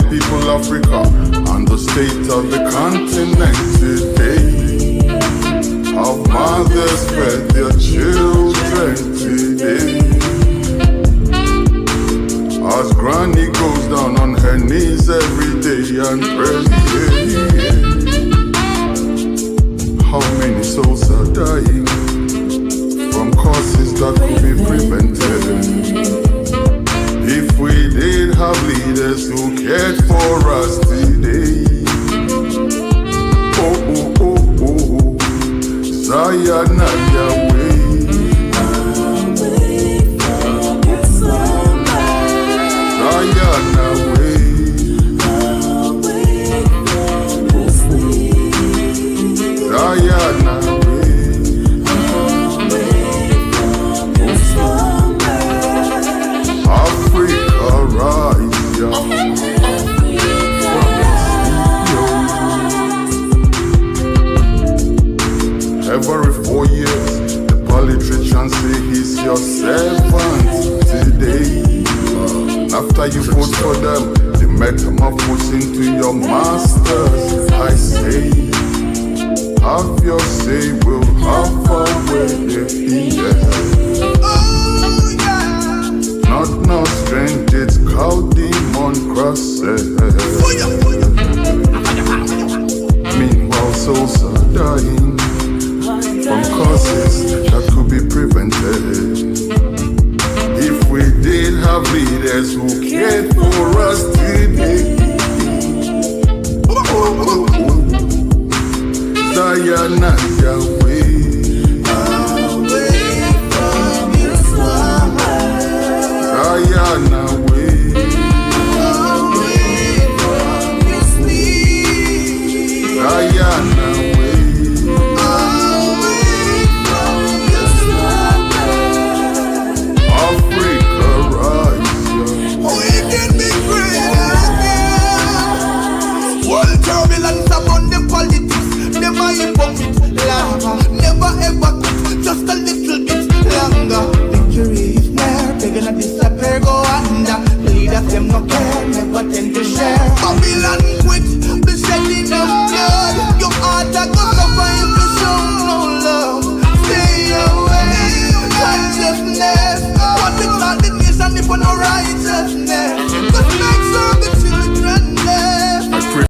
people Africa and the state of the continent today. How mothers fed their children today. As granny goes down on her knees every day and prays. How many souls are dying from causes that could be prevented? If we did have leaders who cared for us today. Oh, oh, oh, oh, oh. Zion and Yahweh. Zion away. Zion away. Africa rise, young. Every 4 years, the politicians say he's your servant today. After you vote for them, they metamorphose into your masters. I say, have your say, we'll have our way. Yes. Oh, yeah. Not no strange, it's cow demon crosses. Meanwhile, souls are dying from causes that could be prevented. If we did have leaders who cared for us today. Zion and Yahweh. Away from your slumber. Zion away. Away from your sleep. Zion away. Never ever quit, just a little bit longer. Victory is near, begging to disappear, go under. Leaders them no care, never tend to share. Babylon quit, the shedding of blood. Your heart a go suffer if you show no love. Stay away, consciousness. What the God the nation if on no righteousness? Just make sure the children live.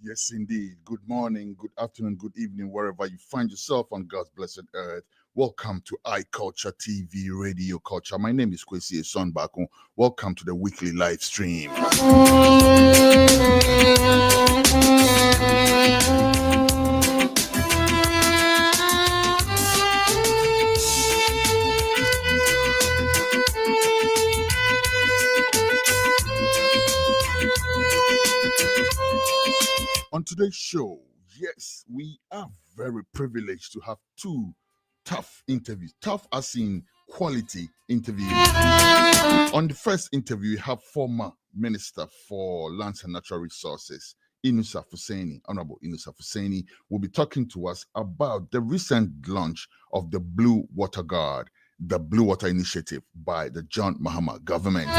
Yes, indeed. Good morning, good afternoon, good evening, wherever you find yourself on God's blessed earth. Welcome to iCulture TV Radio Culture. My name is Kwesi Sonbako. Welcome to the weekly live stream. On today's show, yes, we are very privileged to have two tough interviews. Tough as in quality interviews. On the first interview, we have former Minister for Lands and Natural Resources, Inusah Fuseini. Honorable Inusah Fuseini will be talking to us about the recent launch of the Blue Water Guard, the Blue Water Initiative by the John Mahama government.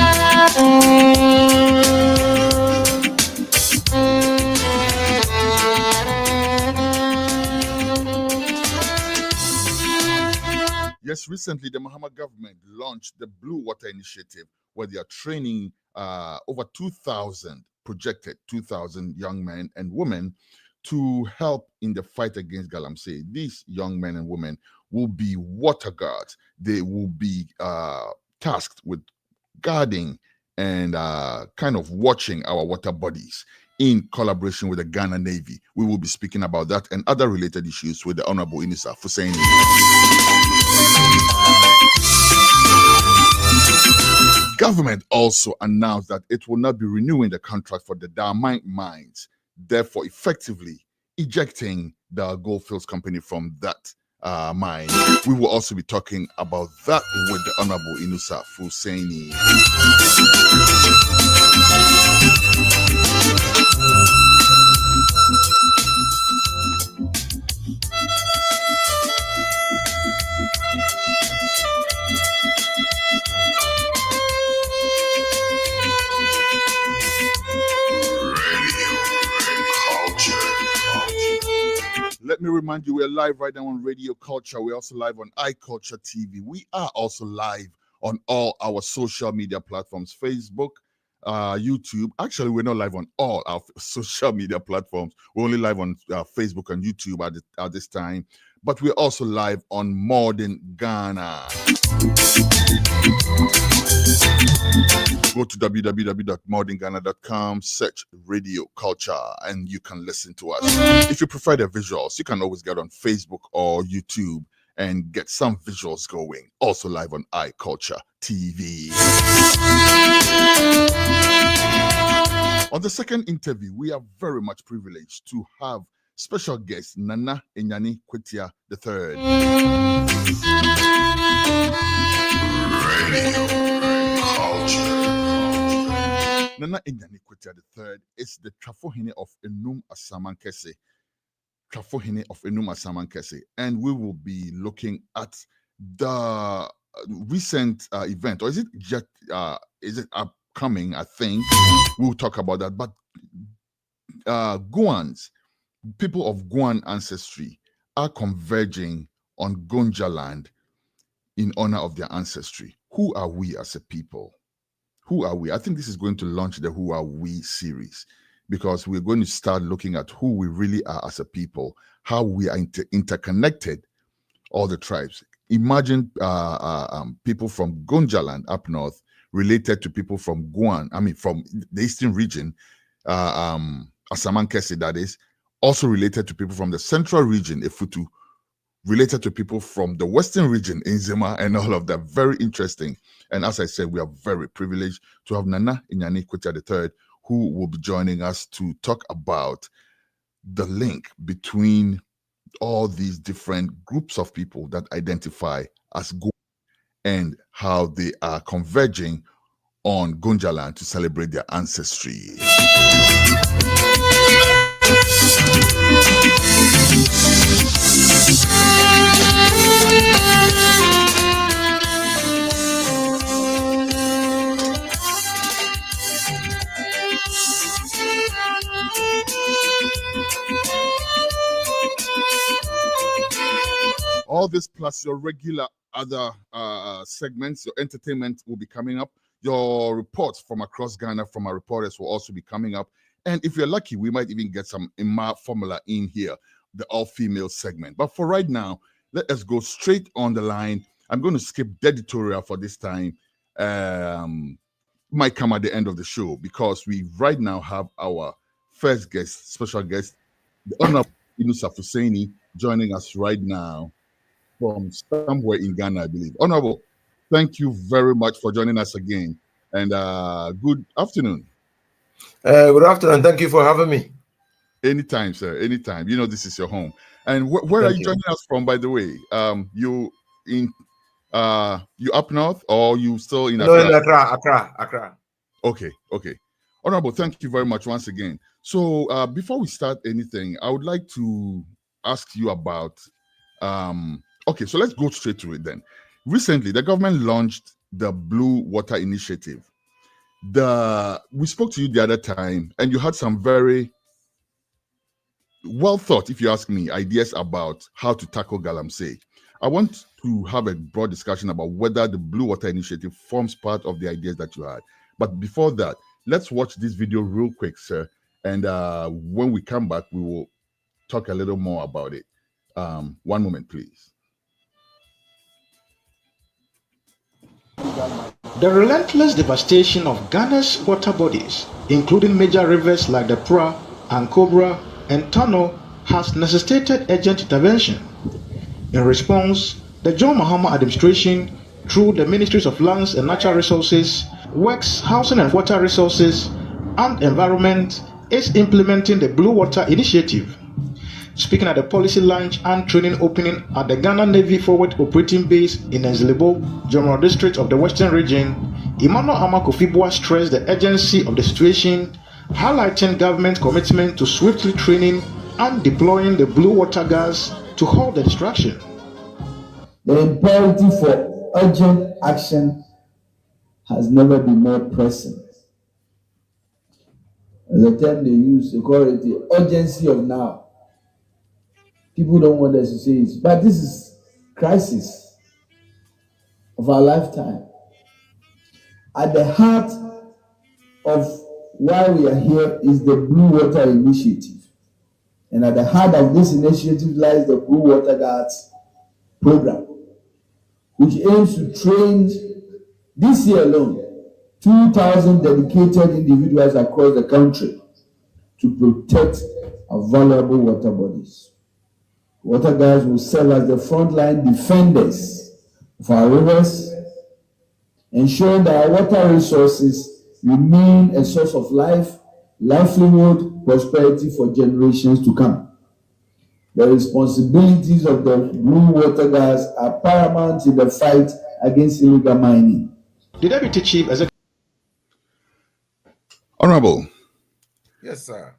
Yes, recently the Mahama government launched the Blue Water Initiative, where they are training over 2,000, projected 2,000 young men and women to help in the fight against Galamsey. These young men and women will be water guards. They will be tasked with guarding and kind of watching our water bodies in collaboration with the Ghana Navy. We will be speaking about that and other related issues with the Honorable Inusah Fuseini. Government also announced that it will not be renewing the contract for the Diamond mines, therefore effectively ejecting the Goldfields company from that mine. We will also be talking about that with the Honorable Inusah Fuseini. Let me remind you, we're live right now on Radio Culture. We're also live on iCulture TV. We are also live on all our social media platforms, Facebook, YouTube. Actually, we're not live on all our social media platforms. We're only live on Facebook and YouTube at this time. But we're also live on Modern Ghana. Go to www.modernghana.com, search Radio Culture, and you can listen to us. If you prefer the visuals, you can always get on Facebook or YouTube and get some visuals going. Also live on iCulture TV. On the second interview, we are very much privileged to have special guest Nana Anyane Kwatia III. Radio Culture. Nana Anyane Kwatia III is the Twafoene of Anum Asamankese. Twafoene of Anum Asamankese. And we will be looking at the recent event, or is it just upcoming? I think we'll talk about that. But Guans, people of Guan ancestry, are converging on Gonjaland in honor of their ancestry. Who are we as a people? Who are we? I think this is going to launch the Who Are We series, because we're going to start looking at who we really are as a people, how we are interconnected, all the tribes. Imagine people from Gonjaland up north related to people from Guan, from the eastern region, Asamankese, that is, also related to people from the central region, Efutu, related to people from the western region, Nzema, and all of that. Very interesting. And as I said, we are very privileged to have Nana Anyane Kwatia III, who will be joining us to talk about the link between all these different groups of people that identify as Go, and how they are converging on Gonjaland to celebrate their ancestry. All this plus your regular other segments, your entertainment will be coming up. Your reports from across Ghana from our reporters will also be coming up. And if you're lucky, we might even get some Ima formula in here, the all-female segment. But for right now, let us go straight on the line. I'm going to skip the editorial for this time. Might come at the end of the show because we right now have our first guest, special guest, the Honorable Inusah Fuseini, joining us right now from somewhere in Ghana, I believe. Honorable, thank you very much for joining us again, and good afternoon. Good afternoon. Thank you for having me. Anytime, sir. Anytime. You know this is your home. And where are you joining us from, by the way? You up north or you still in Accra? No, in Accra. Okay. Honorable, thank you very much once again. So before we start anything, I would like to ask you about okay, so let's go straight to it then. Recently, the government launched the Blue Water Initiative. We spoke to you the other time, and you had some very well thought, if you ask me, ideas about how to tackle Galamsey. I want to have a broad discussion about whether the Blue Water Initiative forms part of the ideas that you had. But before that, let's watch this video real quick, sir. And when we come back, we will talk a little more about it. One moment, please. The relentless devastation of Ghana's water bodies, including major rivers like the Pra, Ankobra, and Tano, has necessitated urgent intervention. In response, the John Mahama administration, through the Ministries of Lands and Natural Resources, Works, Housing and Water Resources, and Environment, is implementing the Blue Water Initiative. Speaking at the policy launch and training opening at the Ghana Navy Forward Operating Base in Enzlebo, General District of the Western Region, Emmanuel Amakofibua stressed the urgency of the situation, highlighting government commitment to swiftly training and deploying the blue water gas to halt the destruction. The imperative for urgent action has never been more pressing. As the term they use, they call it the urgency of now. People don't want us to say it, but this is crisis of our lifetime. At the heart of why we are here is the Blue Water Initiative. And at the heart of this initiative lies the Blue Water Guards program, which aims to train, this year alone, 2,000 dedicated individuals across the country to protect our valuable water bodies. Water guards will serve as the frontline defenders of our rivers, ensuring that our water resources remain a source of life, livelihood, prosperity for generations to come. The responsibilities of the Blue Water Guards are paramount in the fight against illegal mining. The Deputy Chief Executive. Honorable. Yes, sir.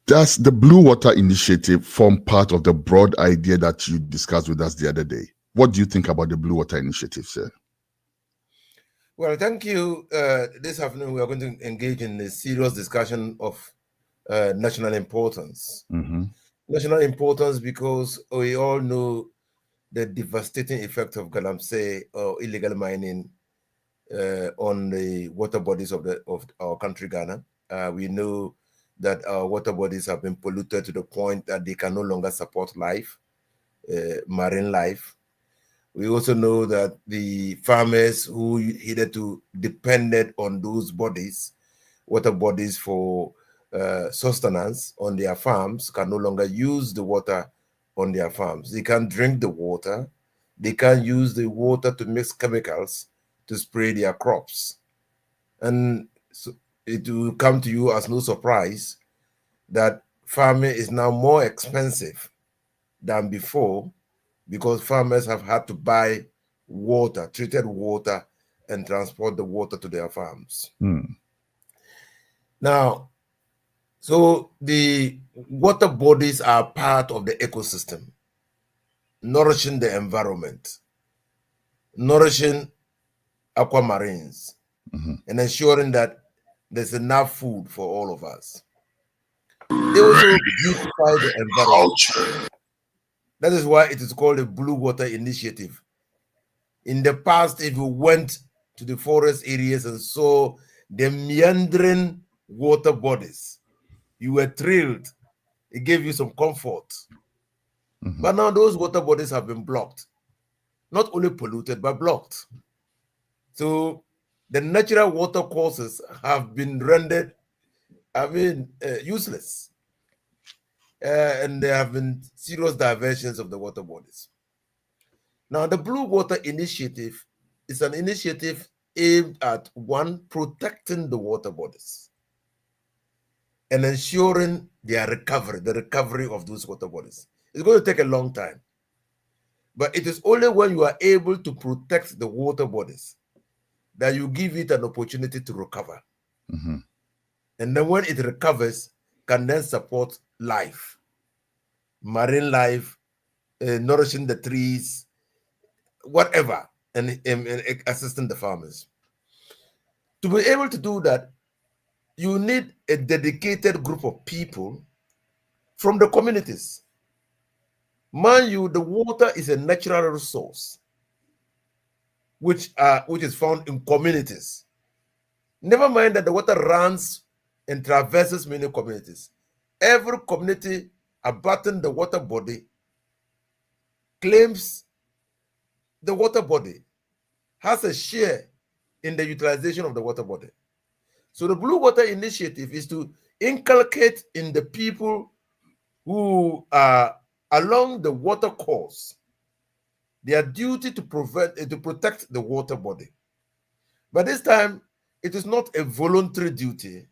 Does the Blue Water Initiative form part of the broad idea that you discussed with us the other day? What do you think about the Blue Water Initiative, sir? Well, thank you. This afternoon, we are going to engage in a serious discussion of national importance. Mm-hmm. National importance because we all know the devastating effect of Galamsey or illegal mining on the water bodies of our country, Ghana. We know that our water bodies have been polluted to the point that they can no longer support life, marine life. We also know that the farmers who hitherto depended on those bodies, water bodies for sustenance on their farms, can no longer use the water on their farms. They can't drink the water. They can't use the water to mix chemicals to spray their crops. And so it will come to you as no surprise that farming is now more expensive than before because farmers have had to buy water, treated water, and transport the water to their farms. Now, so the water bodies are part of the ecosystem, nourishing the environment, nourishing aquamarines, and ensuring that there's enough food for all of us. They also beautify the environment. That is why it is called the Blue Water Initiative. In the past, if you went to the forest areas and saw the meandering water bodies. You were thrilled. It gave you some comfort. But now those water bodies have been blocked. Not only polluted, but blocked. So the natural water courses have been rendered, useless. And there have been serious diversions of the water bodies. Now, the Blue Water Initiative is an initiative aimed at, one, protecting the water bodies and ensuring their recovery, the recovery of those water bodies. It's going to take a long time. But it is only when you are able to protect the water bodies that you give it an opportunity to recover. And then when it recovers, can then support life, marine life, nourishing the trees, whatever, and assisting the farmers. To be able to do that, you need a dedicated group of people from the communities. Mind you, the water is a natural resource which is found in communities. Never mind that the water runs and traverses many communities. Every community abutting the water body claims the water body, has a share in the utilization of the water body. So the Blue Water Initiative is to inculcate in the people who are along the water course their duty to protect the water body. But this time, it is not a voluntary duty.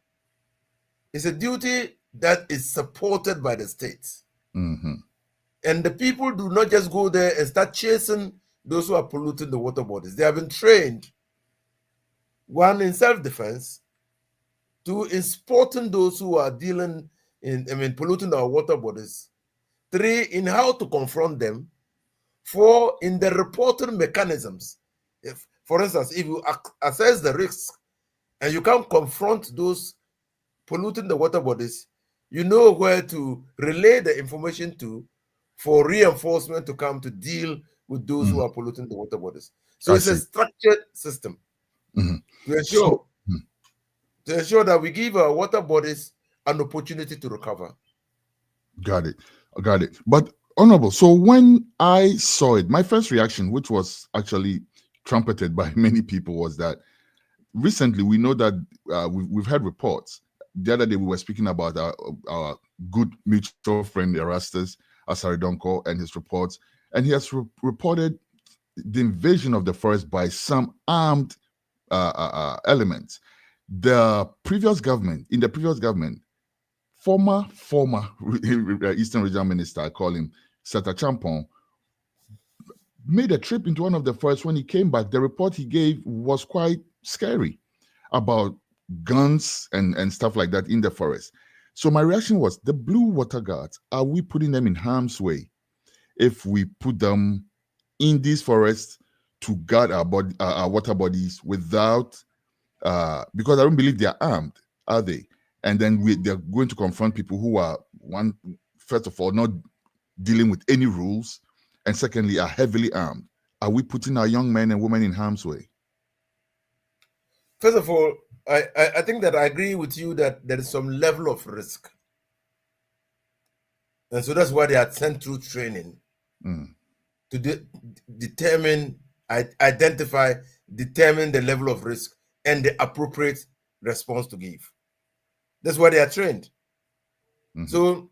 It's a duty that is supported by the state. And the people do not just go there and start chasing those who are polluting the water bodies. They have been trained, one, in self-defense, two, in spotting those who are polluting our water bodies, three, in how to confront them, four, in the reporting mechanisms. If, for instance, if you assess the risks and you can't confront those polluting the water bodies, you know where to relay the information to for reinforcement to come to deal with those who are polluting the water bodies. So it's a structured system to ensure that we give our water bodies an opportunity to recover. Got it. But Honorable, so when I saw it, my first reaction, which was actually trumpeted by many people, was that recently we know that we've had reports. The other day we were speaking about our good mutual friend Erastus Asaridonko and his reports, and he has reported the invasion of the forest by some armed elements. In the previous government, former Eastern Regional Minister, I call him Sata Champon, made a trip into one of the forests. When he came back, the report he gave was quite scary about guns and stuff like that in the forest. So my reaction was, the Blue Water Guards, are we putting them in harm's way if we put them in these forests to guard our water bodies without, because I don't believe they are armed, are they? And then they're going to confront people who are, one, first of all, not dealing with any rules, and secondly, are heavily armed. Are we putting our young men and women in harm's way? First of all, I think that I agree with you that there is some level of risk. And so that's why they are sent through training to determine the level of risk and the appropriate response to give. That's why they are trained. So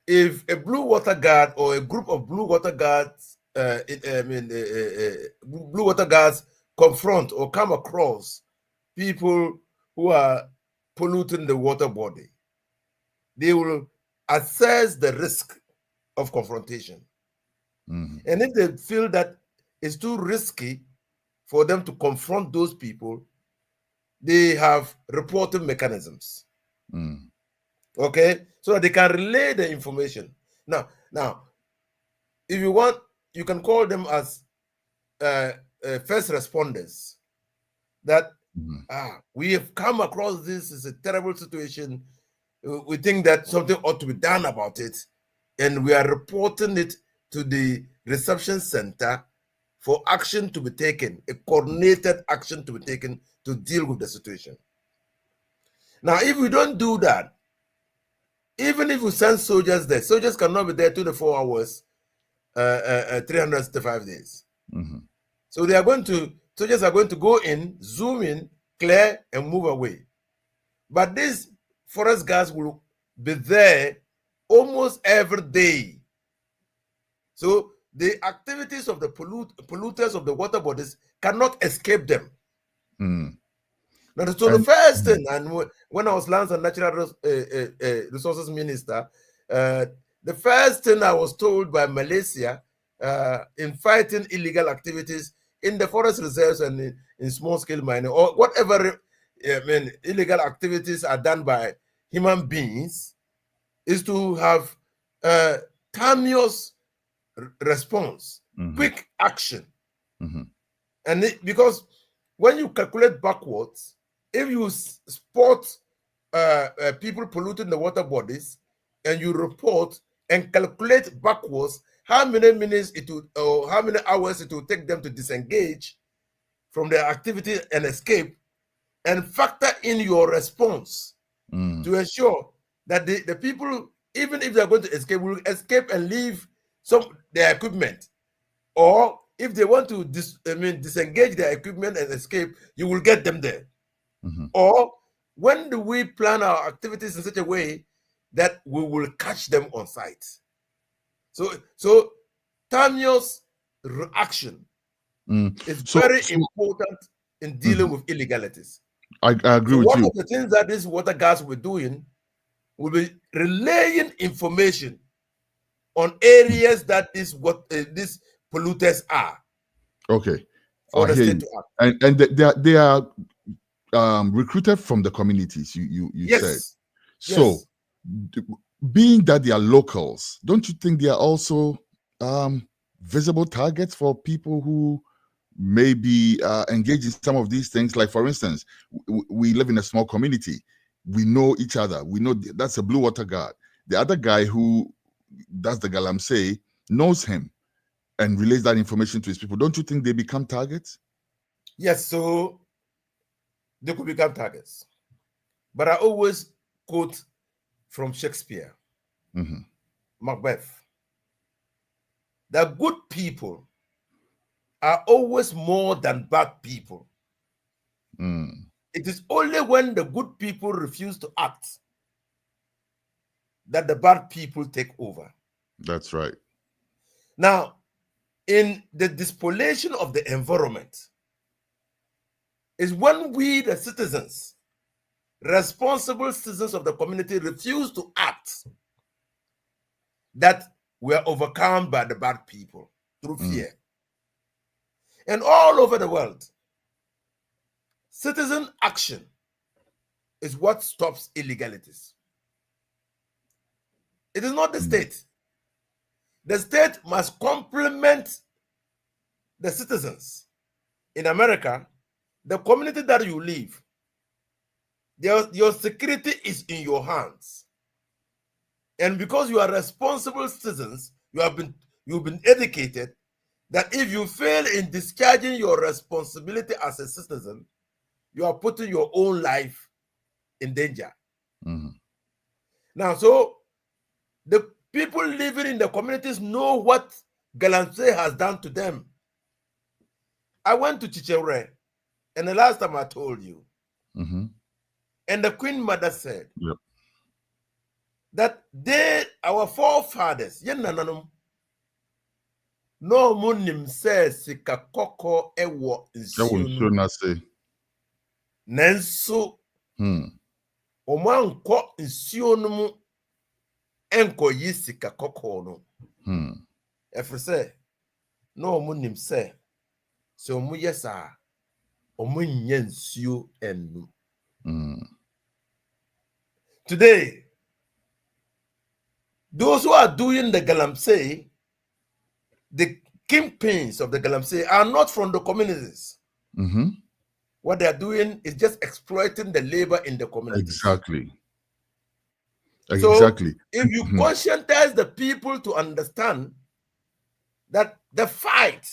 if a Blue Water Guard or a group of Blue Water Guards, Blue Water Guards confront or come across people who are polluting the water body, they will assess the risk of confrontation. And if they feel that it's too risky for them to confront those people, they have reporting mechanisms. Okay, so that they can relay the information. Now, if you want, you can call them as first responders. That we have come across this is a terrible situation. We think that something ought to be done about it, and we are reporting it to the reception center for action to be taken, a coordinated action to be taken to deal with the situation. Now, if we don't do that, even if we send soldiers there, soldiers cannot be there 24 hours, 365 days. So soldiers are going to go in, zoom in, clear, and move away. But these forest guards will be there almost every day. So the activities of the polluters of the water bodies cannot escape them. Now, so the first thing, and when I was Lands and Natural Resources Minister, the first thing I was told by Malaysia in fighting illegal activities in the forest reserves and in small-scale mining, or whatever illegal activities are done by human beings, is to have timeous response, quick action. And because when you calculate backwards, if you spot people polluting the water bodies and you report and calculate backwards how many minutes it would, or how many hours it will take them to disengage from their activity and escape, and factor in your response to ensure that the people, even if they're going to escape, will escape and leave their equipment. Or if they want to disengage their equipment and escape, you will get them there. Or when do we plan our activities in such a way that we will catch them on site? So timeous reaction is very important in dealing with illegalities. I agree with one you. One of the things that these water guards were doing will be relaying information on areas that these polluters are. Okay. For the state to act. And they are recruited from the communities, you yes. said. So, being that they are locals, don't you think they are also visible targets for people who may be engaged in some of these things? Like, for instance, we live in a small community. We know each other. We know that's a blue water guard. The other guy who does the Galamsey knows him and relays that information to his people. Don't you think they become targets? Yes, so they could become targets. But I always quote from Shakespeare, Macbeth, that good people are always more than bad people. It is only when the good people refuse to act that the bad people take over. That's right. Now, in the despoliation of the environment is when we, the citizens, responsible citizens of the community, refuse to act, that we are overcome by the bad people through fear. And all over the world, citizen action is what stops illegalities. It is not the state. The state must complement the citizens. In America, the community that you live, your security is in your hands. And because you are responsible citizens, you've been educated that if you fail in discharging your responsibility as a citizen, you are putting your own life in danger. Now, so the people living in the communities know what Galamsey has done to them. I went to Chichere, and the last time I told you, and the Queen Mother said that our forefathers, no munim says sikakoko ewo nsionu. Nenso omanko nsionu mu enko yi sikakoko no. Efre say no munim say so mu yesa omunye nsuo enu. Today, those who are doing the Galamsey, the kingpins of the Galamsey, are not from the communities. What they are doing is just exploiting the labor in the communities. Exactly. So if you conscientize the people to understand that the fight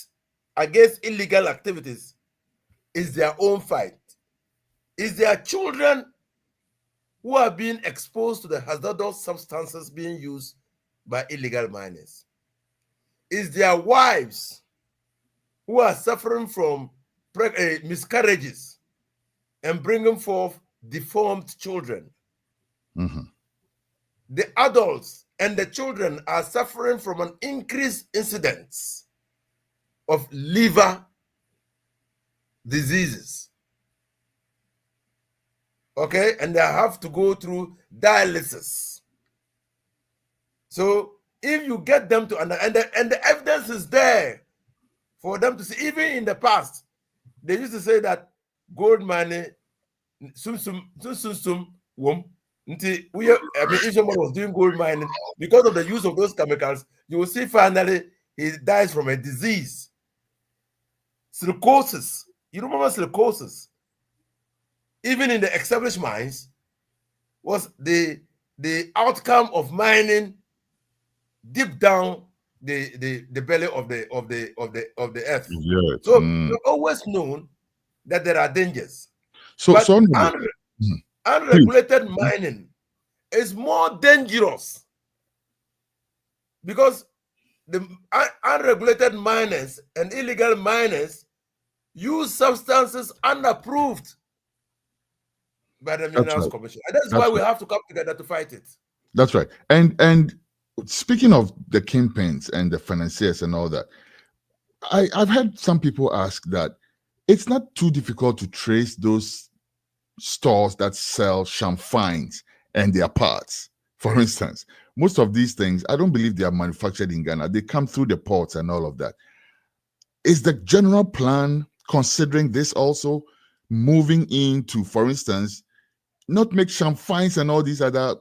against illegal activities is their own fight, is their children who are being exposed to the hazardous substances being used by illegal miners. It's their wives who are suffering from miscarriages and bringing forth deformed children. The adults and the children are suffering from an increased incidence of liver diseases. Okay, and they have to go through dialysis. So if you get them to and the evidence is there for them to see, even in the past, they used to say that gold mining, if someone was doing gold mining, because of the use of those chemicals, you will see finally he dies from a disease. Silicosis. You remember silicosis? Even in the established mines, was the outcome of mining deep down the belly of the earth. Yes. So we've always known that there are dangers. So unregulated mining is more dangerous because the unregulated miners and illegal miners use substances unapproved by the Minerals Commission. And that's why we have to come together to fight it. That's right. And speaking of the kingpins and the financiers and all that, I've had some people ask that it's not too difficult to trace those stores that sell champagnes and their parts. For instance, most of these things, I don't believe they are manufactured in Ghana. They come through the ports and all of that. Is the general plan considering this also, moving into, for instance, not make champagnes and all these other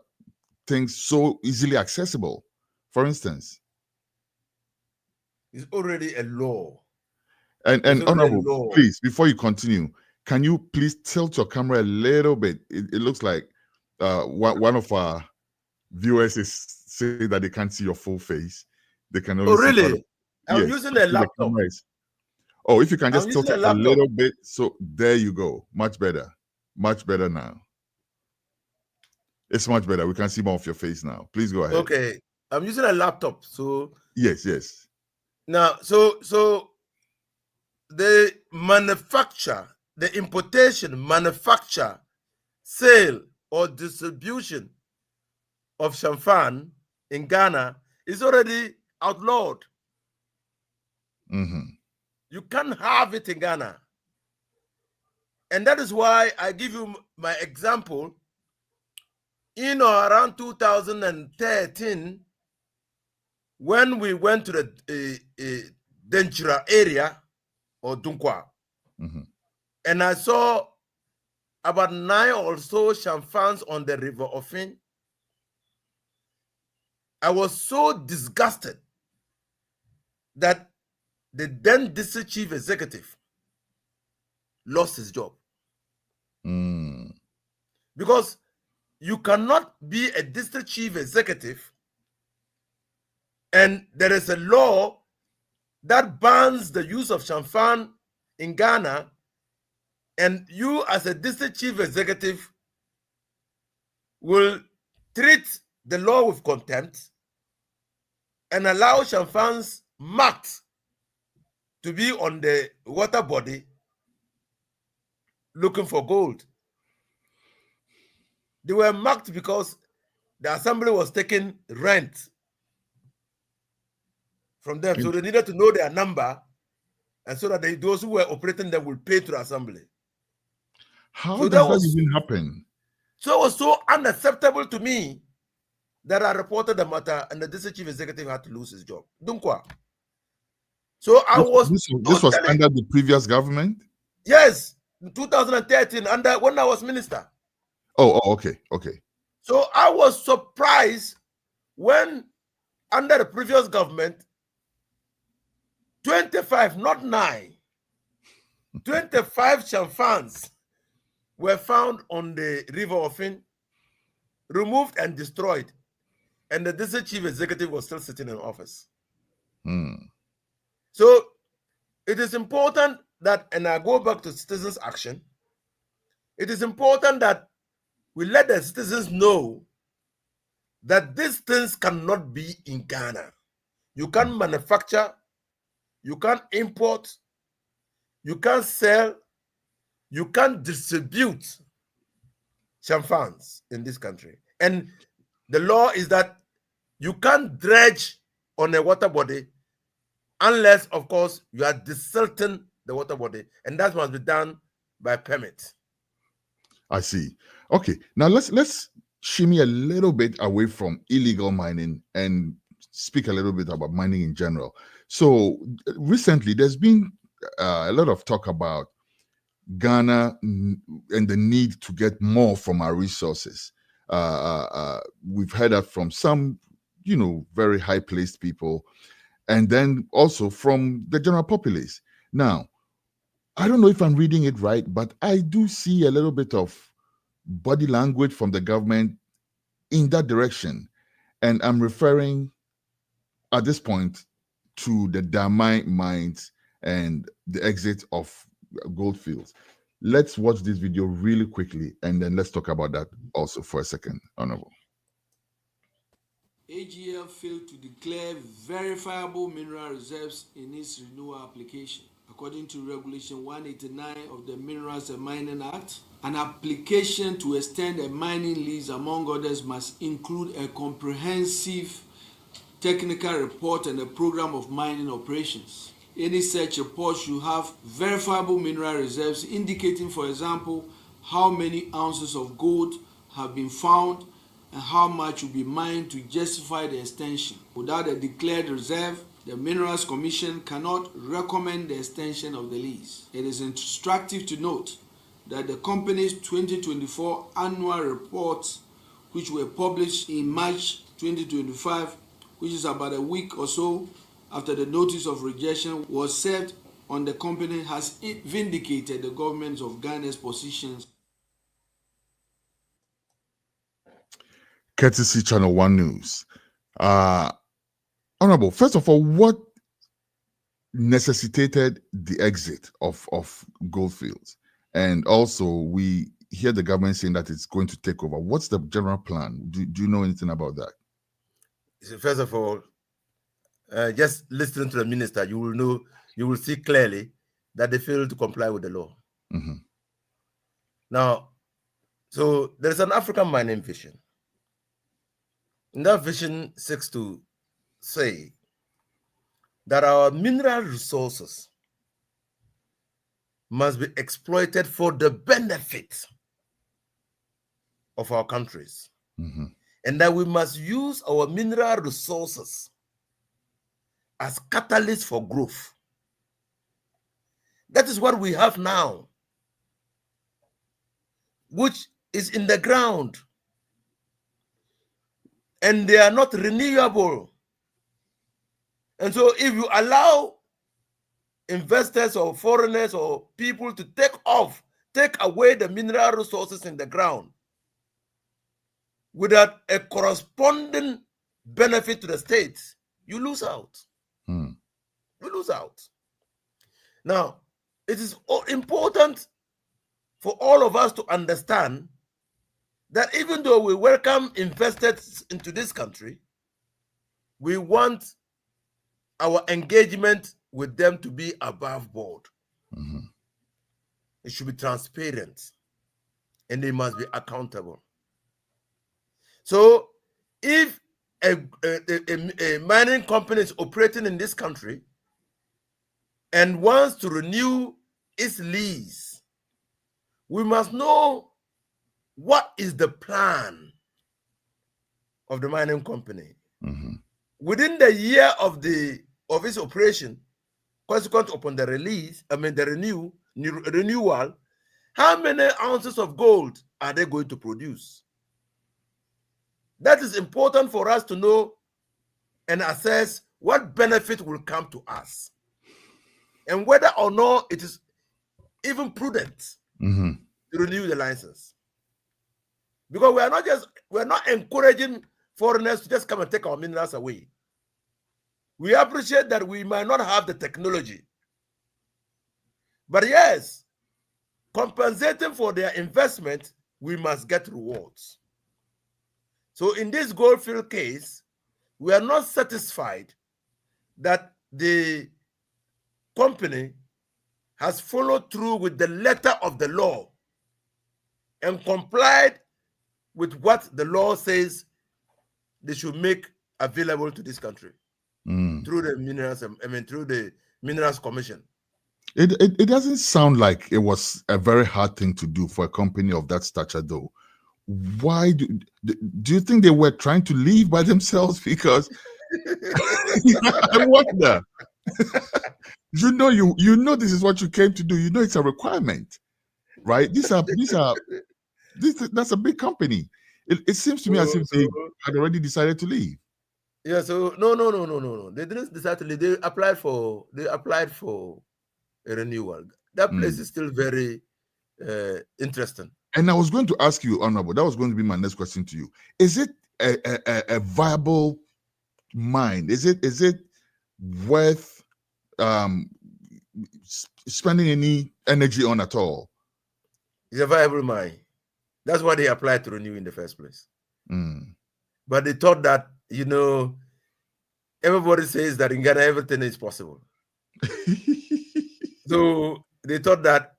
things so easily accessible, for instance? It's already a law. And Honorable, please, before you continue, can you please tilt your camera a little bit? It looks like one of our viewers is saying that they can't see your full face. They can only see part of, I'm using a laptop. Oh, if you can just tilt it a little bit. So there you go. Much better. Much better now. It's much better. We can see more of your face now. Please go ahead. Okay. I'm using a laptop. So yes. Now, so the manufacture, the importation, manufacture, sale, or distribution of champagne in Ghana is already outlawed. You can't have it in Ghana. And that is why I give you my example. Around 2013, when we went to the Denchira area, or Dunkwa, and I saw about 9 or so champagnes on the River Ofin, I was so disgusted that the then district chief executive lost his job. Because you cannot be a district chief executive and there is a law that bans the use of champagne in Ghana, and you as a district chief executive will treat the law with contempt and allow champagnes marked to be on the water body looking for gold. They were marked because the assembly was taking rent from them. So they needed to know their number, and so that those who were operating them will pay to the assembly. How does that even happen? So it was so unacceptable to me that I reported the matter, and the district chief executive had to lose his job. Dunkwa. So this was under the previous government? Yes, in 2013, when I was minister. Oh, okay. So I was surprised when, under the previous government, 25, not 9, 25 champagnes were found on the River Ofin, removed and destroyed, and the district chief executive was still sitting in office. So it is important that, and I go back to citizens' action, it is important that we let the citizens know that these things cannot be in Ghana. You can't manufacture, you can't import, you can't sell, you can't distribute champagnes in this country. And the law is that you can't dredge on a water body unless, of course, you are desilting the water body, and that must be done by permit. I see. Okay, now let's shimmy a little bit away from illegal mining and speak a little bit about mining in general. So recently, there's been a lot of talk about Ghana and the need to get more from our resources. We've heard that from some, very high-placed people, and then also from the general populace. Now, I don't know if I'm reading it right, but I do see a little bit of body language from the government in that direction. And I'm referring at this point to the Damai mines and the exit of Goldfields. Let's watch this video really quickly, and then let's talk about that also for a second, Honorable. AGL failed to declare verifiable mineral reserves in its renewal application. According to Regulation 189 of the Minerals and Mining Act, an application to extend a mining lease, among others, must include a comprehensive technical report and a program of mining operations. Any such report should have verifiable mineral reserves indicating, for example, how many ounces of gold have been found and how much will be mined to justify the extension. Without a declared reserve, the Minerals Commission cannot recommend the extension of the lease. It is instructive to note that the company's 2024 annual reports, which were published in March 2025, which is about a week or so after the notice of rejection was served on the company, has vindicated the government of Ghana's positions. Courtesy Channel 1 News. Honorable, first of all, what necessitated the exit of Goldfields? And also, we hear the government saying that it's going to take over. What's the general plan? Do you know anything about that? So first of all, just listening to the minister, you will see clearly that they failed to comply with the law. Mm-hmm. Now, so there is an African mining vision. And that vision seeks to say that our mineral resources must be exploited for the benefit of our countries. Mm-hmm. And that we must use our mineral resources as catalysts for growth. That is what we have now, which is in the ground, and they are not renewable. And so if you allow investors or foreigners or people to take away the mineral resources in the ground without a corresponding benefit to the state, you lose out. Mm. You lose out. Now, it is important for all of us to understand that even though we welcome investors into this country, we want our engagement with them to be above board. Mm-hmm. It should be transparent, and they must be accountable. So if a mining company is operating in this country and wants to renew its lease, we must know what is the plan of the mining company. Mm-hmm. Within the year of its operation, consequent upon the renewal, how many ounces of gold are they going to produce? That is important for us to know and assess what benefit will come to us and whether or not it is even prudent Mm-hmm. to renew the license. Because we are not encouraging foreigners to just come and take our minerals away. We appreciate that we might not have the technology. But yes, compensating for their investment we must get rewards. So in this Goldfield case, we are not satisfied that the company has followed through with the letter of the law and complied with what the law says they should make available to this country through the minerals, through the Minerals Commission. It doesn't sound like it was a very hard thing to do for a company of that stature, though. Why do you think they were trying to leave by themselves? Because I wonder. you know this is what you came to do. You know it's a requirement, right? That's a big company. It seems to me as if they had already decided to leave. Yeah. So no. They didn't decide to leave. They applied for a renewal. That place is still very interesting. And I was going to ask you, Honorable, that was going to be my next question to you. Is it a viable mine? Is it worth spending any energy on at all? It's a viable mine. That's why they applied to renew in the first place. But they thought that, everybody says that in Ghana everything is possible. So they thought that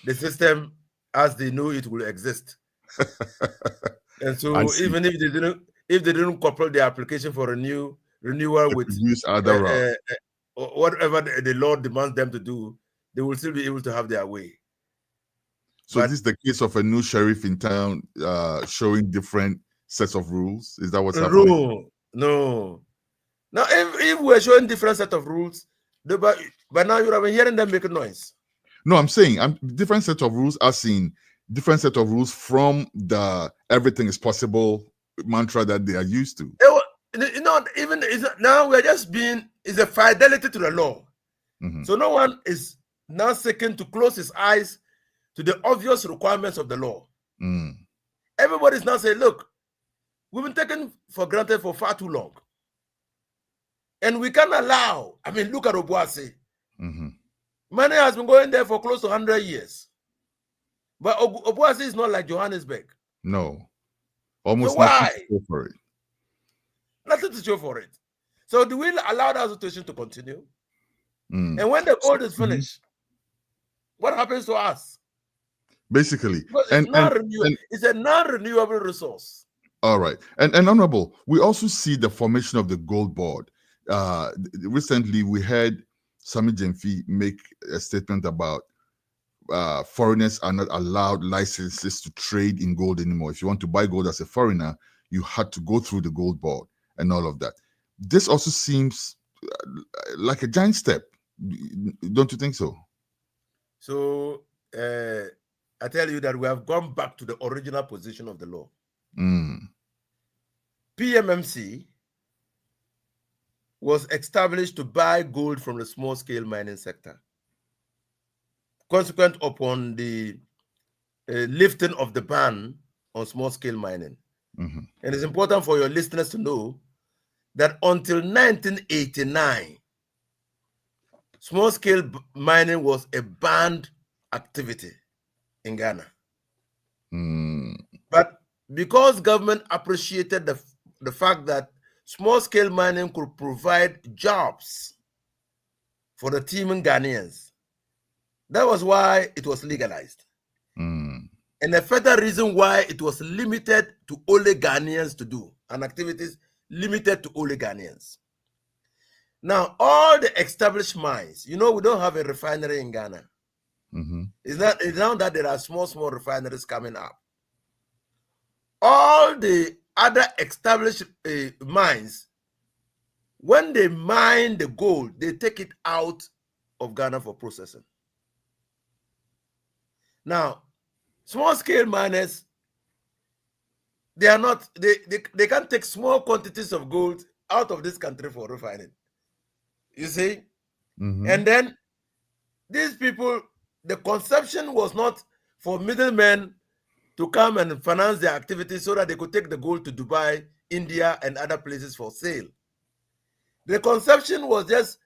the system as they knew it will exist. And so even if they didn't couple the application for renewal with whatever the law demands them to do, they will still be able to have their way. So this is the case of a new sheriff in town showing different sets of rules? Is that what's happening? No. Now, if we're showing different set of rules, by now you have been hearing them making noise. No, I'm saying different set of rules, as in different set of rules from the everything is possible mantra that they are used to. Now we're just it's a fidelity to the law. So no one is now seeking to close his eyes to the obvious requirements of the law. Everybody's now saying, look, we've been taken for granted for far too long. And we can't allow, look at Obuasi. Money has been going there for close to 100 years. But Obuasi is not like Johannesburg. No. Almost so nothing to show for it. Nothing to show for it. So do we allow that situation to continue? And when the gold is finished, what happens to us? Basically. It's a non-renewable resource. All right. And Honorable, we also see the formation of the Gold Board. Recently, we heard Sami Jemfi make a statement about foreigners are not allowed licenses to trade in gold anymore. If you want to buy gold as a foreigner, you had to go through the Gold Board and all of that. This also seems like a giant step. Don't you think so? So I tell you that we have gone back to the original position of the law. PMMC was established to buy gold from the small-scale mining sector, consequent upon the lifting of the ban on small-scale mining. And it's important for your listeners to know that until 1989, small-scale mining was a banned activity in Ghana. But because government appreciated the fact that small-scale mining could provide jobs for the teeming Ghanaians, that was why it was legalized. And a further reason why it was limited to only Ghanaians to do, and activities limited to only Ghanaians. Now, all the established mines, we don't have a refinery in Ghana. It's now that there are small refineries coming up. All the other established mines, when they mine the gold, they take it out of Ghana for processing. Now, small-scale miners, they can't take small quantities of gold out of this country for refining. You see? And then these people, the conception was not for middlemen to come and finance their activities so that they could take the gold to Dubai, India, and other places for sale. The conception was just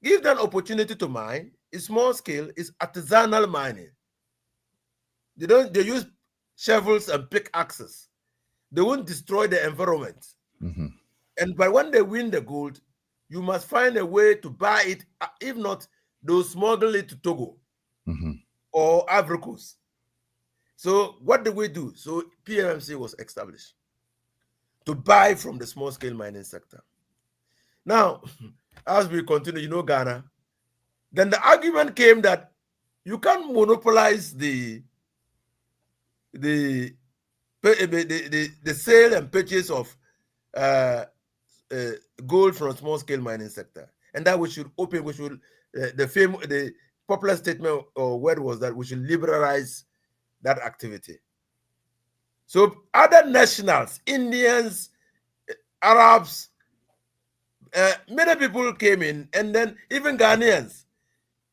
give them opportunity to mine. It's small scale, it's artisanal mining. They use shovels and pickaxes. They won't destroy the environment. Mm-hmm. And but when they win the gold, you must find a way to buy it. If not, they'll smuggle it to Togo or Ivory Coast. So what did we do? So PMMC was established to buy from the small-scale mining sector. Now, as we continue, Ghana, then the argument came that you can't monopolize the sale and purchase of gold from small-scale mining sector, and that we should open. We should the popular statement or word was that we should liberalize that activity. So other nationals, Indians, Arabs, many people came in, and then even Ghanaians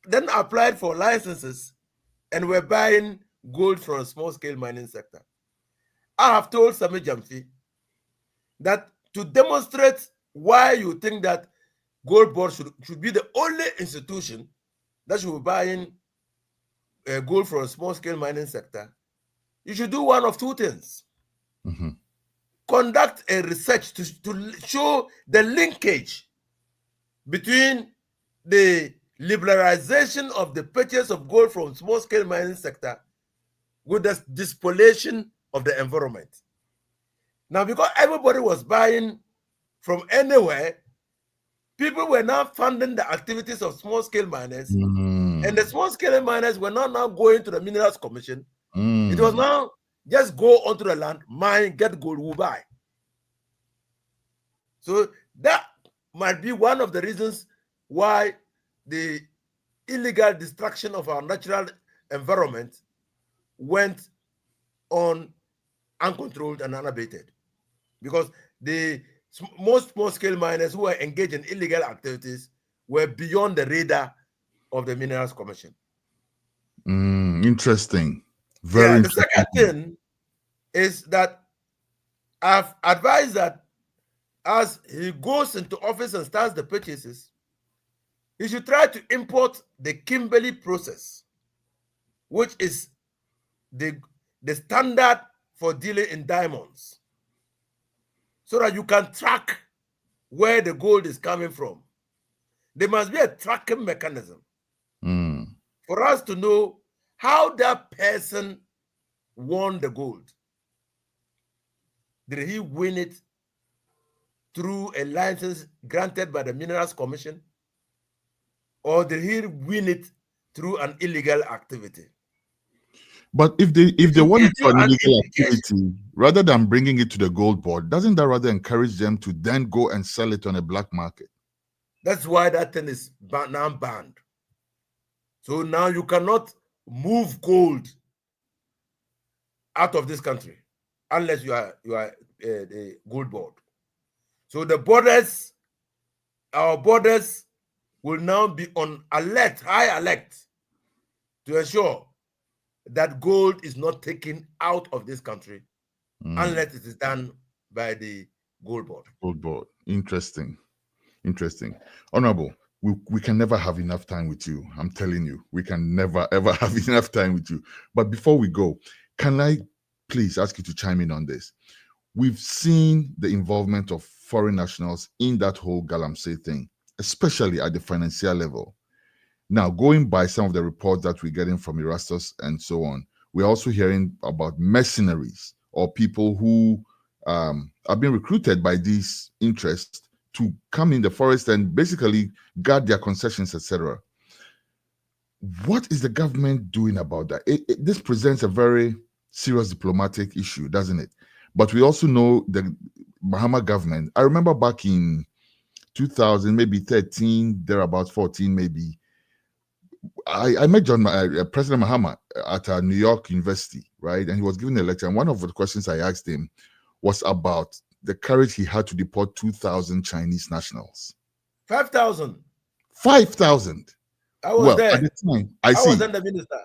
then applied for licenses and were buying gold from a small-scale mining sector. I have told Sami Jamfi that to demonstrate why you think that Gold Board should be the only institution that should be buying gold from a small-scale mining sector, you should do one of two things. Conduct a research to show the linkage between the liberalization of the purchase of gold from small-scale mining sector with the despoliation of the environment. Now, because everybody was buying from anywhere, people were now funding the activities of small-scale miners, and the small-scale miners were not now going to the Minerals Commission. It was now just go onto the land, mine, get gold, we'll buy. So that might be one of the reasons why the illegal destruction of our natural environment went on uncontrolled and unabated, because the most small-scale miners who were engaged in illegal activities were beyond the radar of the Minerals Commission. Interesting. Very interesting. The second thing is that I've advised that as he goes into office and starts the purchases, he should try to import the Kimberley process, which is the standard for dealing in diamonds, so that you can track where the gold is coming from. There must be a tracking mechanism for us to know how that person won the gold. Did he win it through a license granted by the Minerals Commission, or did he win it through an illegal activity? But if they want to do an illegal activity, rather than bringing it to the Gold Board, doesn't that rather encourage them to then go and sell it on a black market? That's why that thing is now banned. So now you cannot move gold out of this country unless you are the Gold Board. So the borders, our borders, will now be on alert, high alert, to ensure that gold is not taken out of this country unless it is done by the Gold Board. Gold Board. Interesting. Interesting. Honorable, we can never have enough time with you. I'm telling you, we can never, ever have enough time with you. But before we go, can I please ask you to chime in on this? We've seen the involvement of foreign nationals in that whole Galamsey thing, especially at the financial level. Now, going by some of the reports that we're getting from Erastus and so on, we're also hearing about mercenaries or people who are being recruited by these interests to come in the forest and basically guard their concessions, etc. What is the government doing about that? This presents a very serious diplomatic issue, doesn't it? But we also know the Mahama government. I remember back in 2000, maybe 13, thereabouts 14, maybe. I met President Mahama at New York University, right? And he was giving a lecture. And one of the questions I asked him was about the courage he had to deport 2,000 Chinese nationals. 5,000. 5,000. I was there. At the time, I see. was then the minister.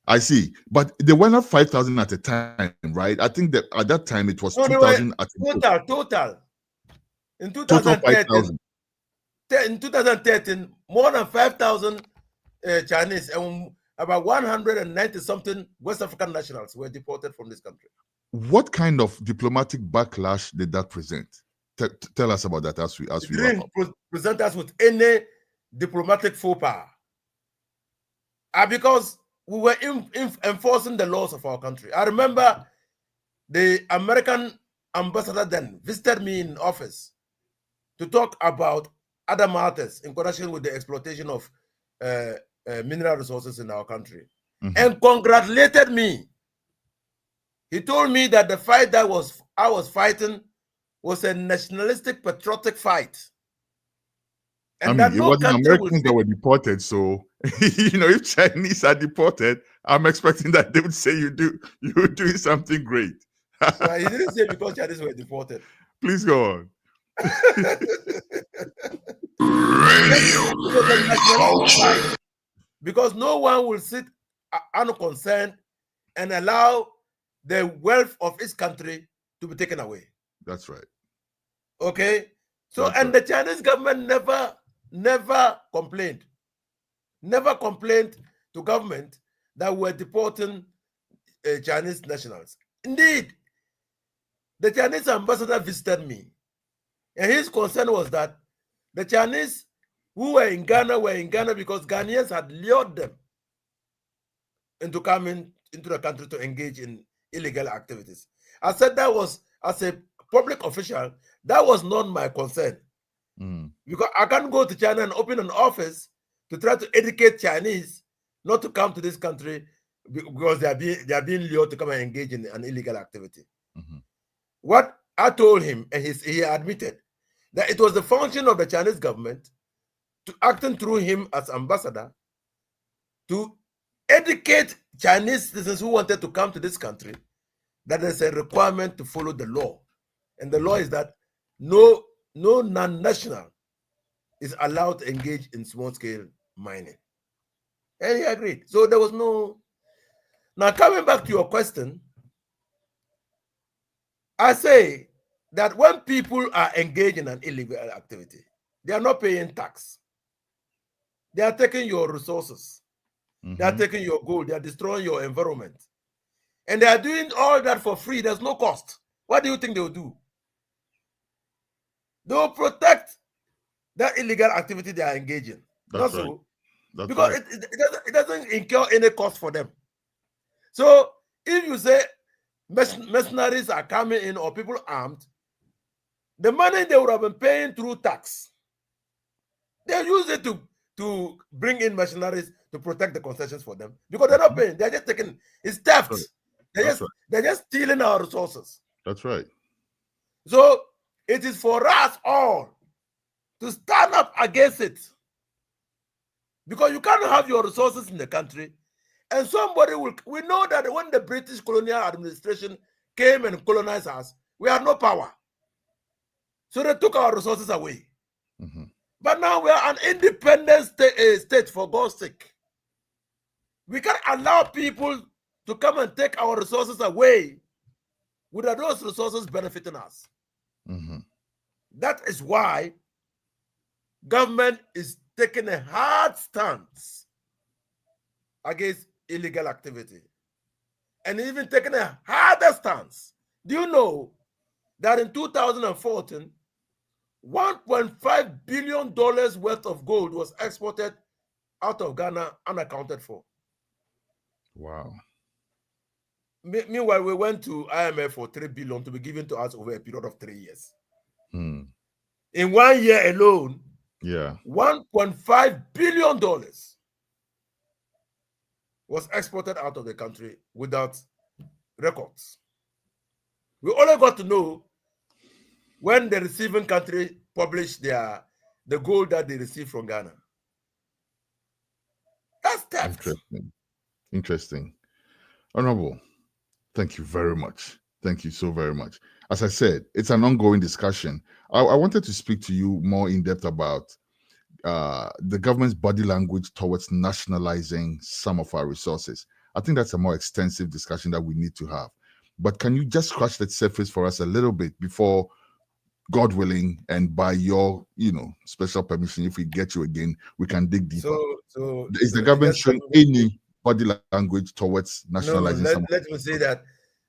I see. But they were not 5,000 at a time, right? I think that at that time it was 2,000 at a time. Total. In 2013, in 2013, more than 5,000 Chinese, and about 190 something West African nationals were deported from this country. What kind of diplomatic backlash did that present? Tell us about that as we It wrap didn't up. present us with any diplomatic faux pas. Because we were enforcing the laws of our country. I remember the American ambassador then visited me in office to talk about other matters in connection with the exploitation of mineral resources in our country, and congratulated me. He told me that the fight that I was fighting was a nationalistic, patriotic fight. And I mean, it wasn't Americans that were deported, so if Chinese are deported, I'm expecting that they would say you're doing something great. Well, he didn't say because Chinese were deported. Please go on. Because no one will sit unconcerned and allow the wealth of his country to be taken away. That's right. Okay? So, the Chinese government never complained. Never complained to government that we're deporting Chinese nationals. Indeed, the Chinese ambassador visited me, and his concern was that the Chinese who were in Ghana because Ghanaians had lured them into coming into the country to engage in illegal activities. I said that was, as a public official, that was not my concern. Because I can't go to China and open an office to try to educate Chinese not to come to this country because they are being lured to come and engage in an illegal activity. What I told him, and he admitted, that it was the function of the Chinese government to acting through him as ambassador to educate Chinese citizens who wanted to come to this country that there's a requirement to follow the law. And the law is that no non-national is allowed to engage in small-scale mining. And he agreed. So there was no... Now, coming back to your question, I say that when people are engaged in an illegal activity, they are not paying tax. They are taking your resources. They are taking your gold. They are destroying your environment. And they are doing all that for free. There's no cost. What do you think they will do? They will protect that illegal activity they are engaging. That's right. Because it doesn't incur any cost for them. So if you say mercenaries are coming in or people armed, the money they would have been paying through tax, they use it to bring in mercenaries to protect the concessions for them, because they're not paying. They're just taking, it's theft. Right. They're just stealing our resources. That's right. So it is for us all to stand up against it, because you can't have your resources in the country and somebody will... We know that when the British colonial administration came and colonized us, we had no power. So they took our resources away. But now we are an independent state, for God's sake. We can't allow people to come and take our resources away without those resources benefiting us. That is why government is taking a hard stance against illegal activity, and even taking a harder stance. Do you know that in 2014, $1.5 billion worth of gold was exported out of Ghana unaccounted for? Wow. Meanwhile, we went to IMF for $3 billion to be given to us over a period of 3 years. In 1 year alone, $1.5 billion was exported out of the country without records. We only got to know when the receiving country published the gold that they received from Ghana. That's theft. Interesting. Honorable, thank you very much. Thank you so very much. As I said, it's an ongoing discussion. I wanted to speak to you more in depth about the government's body language towards nationalizing some of our resources. I think that's a more extensive discussion that we need to have. But can you just scratch that surface for us a little bit before, God willing, and by your special permission, if we get you again, we can dig deeper. So is the government showing any body language towards nationalizing some. Let me say that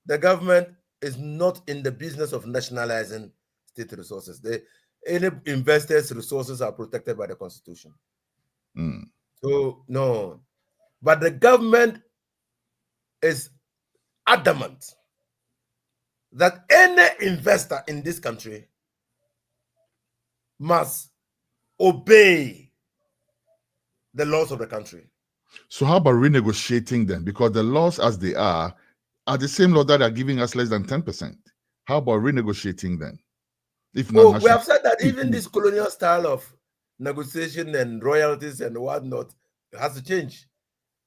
the government is not in the business of nationalizing state resources. Any investors' resources are protected by the Constitution. So, no. But the government is adamant that any investor in this country must obey the laws of the country. So how about renegotiating them? Because the laws as they are the same law that are giving us less than 10%. How about renegotiating them? If not, we have said that even this colonial style of negotiation and royalties and whatnot has to change.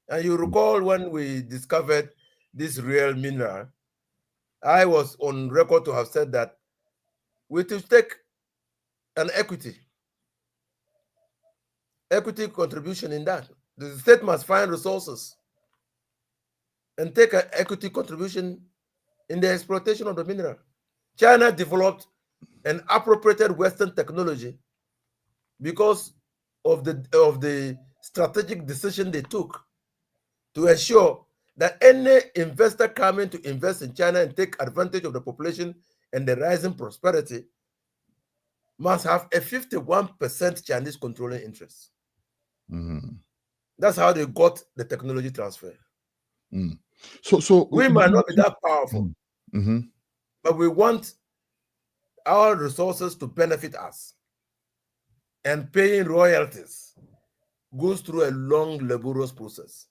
And you recall when we discovered this real mineral, I was on record to have said that we should take an equity contribution in that. The state must find resources and take an equity contribution in the exploitation of the mineral. China developed an appropriated Western technology because of the strategic decision they took to ensure that any investor coming to invest in China and take advantage of the population and the rising prosperity must have a 51% Chinese controlling interest. That's how they got the technology transfer. So we might not be that powerful, but we want our resources to benefit us. And paying royalties goes through a long, laborious process.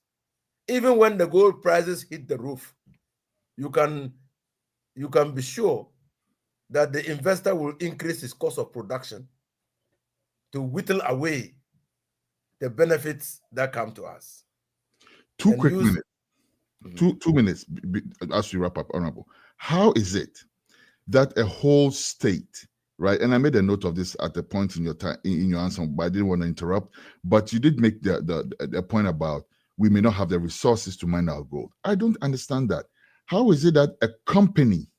Even when the gold prices hit the roof, you can be sure that the investor will increase his cost of production to whittle away the benefits that come to us. Two quick minutes. 2 minutes as we wrap up, Honorable. How is it that a whole state, right? And I made a note of this at the point in your time in your answer, but I didn't want to interrupt. But you did make the point about we may not have the resources to mine our gold. I don't understand that. How is it that a company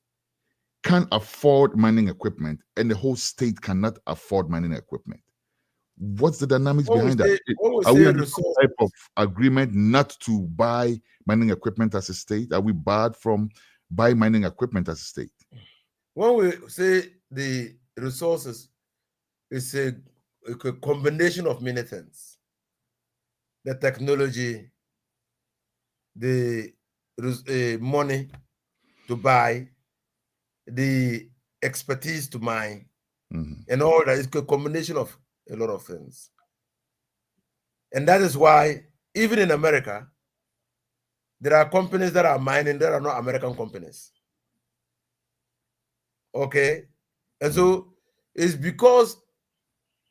can afford mining equipment and the whole state cannot afford mining equipment? What's the dynamics behind that? Are we in some type of agreement not to buy mining equipment as a state? Are we barred from buying mining equipment as a state? When we say the resources, it's a combination of many things. The technology, the money to buy, the expertise to mine, and all that. It's a combination of a lot of things. And that is why, even in America, there are companies that are mining that are not American companies. Okay? And so it's because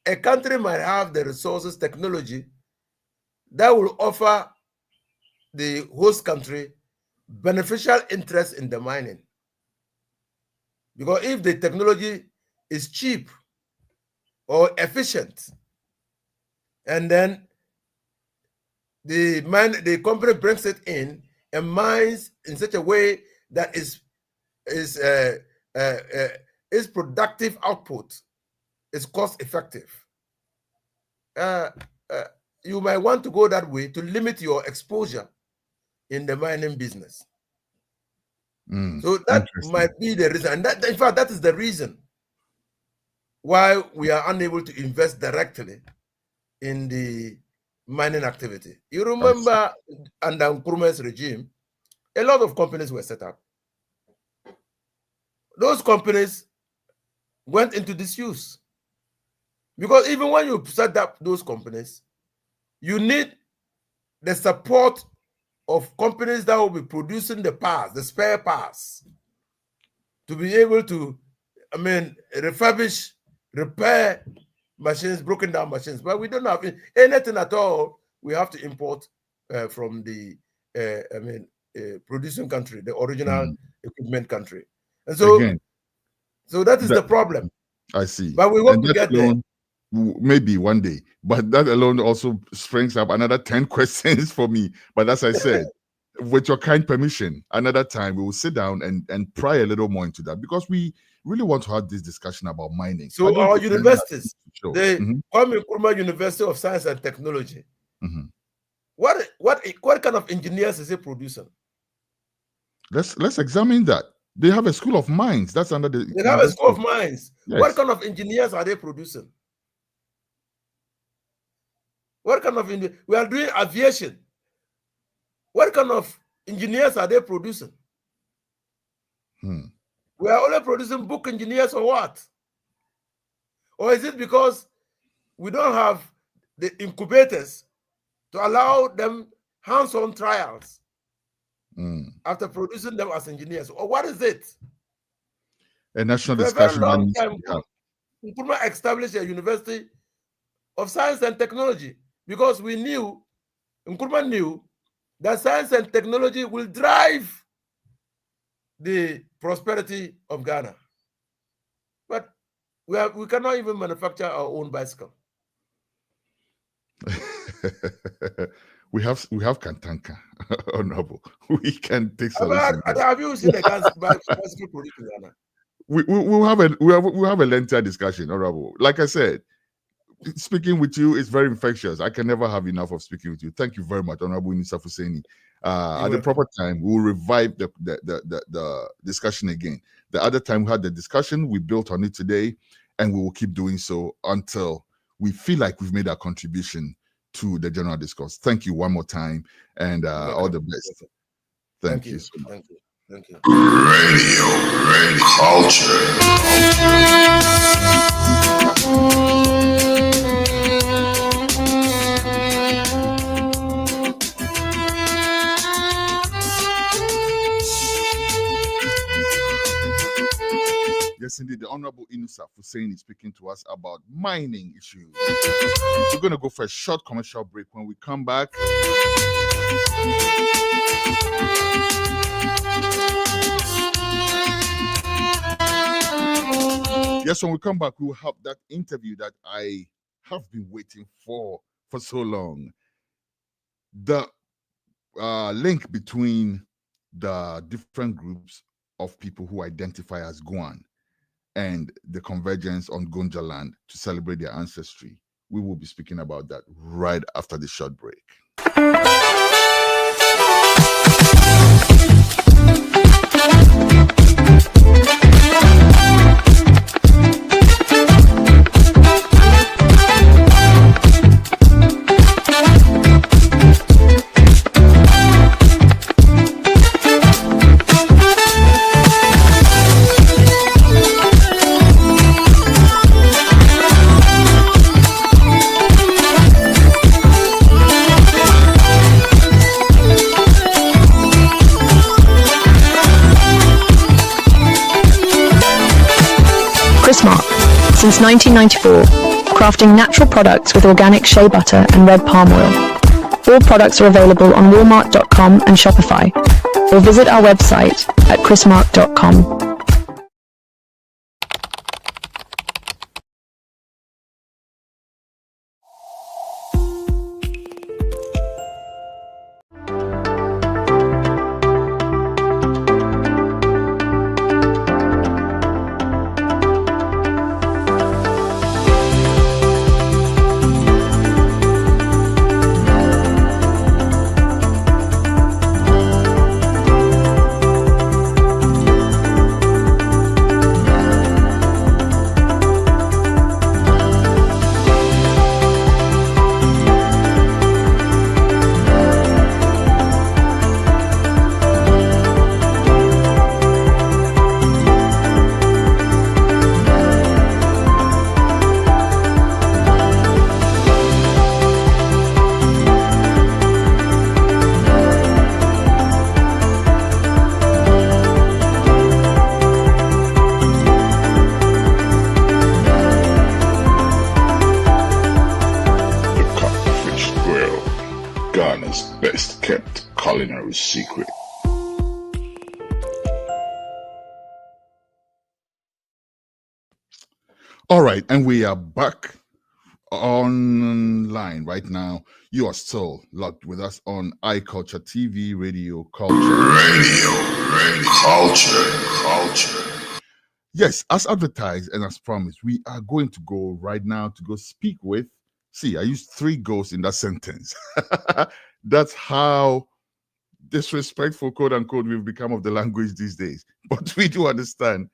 a country might have the resources, technology, that will offer the host country beneficial interest in the mining. Because if the technology is cheap or efficient, and then the company brings it in and mines in such a way that is productive output, is cost effective. You might want to go that way to limit your exposure in the mining business. So that might be the reason. And that, in fact, that is the reason why we are unable to invest directly in the mining activity. You remember under Nkrumah's regime, a lot of companies were set up. Those companies went into disuse. Because even when you set up those companies, you need the support of companies that will be producing the parts, the spare parts, to be able to, refurbish, repair machines, broken down machines. But we don't have anything at all. We have to import from the, producing country, the original equipment country. And so, so that is the problem. I see. But we want to get there. Maybe one day, but that alone also springs up another 10 questions for me. But as I said, with your kind permission, another time we will sit down and pry a little more into that, because we really want to have this discussion about mining. So our universities, the Kwame Nkrumah University of Science and Technology, What kind of engineers is it producing? Let's examine that. They have a school of mines. That's under the. They have a school of mines. Yes. What kind of engineers are they producing? What kind of we are doing aviation? What kind of engineers are they producing? We are only producing book engineers or what? Or is it because we don't have the incubators to allow them hands-on trials after producing them as engineers? Or what is it? A national For discussion. a very long time, Nkrumah established a university of science and technology because Nkrumah knew that science and technology will drive the prosperity of Ghana. But we cannot even manufacture our own bicycle. we have Kantanka, honorable. We can take solutions. Have you seen a bicycle produced in Ghana? We'll have a lengthier discussion, honorable. Like I said, speaking with you is very infectious. I can never have enough of speaking with you. Thank you very much, Honorable Inusah Fuseini. At the proper time, we will revive the discussion again. The other time we had the discussion, we built on it today, and we will keep doing so until we feel like we've made our contribution to the general discourse. Thank you one more time, and all the best. Thank you so much. Thank you. Radio culture. Yes, indeed. The Honorable Inusah Fuseini is speaking to us about mining issues. We're going to go for a short commercial break. When we come back, when we come back, we will have that interview that I have been waiting for so long. The link between the different groups of people who identify as Guan and the convergence on Gonjaland to celebrate their ancestry. We will be speaking about that right after the short break. Since 1994, crafting natural products with organic shea butter and red palm oil. All products are available on Walmart.com and Shopify, or visit our website at chrismark.com. Secret. All right, and we are back online right now. You are still locked with us on iCulture TV, Radio Culture. Radio Culture. Yes, as advertised and as promised, we are going to go right now to go speak with See, I used 3 ghosts in that sentence. That's how disrespectful, quote unquote, we've become of the language these days. But we do understand,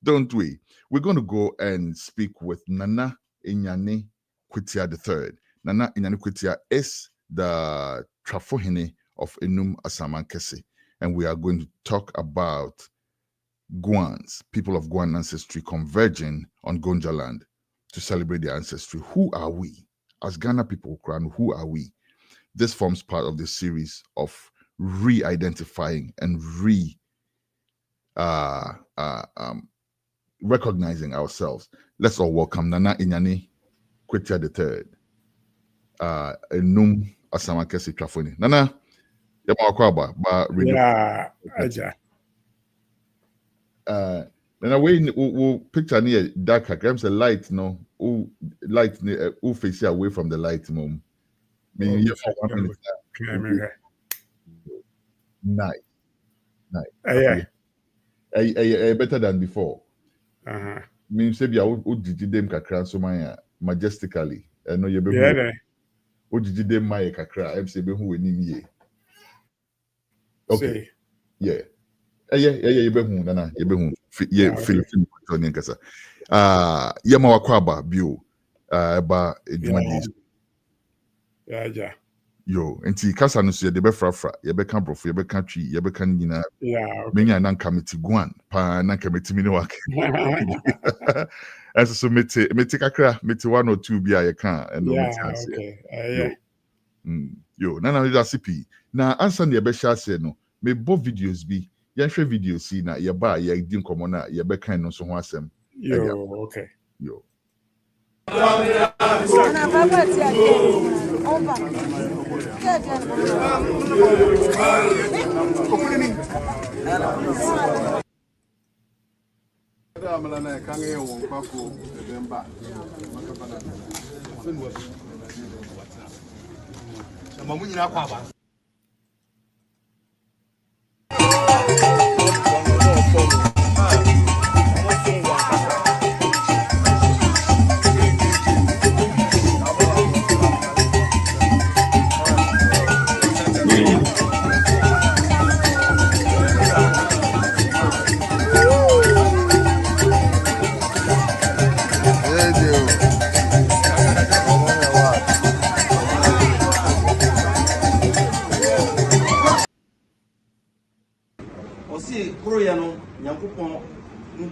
don't we? We're going to go and speak with Nana Anyane Kwatia III. Nana Anyane Kwatia is the Twafoene of Anum Asamankese, and we are going to talk about Guans, people of Guan ancestry converging on Gonjaland to celebrate their ancestry. Who are we? As Ghana people, who are we? This forms part of the series of re-identifying and recognizing ourselves. Let's all welcome Nana Anyane Kwatia III. Anum Asamankese Twafoene. Nana, yeah, Aja. Nana, we picture near dark. Grams a light, no, light, face away from the light, mom. Meaning you for 1 minute. Nice. Better than before. Means say I would them kakra so my majestically. I know you be who them my kakra. I'm say be who we need. Okay. Yeah. You be who Nana. You be who. Yeah. Philippine Tony kasa. Yama wakwaba bio. Ba edumadi. Yeah. Yo, enti kasa no so ye be frafra, ye be kan brofo, ye be kan twi, ye be kan nyina. Yeah. Menya nan kameti guan, pa nan kameti mini wak. As so meti kakra, meti 1 or 2 bi ye kan and no meti ase. Okay. Yo, na sipi. Na ansa na ye be sha ase no, me bo videos bi. Ye hwe videos si na ye ba ye di nkomo na ye be kan no so ho asem. Yo, okay. Yo.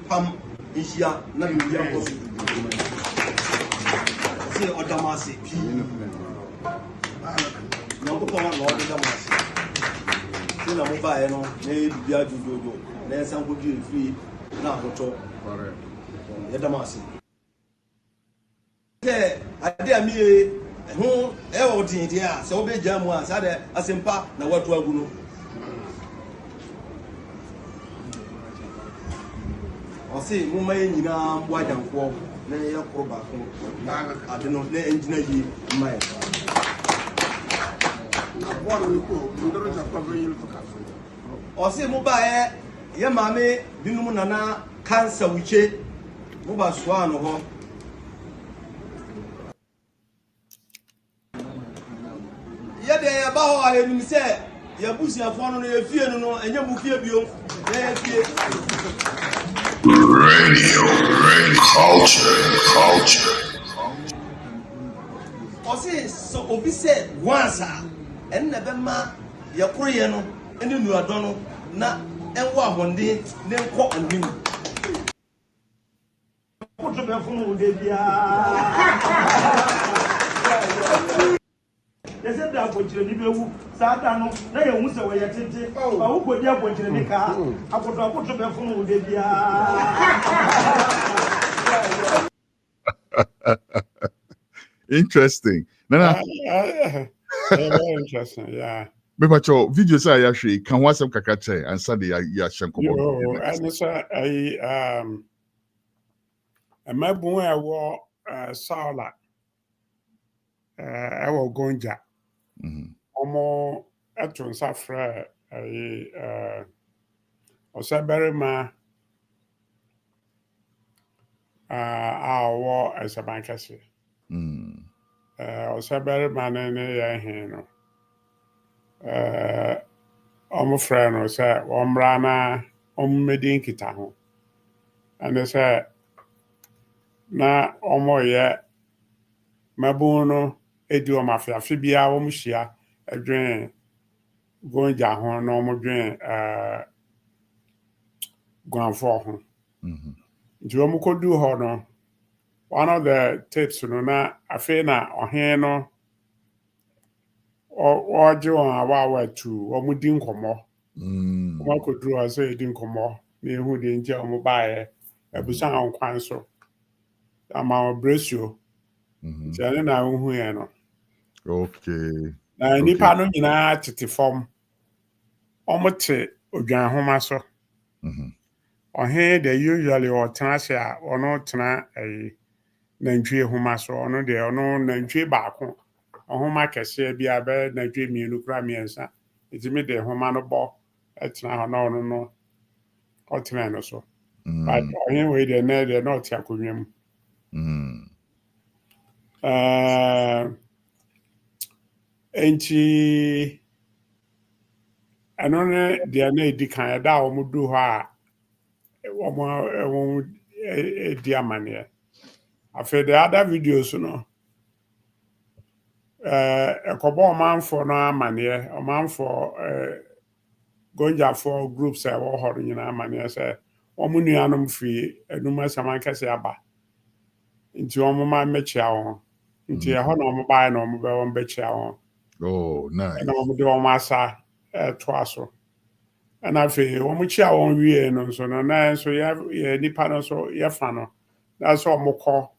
Pam Ishia, na Yuya, say Odamasi, no Lord Odamasi. Then I move by no, maybe Biajo, then some would be free now. Odamasi. I dare me who ever did, yeah, so be jam once, I had a simpa, now what do I know? Say, Mumma in white and walk, lay a crowbar. I do not lay engineer ye, my. Or say, Mobile, ye mammy, Binumunana, cancer which Muba Swan or home. Yet, they about I am said, your pussy are found on your fear, no, and your book here. Radio culture. Ose so obi said once and never ma ya kroye no ene nuado no na enwo ahonde ne nko anim koto be funu de bia yese da akochire ni bewu saada no na ye hu se we ye tete ba wo kodi akochire ni ka akoto be funu de bia. Interesting. Nana. Very interesting, yeah. But your videos are actually can watch some kakache and Sunday ya shanko. Yo, and so my boy I wore Saula. I will Gonja. Omo atun safra Osaberima Asamankese. ɔsɛbɛrima no ne yɛ he no ɔmo frɛ no sɛ wɔmmra na ɔmmɛdi nkitaho ɛne sɛ na ɔmoyɛ mabun no edi ɔmo afiafe biara wɔmo hyia ɛdwen gonja ho na ɔmo dwen guanfo ho nti ɔmo kɔdu hɔ no one of the tips no na afei na ɔhen no ɔgye wɔn awawa tu ɔmo di nkɔmmɔ ɔmo akɔduru hɔ sɛ yɛdi nkɔmmɔ na ehu deɛ nti a ɔmo baeɛ abusa wɔn kwan so ama ɔbrɛsuo nti ɛne na wohu yɛn no Okay. na nipa no nyinaa tete fam ɔmo te odwanhoma so ɔhen de usually ɔtena ase a ɔno tena nantwie homa so ɔno deɛ ɔno nantwie baako ɔhoma kɛseɛ bi a bɛyɛ nantwie mmienu kora mmiɛnsa ɛtumi de homa no bɔ ɛtena hɔ na ɔno no ɔtena no so but ɔhen wei deɛ nɛ deɛ na ɔte akonnwa mu enti ɛno ne deɛ na ɛdi kan ɛda a wɔn du hɔ a wɔn edi amanneɛ afei the other videos no ɛkɔbɔ ɔmanfoɔ no amanneɛ ɔmanfoɔ gonjafoɔ groups a ɛwɔ hɔ no nyinaa amanneɛ sɛ wɔn nuanom firi Anum Asamankese aba nti wɔn ma mmɛkyia wɔn nti ɛhɔ na wɔn baeɛ na wɔn bɛ wɔn bɛkyia wɔn. Oh, nice. ɛna wɔn de wɔn asa ɛtoa so ɛna afei wɔn kyia wɔn wie no nso no na nso yɛ nipa no nso yɛfa no na sɛ wɔn kɔ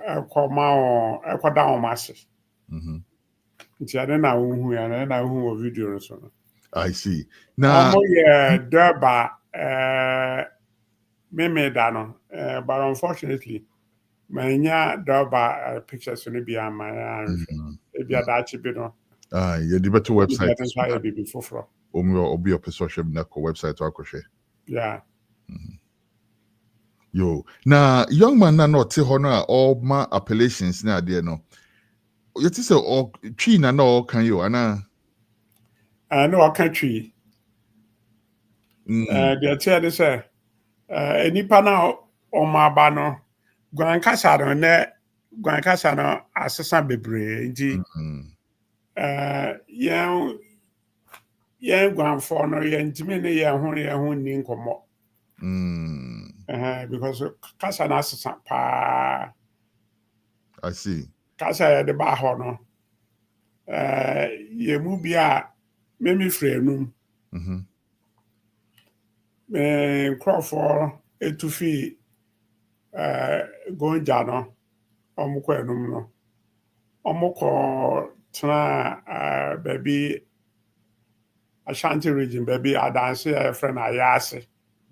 ɛkɔma wɔn ɛkɔda wɔn ase nti ɛne na wɔn hu ya na wɔn hu wɔ video no so no. I see. Now wɔn yɛ Durba memeda no but unfortunately manya Durba pictures no bi ama ebi adaakye bi no. Yeah, the better website. Obi website to yeah. Yo, now young man na not honor all my appellations na there no. You say or tree na no can you ana? No, I can't tree. The tell this any pana on my banner. Guankasa no ne Guankasa no asesa bebre nti yɛn guanfoɔ no yɛntumi ne yɛn ho nni nkɔmmɔ because kasa no asesa paa. I see. Kasa yɛde baa hɔ no yɛn mu bi a memi firi Anum nkurɔfoɔ etu fi Gonja no ɔmo kɔ Anum no ɔmo kɔ tena baabi Ashanti region baabi adanse a yɛfrɛ no Ayase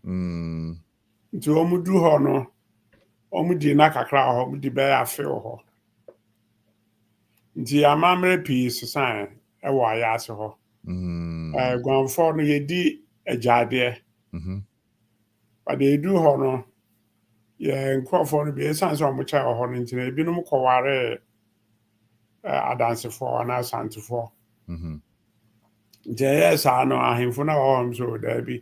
nti ɔmo duru hɔ no ɔmo di na kakra hɔ ɔmo di bɛyɛ afe wɔ hɔ nti amammerɛ pii sesan ɛwɔ Ayase hɔ guanfoɔ no yɛdi agyadeɛ but yɛduru hɔ no yɛ nkurɔfoɔ no bi ɛsiane sɛ ɔmo kyɛ wɔ hɔ no nti na ebinom kɔware adansefoɔ anaa asantefoɔ nti ɛyɛ saa no ahemfo no a wɔwɔ m so daabi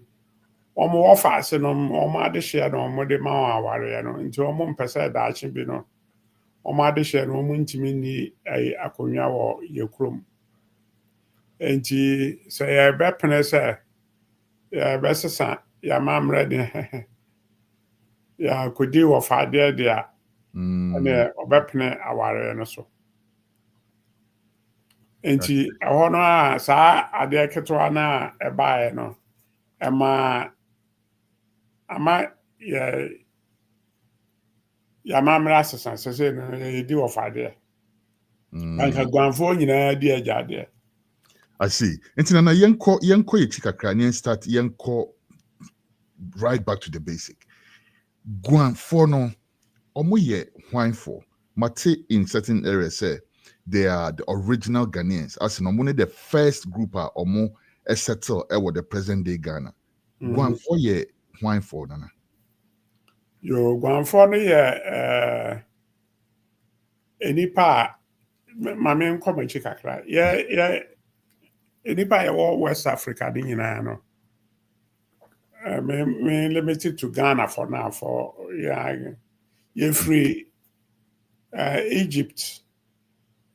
ɔmo wɔfa ase no ɔmo adehyeɛ no ɔmo de ma wɔn awareɛ no nti ɔmo mpɛ sɛ daakye bi no ɔmo adehyeɛ no ɔmo ntumi nni akonnwa wɔ yɛ kurom nti sɛ yɛbɛpene sɛ yɛbɛsesa yɛamammerɛ de yɛakɔdi wɔfa adeɛ de a ɛne ɔbɛpene awareɛ no so nti ɛhɔ no a saa adeɛ ketewa no a ɛbaeɛ no ama yɛamammerɛ asesa sɛ sɛ no yɛdi wɔfa adeɛ anka guanfoɔ nyinaa di agyadeɛ. I see. Nti na yenko yechi kakra ne start yenko right back to the basic. Guanfoɔ no ɔmo yɛ hwanfoɔ. Mate in certain areas say they are the original Ghanaians. As in ɔmo ne the first group a ɔmo settle ɛwɔ the present day Ghana. Guanfoɔ yɛ hwanfoɔ nana. Yo, guanfoɔ no yɛ enipa Mame nkɔmɔ akyi kakra. Yɛ nipa yɛwɔ West Africa de nyinaa no. Me limited to Ghana for now for you're free Egypt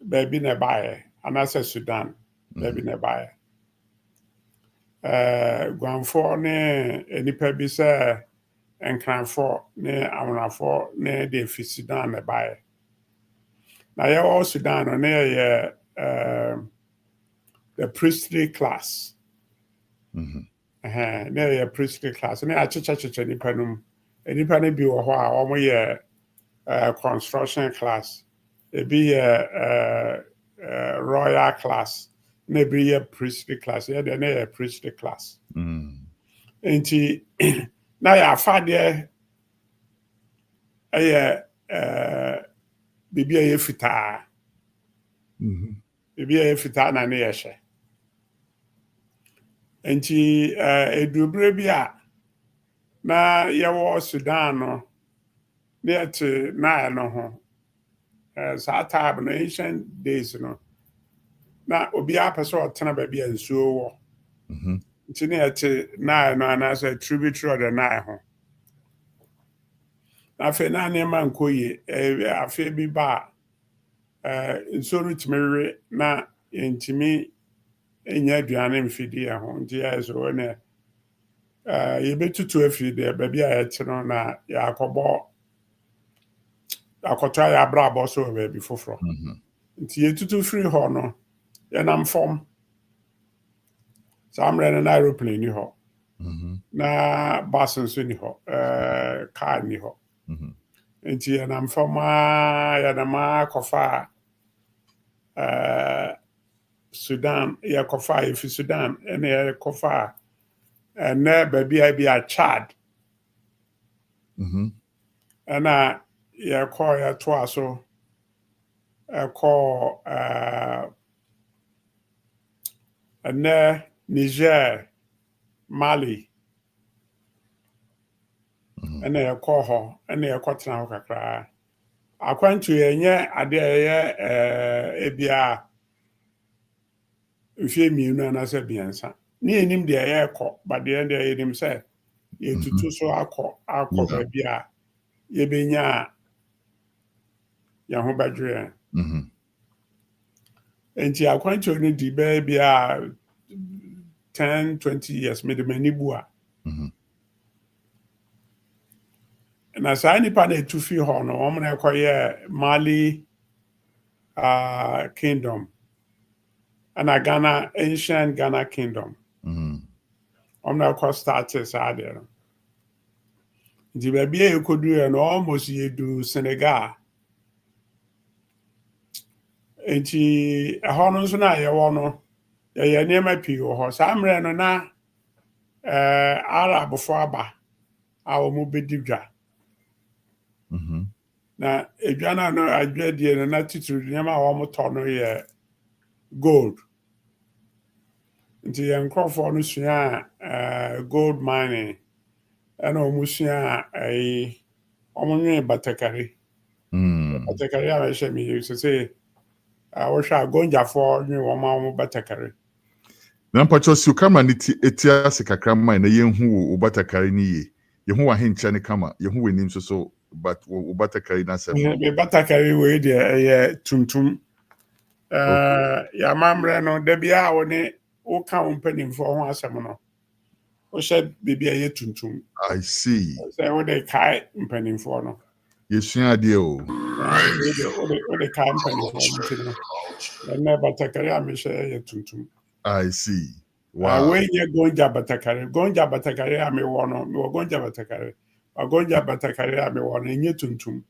baby nearby and I Sudan baby nearby Guan ne nipa bi sɛ nkranfo ne amonafo ne de fi Sudan nearby na yɛwɔ Sudan no ne the priestly class ne priestly class ne akyekyekyekye nipa no nipa no bi wɔ hɔ a wɔn yɛ construction class ebi yɛ royal class na ebi yɛ priestly class yɛ deɛ ne yɛ priestly class nti na yɛ afadeɛ ɛyɛ biribi a yɛ fitaa biribi a yɛ fitaa na ne yɛ hyɛ nti edurubere bi a na yɛwɔ Sudan no ne yɛte Nile no ho saa time no ancient days no na obiara pɛ sɛ ɔtena baabi a nsuo wɔ nti ne yɛte Nile no anaasɛ tributary of the Nile ho na afei na nneɛma nkɔ yie afei bi ba a nsuo no tumi wewe na yɛntumi enya aduane mfidi yɛn ho nti yɛ so wɔne yɛbɛtutu afiri deɛ baabi a yɛte no na yɛakɔtɔ yɛabrabɔ so wɔ baabi foforɔ nti yɛtutu firi hɔ no yɛnam fam saa mmerɛ no na aeroplane ni hɔ na bus nso ni hɔ car ni hɔ nti yɛnam fam a yɛnam akɔfa Sudan yɛkɔfa yɛfi Sudan ɛna yɛkɔfa ɛnɛ baabi a bi a Chad ɛna yɛtoa so ɛkɔ ɛnɛ Niger Mali ɛna yɛkɔ hɔ ɛna yɛkɔtena hɔ kakra akwantu yɛnyɛ adeɛ ɛyɛ ebia mfie mmienu anaasɛ mmiɛnsa ne yɛnim deɛ yɛrekɔ badeɛ deɛ yɛnim sɛ yɛtutu so akɔ baabi a yɛbɛnya a yɛn ho bɛdwe yɛn nti akwantuo no di bɛyɛ bi a 10-20 years mede m'ani bu a na saa nipa na etu fi hɔ no wɔn na ɛkɔyɛ Mali kingdom ɛna Ghana ancient Ghana kingdom wɔn na ɛkɔ started saa deɛ no nti baabi a yɛkɔduru no almost yɛdu Senegal nti ɛhɔ no nso na yɛwɔ no yɛyɛ nneɛma pii wɔ hɔ saa mmerɛ no na Arabfoɔ aba a wɔn bɛdi dwa na edwa no adwadie no na titiri nneɛma a wɔn tɔ no yɛ gold nti yɛn nkurɔfoɔ no sua gold mining ɛna wɔn sua wɔn nwene batakari batakari a wɔhyɛ mi yi sɛ wɔhwɛ a gonjafoɔ nwene wɔn batakari. Na mpacho si camera ni eti ase kakra man na yenhu wo batakari ni ye yehu wa hencha ne kama yehu we nim so but wo batakari na se be batakari we de tuntum ya mamre no da bia wo ne wo ka wo mpanimfo ho asɛm no wo hyɛ bibia ye tuntum. I see say wo de kai mpanimfo no yesua ade o wo de kai mpanimfo no na batakari a me hyɛ ye tuntum. I see. Wow. When you gonja batakari ame wono, me gonja batakari. Gonja batakari ame wono enye tuntum.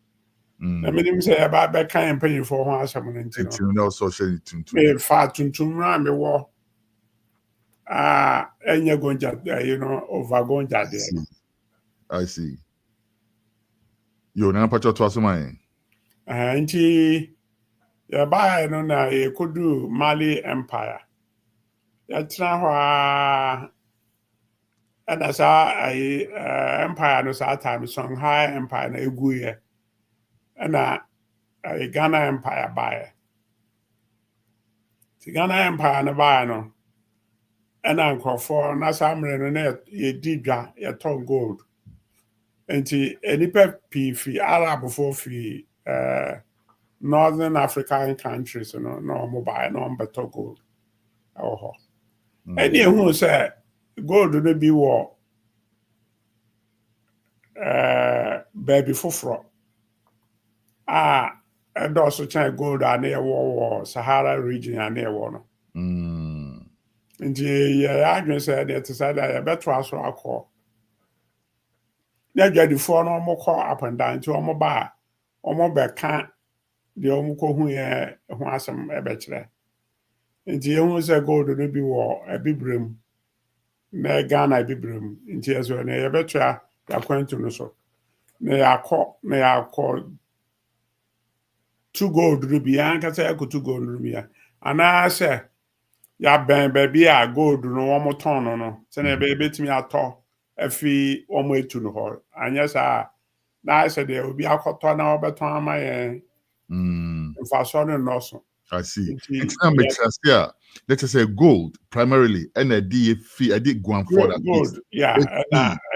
Na me nim say e ba be kan empanyi fo ho asem no ntino. Tuntum na so shey tuntum. Me fa tuntum na me wo. Enye gonja, over gonja there. I see. Yo na pacho to asoma en. Nti ya ba no na e kodu Mali Empire. Yɛtena hɔ a ɛna saa empire no saa time Songhai Empire na eguyɛ ɛna Ghana Empire baeɛ The Ghana Empire na ba no. Ɛna nkrɔfoɔ na saa mmerɛ no na yɛdi dwa yɛtɔn gold. Nti enipa pii fi Arabfoɔ fi Northern African countries no ɔmo bae na ɔmo bɛtɔ gold ɛwɔ hɔ. Ɛne ehu sɛ gold no bi wɔ baabi foforɔ a ɛdɔɔso kyɛn gold a na yɛwɔ wɔ Sahara region a na yɛwɔ no. Nti yɛyɛ adwene sɛ deɛ te sɛ deɛ yɛbɛtoa so akɔ. Na adwadifoɔ no ɔmo kɔ up and down nti ɔmo ba a ɔmo bɛka deɛ ɔmo kɔhu yɛ ho asɛm ɛbɛkyerɛ. Nti yɛhu sɛ gold no bi wɔ Abibirem na Ghana Abibirem. Nti ɛso no yɛbɛtoa yɛakwantu no so. Na yɛakɔ tu gold no bi ankasa yɛakɔtu gold no bi a anaasɛ yɛabɛn baabi a gold no wɔn tɔn no sɛnea yɛbɛtumi atɔ afi wɔn etu no hɔ anyɛ saa na ayɛ sɛ deɛ obi akɔtɔ na ɔbɛtɔn ama yɛn mfasoɔ no nnɔɔso. I see. It's not make sense. Yeah, let's say gold primarily, and a DFI, Guan for that. Gold, yeah,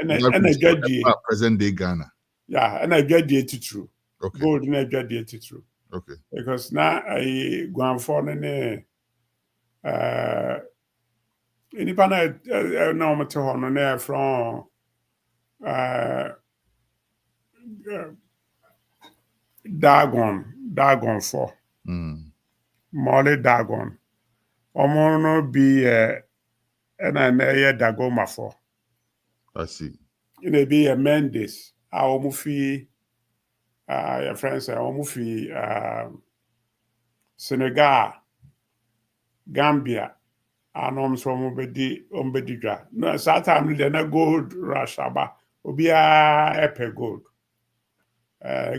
and a judge present day Ghana. Yeah, and a judge it true. Okay. Gold and a judge it true. Okay. Because now I Guan for ne any pana no matter how no from Dagon for. Molly Dagon. Omono be and I know Dagoma for. I see. It may be a Mendes, our mufi, your friends, our mufi, Senegal, Gambia, and almost Ombedidra. No, sometimes they're not gold rush, but be a epe gold.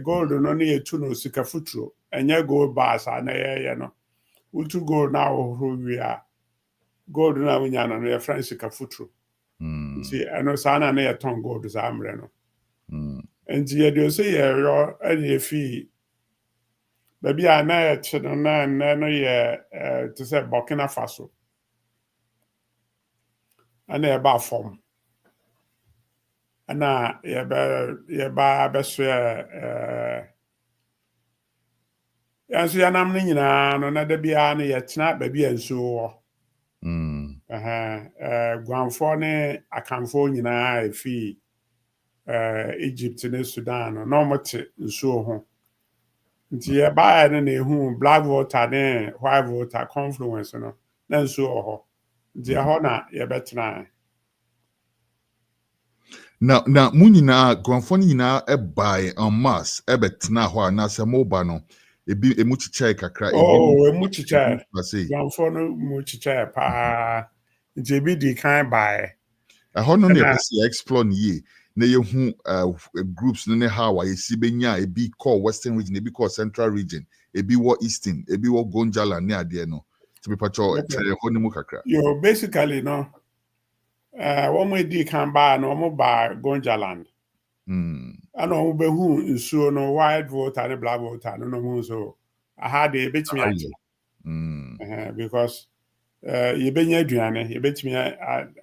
Gold no near to no sikafutro, and your gold bars are near, no. We to go now who we are. Gold now in your friends sikafutro. See, I know Sana near tongue gold is amreno. And you say, you're any fee. Maybe I know to say Burkina Faso. And they're about form. And now you're best and so I'm no another be yet not baby and so. Guanfo ne akamfo nyinaa efi Egypt ne Sudan no mote nsuo ho nti e baa ne na ehu black water ne white water confluence no na nsuo ho nti ho na ye betena now mu nyinaa Guanfo nyinaa e buy en masse e betena ho na se moba no ebi emu chichai kakra emu chichai Guanfo no mu chichai pa nti ebi di kan buy ɛhɔ no na yɛpɛ explore ne yie na yɛhu groups no ne how a yɛsi bɛnya ebi call western region ebi call central region ebi wɔ eastern ebi wɔ Gonjaland ne adeɛ no to be patcho ɛhɔ ne mu kakra yo basically no wɔn mo di kan ba no wɔn ba Gonjaland ana wɔn bɛhu nsuo no white water ne black water no ho so aha de ebetumi agye because yɛbɛnya aduane yɛbɛtumi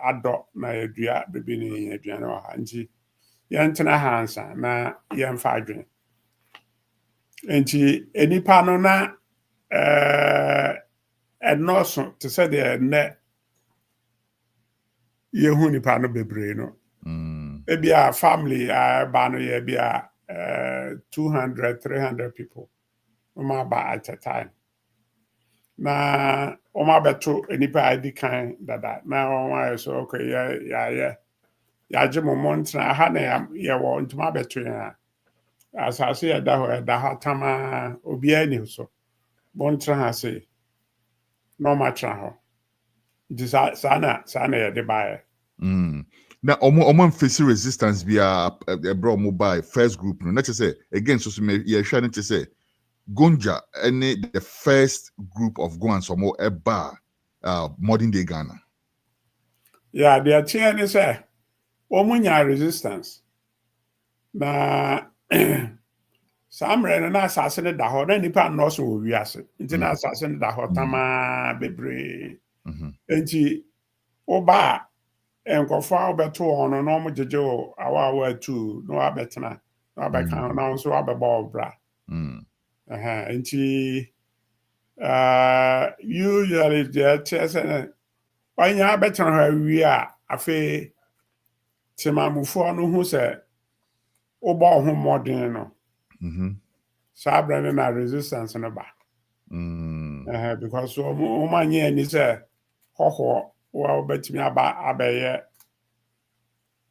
adɔ na yɛdua bebi ne aduane wɔ ha nti yɛntena ha nsa na yɛmfa adwene nti enipa no na ɛnɔɔso te sɛ deɛ nnɛ yɛhu nipa no bebree no ebi a family ba no yɛ bi a 200-300 people wɔn aba at a time na oma beto enipa adi kan dada na oma so okay ya je mo montra ha na ya wo ntuma beto ya asase ya da ha tama obi ani so montra ha se no matra ho sana ya de bae na omo face resistance bia bro mobile first group no na say again so me ya hwa na say Gonja any the first group of Guans or more eba modern day Ghana. Yeah, the chair is omunya resistance. Na Samre na asase ne da hɔ na nipa no so wɔ wiase nti na asase ne da hɔ tama bebre enti oba enkɔfo a wobɛto wɔn no na ɔmo gyegye wo awa atu na wabɛtena na wabɛka na nso wabɛbɔ ɔbra enti usually deɛ kyerɛ sɛ ɔnya bɛtena hɔ awie a afei temamufoɔ no hu sɛ wobɔ wo ho mmɔden no saa brand na resistance no ba because uma nye ani sɛ hɔhɔ wa betimi abɛyɛ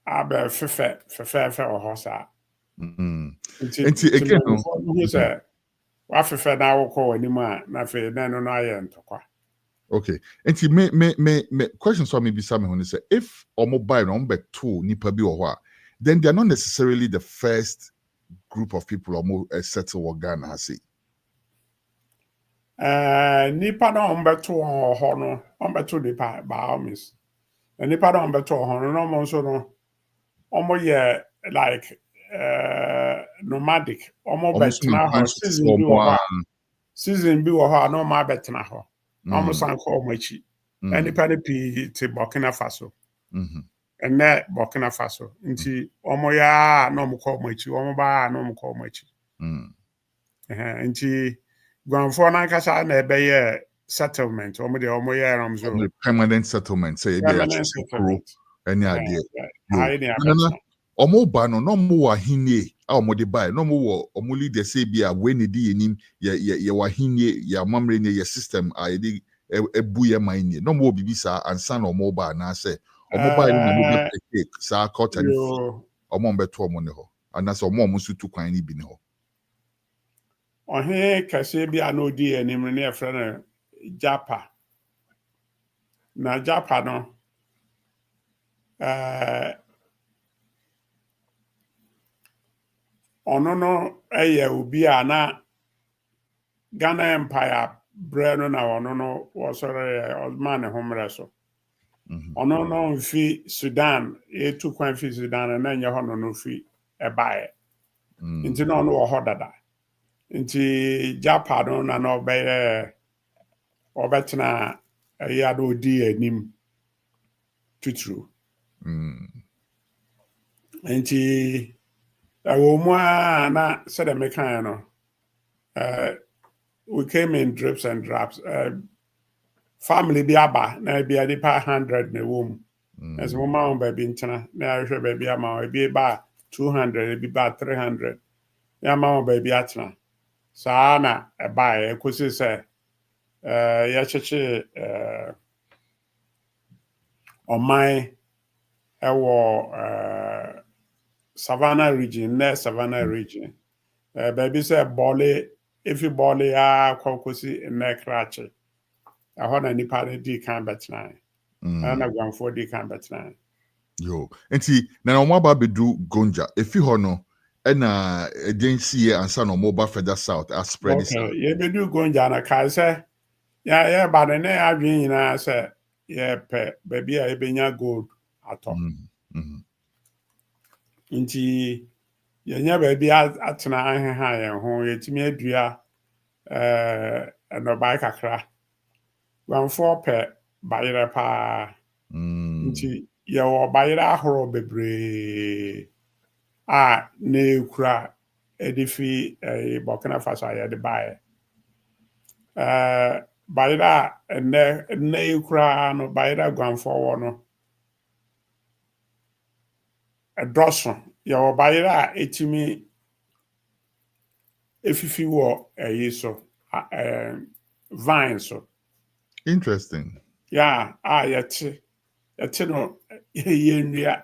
fɛfɛ wɔ hɔ saa nti again no sɛ wafɛfɛ na wokɔ w'anim a na afei na no ayɛ ntɔkwa. Okay. Nti me question so me bisa me ho say if omo buy no beto nipa bi wɔ hɔ a then they are not necessarily the first group of people omo settle wɔ Ghana say. Nipa na ombeto hɔ no ombeto nipa by all means. Nipa na ombeto hɔ no no so no omo yɛ like nomadic omo betena hɔ season bi wɔ hɔ a no ma betena hɔ. Omo san kɔ omo akyi. Nipa ne pi te Burkina Faso. Ene Burkina Faso. Nti omo ya na omo kɔ omo akyi, omo ba na omo kɔ omo akyi. Nti Guanfo na kasa na ebeye settlement omo de omo ye ram so permanent settlement say e be any idea omo ba no no mo wa hinie a omo de buy no mo wo omo leader say be a we ne di enim ye wa hinie ya mamre ne ye system a ye ebu ye man ni no mo bibi sa ansa na omo ba na say omo buy no mo be take sa culture ni omo beto omo ne ho anasa omo so tu kwan ni bi ne ho. Ohe kase bi anodi anim ne efre no Japa. Na Japa no ono no eye obi a na Ghana Empire bre no na ono no wo sore Osman homre so. Ono no mfi Sudan etu kwan fi Sudan na nye ho no fi ebae. Nti no no wo ho dada. Nti Japa no na no obeye obetena ya do di anim tuturu. Nti awo mu na said the mekan no we came in drips and drops. Family bi aba na bi ade pa 100 na wom. As mo ma on baby ntena na ahwe baby ama bi ba 200 bi ba 300. Ya ma on baby atena. Saa na eba ekosi se ya cheche omai ewo Savannah region, baby say bole if you bole kokosi nekrache. I heard any party di kan betna. And I go for di kan betna. Yo, enti na omo ba bedu Gonja. Efi ho no e na agency ansa no mobile further south as spread this. Okay, ye bedu Gonja na ka say ya ba ne adwen nyina say ye pe baby a ebenya gold ato. Nti yenya baby atena aheha ye ho yetimi adua no bai kakra. Guanfo pe bayere pa. Nti ye wo bayere ahoro bebre a na ekura edifi Burkina Faso ya de bae. Bayere na ekura no bayere Guanfo wo no edoso ye wo bayere a etimi efifi wo so vine so. Interesting. Yeah, yeti no yenria.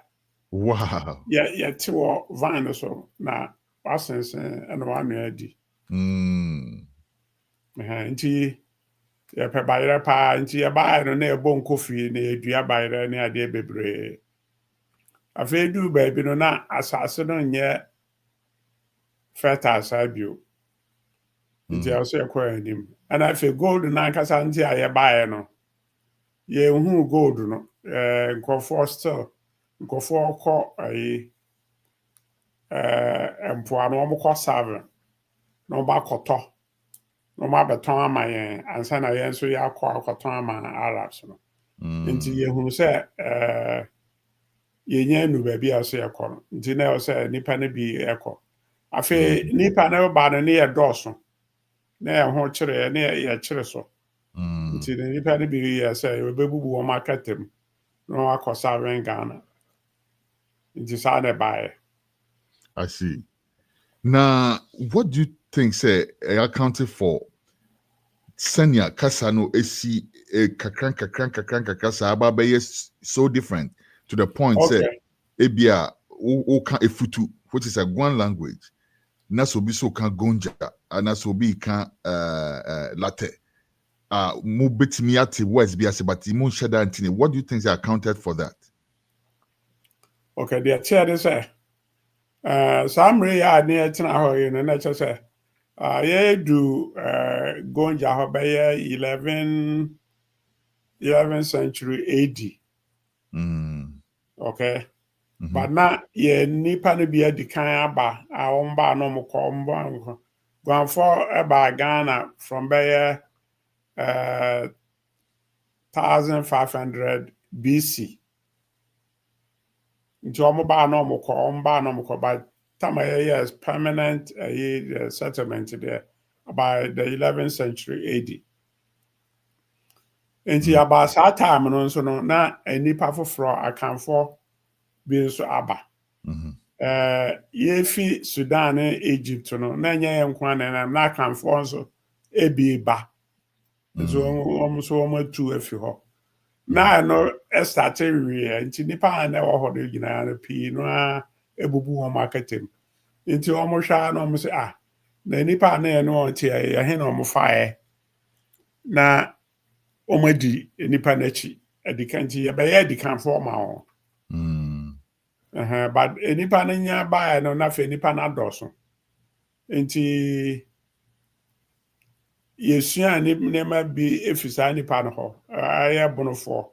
Wow. Yeti wo vine so na wasense and one adi. Nti ye pe bayere pa nti ye ba no na ebo nkofi na edua bayere na ade bebre. Afi du baby no na asase no nye fertile sabio. Nti also ekwa anim. And afi gold na kasa nti aye bae no. Ye hu gold no nkofo still nkofo kɔ empoano omo kɔ serve no ba koto no ma beton ama yen ansa na yen so ya akọ akoton ama Arabs no nti ye hu se ye nya nu ba bia so yakọ no nti na o se nipa ne bi ekọ afi nipa ne ba no ne ye dọọso na ye ho kire na ye kire so nti nipa ne bi ye se ye bebubu o marketem no akọ Southern Ghana nti sa na bae. I see. Now, what do you think, say, accounted for Senya Kasano esi kakran sa aba so different to the point say ebia o kan efutu, which is a Guan language. Na so bi so kan Gonja, na so bi kan latte. Mo betimi ate words bi ase, but mo shada antini. What do you think they accounted for that? Okay, the chair is some ya near Tina in the nature say, yeah, do Gonja Hobaya 11th century AD. Okay. But now, ye nipa ne be the kind aba, our ba no more combo. Gone for about Ghana from Bayer 1500 BC. Jomo ba no more but time years permanent settlement there by the 11th century AD. Nti about that time no so no na nipa foforo akanfo bi nso aba. Yefi Sudan Egypt no na nya yenkwa na akanfo nso ebi ba. Nso so tu efi ho. Na no start we nti nipa na wo ho de gina na pi no ebubu ho marketing. Nti omo hwa na omo se na nipa na no nti ya he na omo fae na omo di nipa na chi edikanti ya be ya edikanfo ma ho. But nipa na nya ba no na fe nipa na doso. Nti yesua ni nema bi efisa nipa no ho aye bonofo.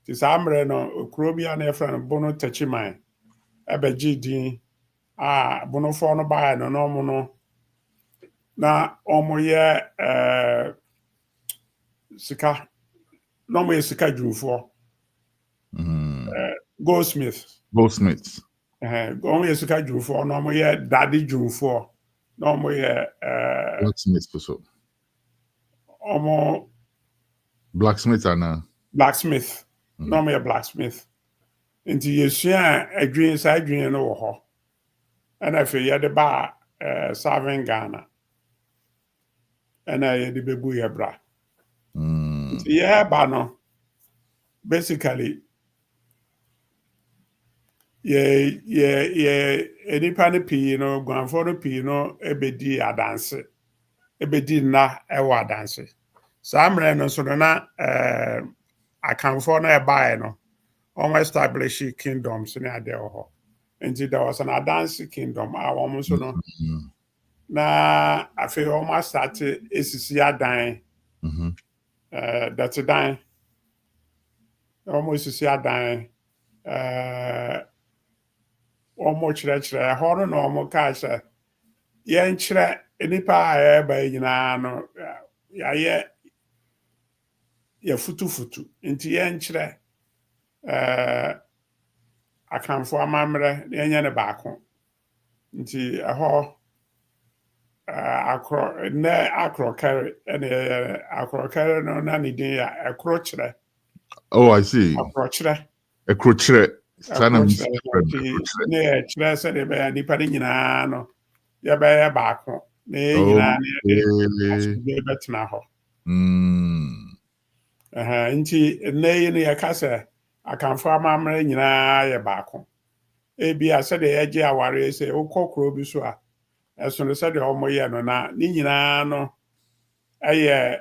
Ti samre no okrobia na efra no bono tachiman abeji din bonofo no ba no no mo no na omo ye sika no mo ye sika dwumfo goldsmiths omo ye sika dwumfo no mo ye daddy dwumfo no mo ye blacksmith so omo blacksmith ana blacksmith no mo ye blacksmith nti yesua adwin sa adwin no wo ho ana fe ye de ba Southern Ghana ana ye de bebu ye bra nti ye ba no basically enipa ne pii no guanfo no pii no ebedi adanse ebedi na ewo adanse samre no so na akanfo no ebae no almost establish kingdoms ne ade ho nti there was an adanse kingdom almost so no na afi almost start esisi adan that's a dan almost esisi adan ọmụ kyerɛkyerɛ ɛhɔ no na ọmụ kaa sɛ yɛnkyerɛ nipa a yɛreba nyinaa no yɛayɛ yɛfutufutu nti yɛnkyerɛ akamfo amammerɛ na yɛnyɛ ne baako nti ɛhɔ akorɔkɛre ɛna yɛyɛ akorɔkɛre no na ne din yɛ ɛkoro kyerɛ. Oh, I see. Akorɔkyerɛ. Ɛkurokyerɛ. Ne yɛkyerɛ sɛdeɛ ɛbɛyɛ nipa no nyinaa no yɛbɛyɛ baako na yɛn nyinaa ne yɛde asomdwoe bɛtena hɔ. Nti nnɛ yi no yɛka sɛ akamfo amammerɛ nyinaa yɛ baako. Ebia sɛdeɛ yɛgye aware sɛ wokɔ kuro bi so a ɛso no sɛdeɛ wɔyɛ no na ne nyinaa no ɛyɛ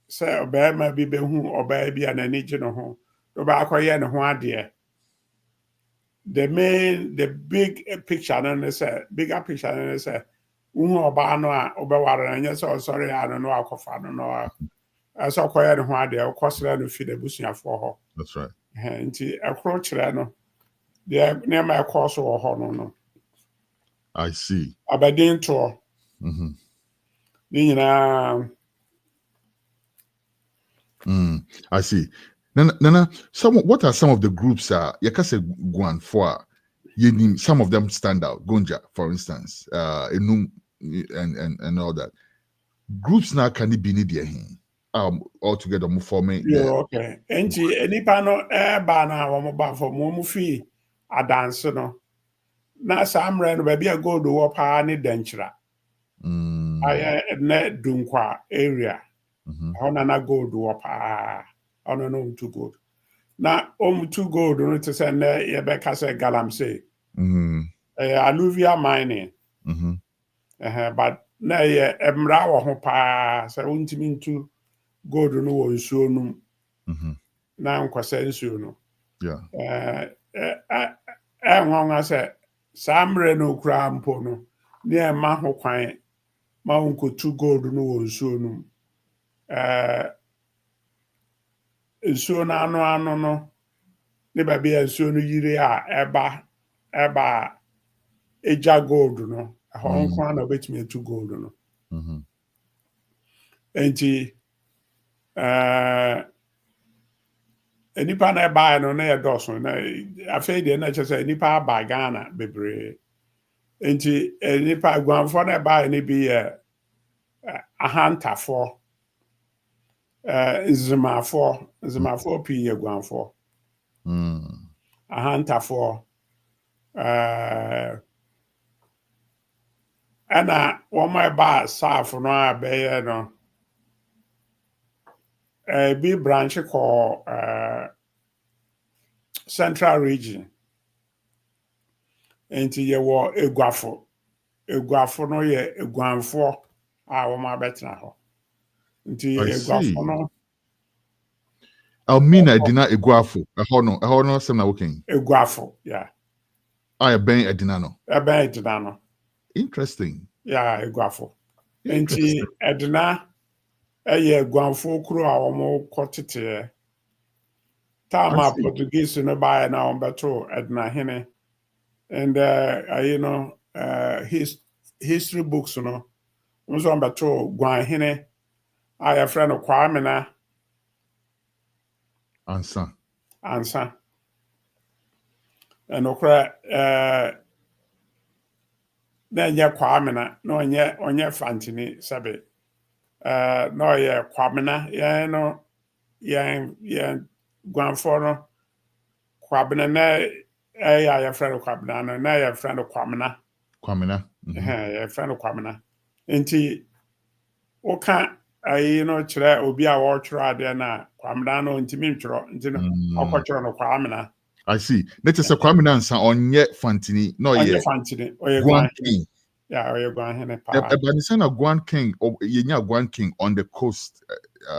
sɛ ɔbarima bi bɛhu ɔbaa bi a n'ani gye no ho ɔbaakɔyɛ ne ho adeɛ. The big picture no is bigger picture no is ɔbaa no a ɔbɛware no nyɛ sɛ ɔsɔre a no akɔfa no no ɛsɛ ɔkɔyɛ ne ho adeɛ ɔkɔsrɛ no fi n'abusuafoɔ hɔ. That's right. Nti ɛkoro kyerɛ no deɛ nneɛma ɛkɔɔ so wɔ hɔ no. I see. Abɛdintoɔ. I see. Nana, what are some of the groups? Yakase Guan for some of them stand out. Gonja, for instance, Enum and all that. Groups now can be needed all together move forming. Okay. Enti enipa no ba na wo ba for mo fi adanse no. Na samre no ba bia gold wo pa ne danchira. Aya ne dunkwa area. Ona na gold wo pa. Ona no too gold. Na too gold no to say ne ye be ka say Galamsey. Alluvial mining. But na ye emra wo ho pa say untimi ntu gold no wo nsuo no. Na nkwasa nsuo no. Nwanwa say samre no kura mpo no ne ma ho kwan ma unkotu gold no wo nsuo no. Nsuo na ano no ne ba bia nsuo no yire a eba eja gold no ho nkwa na obetumi etu gold no. Enti enipa na eba no na yedoso na afei de na chese enipa ba Ghana bebre. Enti enipa Guanfo na eba ni bi ahantafo Nzimafo pi ye Guanfo. Ahantafo ana woma ba safo no abeye no bi branch called Central Region. Enti ye wo Eguafo no ye Guanfo a woma betena ho. Nti Eguafo no Almina Edina Eguafo. A no sem na working. Eguafo, yeah. I ben Edina no. Ben Edina no. Interesting. Yeah, Eguafo. Enti Edina eye Guanfo kuro a womo kotete. Tama Portuguese no buy na on beto Edina hene. And his history books no. Unso on beto Guan hene. I friend of Kwamena. Ansa. And okra na nye Kwamena no onye Fantini sabe. No ye Kwamena ye no ye Guanfo no Kwamena na ya friend of Kwamena no na ya friend of Kwamena. Ya friend of Kwamena. Enti oka chere obi a wo twere ade na Kwamena no ntimi ntwero ntino okotwero no Kwamena. I see. Let us say Kwamena Ansa onye Fantini no ye. Onye Fantini oye Guan King. Yeah, oye Guan hene pa. But the son of Guan King or yenya Guan King on the coast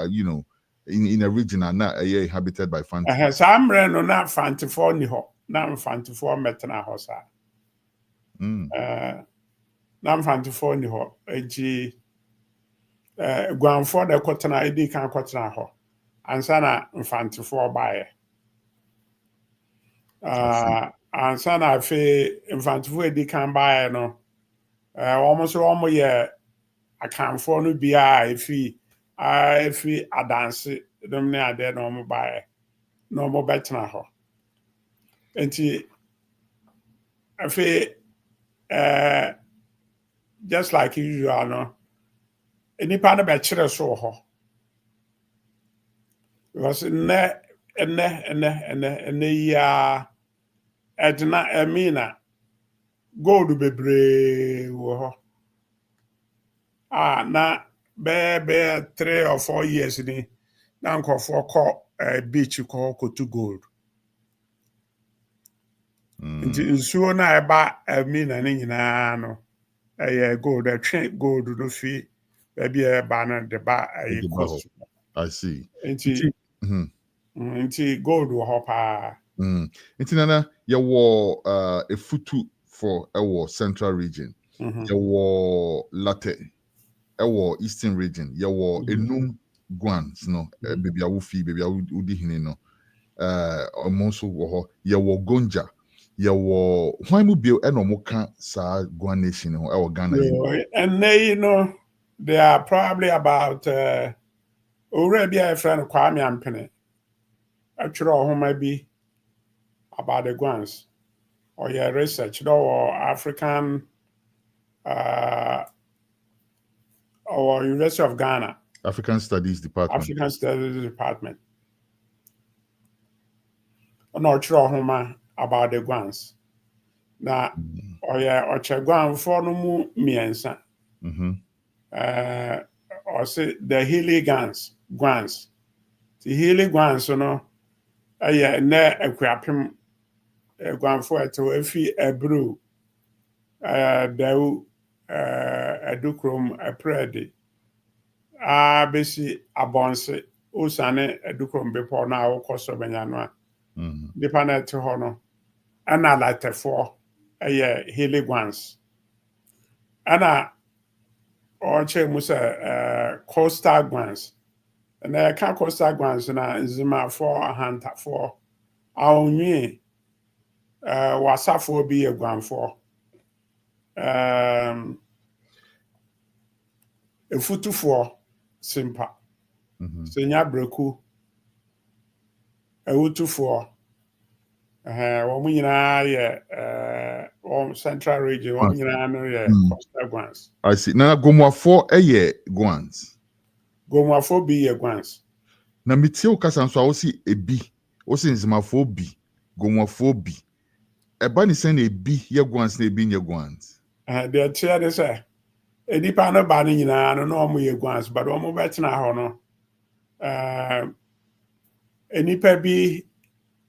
in a region na inhabited by Fantini. Samre no na Fantifo ni ho. Na Fantifo metena ho sa. Na Fantifo ni ho. Enti Guanfo de kotena edi kan kotena ho. Ansa na Fantifo bae. Ansa na fe Fantifo edi kan bae no. Almost ye akanfo no bia efi adanse dem ne ade no mo bae. No mo betena ho. Enti afi just like usual no. Enipa no be kire so ho. Because ene ya Edna Emina gold bebre wo ho. Na be 3 or 4 years ni na nkofo ko beach ko to gold. Nti nsuo na eba Emina ni nyina no gold gold no fi baby eba na de ba cost. I see. Nti gold wo ho pa. Nti nana ye wo a futu for Central Region. Ye wo latte. Eastern Region. Ye wo Enum Guans no baby awufi baby udi hine no. Almost wo ho ye wo Gonja. Yawo why mu bio eno mo ka sa Guan nation ho e Ghana yi. And they, they are probably about already a friend Kwame Ampene. Actually, who might be about the Guans or your research or African or University of Ghana. African Studies Department. African Studies Department. Not sure who about the Guans. Now, or Guan for no more miensa. Or say the Hilly Guans. The Hilly Guans, ne equipim Guan for it to a brew. Deu a ducrum a predi. Besi abonse usane a ducrum before now, cost of Benyanwa. The panel to honor. Anna latte for a Hilly Guans. Anna or Musa Costa Guans. And I can't Costa Guans and Zima for a hunter for our new Wasafo be a Guan for. A foot for simpa. Senya breku. A wood for. Central region, Costa Guans. I see. Now Gomwa 4 Guans. Gomwa 4 be a Guans. Na mitio kasa nso a wosi ebi. Wosi nzima 4 bi. Gomwa 4 bi. Eba ni sen ebi ye Guans na ebi nye Guans. The chair they say. Edi pa no ba ni nyina no omo ye Guans, but omo betina ho no. Enipa bi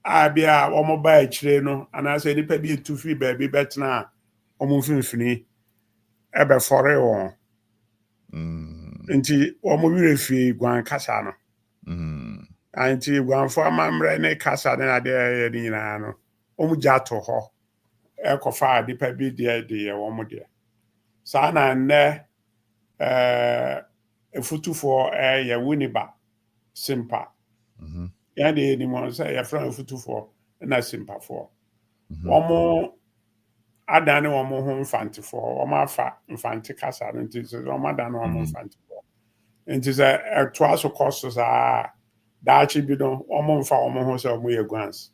abia omo ba achire no anase nipa bi etufi ba bi betna omo mfimfini ebe fore won nti omo wirefi Guan kasa no anti Guan fo amamre ne kasa ne ade ye ni nyina no omo jato ho ekofa nipa bi de omo de sa na ne efutufo ye winiba simpa yade ni mo say ya from futufo na simpafo omo adane omo ho mfantifo omo afa mfanti kasa nti so omo adane omo mfantifo nti say etwa so costs da chi bi no omo mfa omo ho say omo ye Guans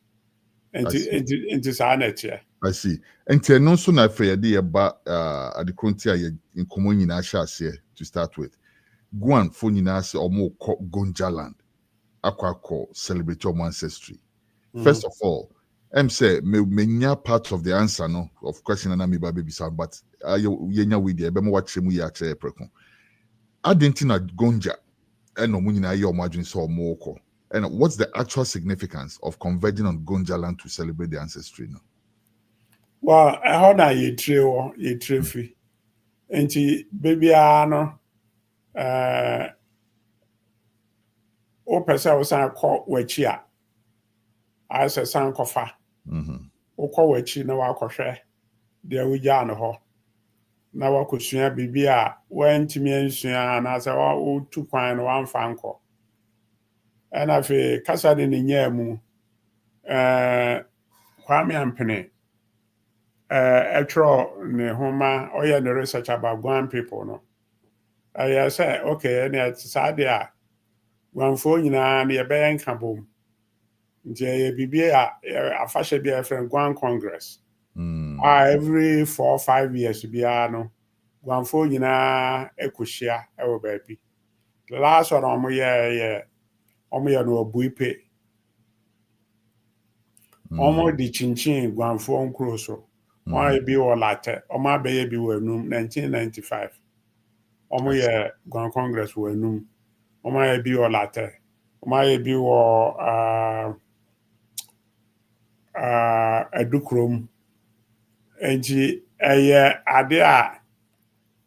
nti sa na tie. I see. Enti no so na fe yade ye ba adekronti aye nkomo nyina sha ase to start with. Guan fo nyina se omo ko Gonjaland. Aquaco celebrate your ancestry. First of all, say many part of the answer no of question and me baby sound, but yenya with the bemo watch mu ya che preko. Adentina Gonja and no munina your margin so moko. And what's the actual significance of converging on Gonjaland to celebrate the ancestry now? Well, how na ye trefi. Enti baby ano o pese o san ko wachi a ase san kofa o ko wachi na wa kohwe de awuja no ho na wa kosua bibi a wantimi ansua na ase wa o tu kwan no wa mfa nko ana fe kasa de ne nyamu Kwame Ampene etro ne homa oye the research about Guan people no I say okay and it's sad a Guanfo nyina na yɛbɛyɛ nka bom nti yɛ bibi a afahye bi a friend Guan Congress every 4 or 5 years biara no Guanfo nyina ekohyia ɛwɔ baabi the last one omo yɛ no Obuipe omo di chinchin Guanfo nkuro so omo bi wɔ Latte omo abɛyɛ bi wɔ Anum 1995 omo yɛ Guan Congress wɔ Anum omo yɛ bi wɔ Latte omo bi wɔ adukrom enji ɛyɛ ade a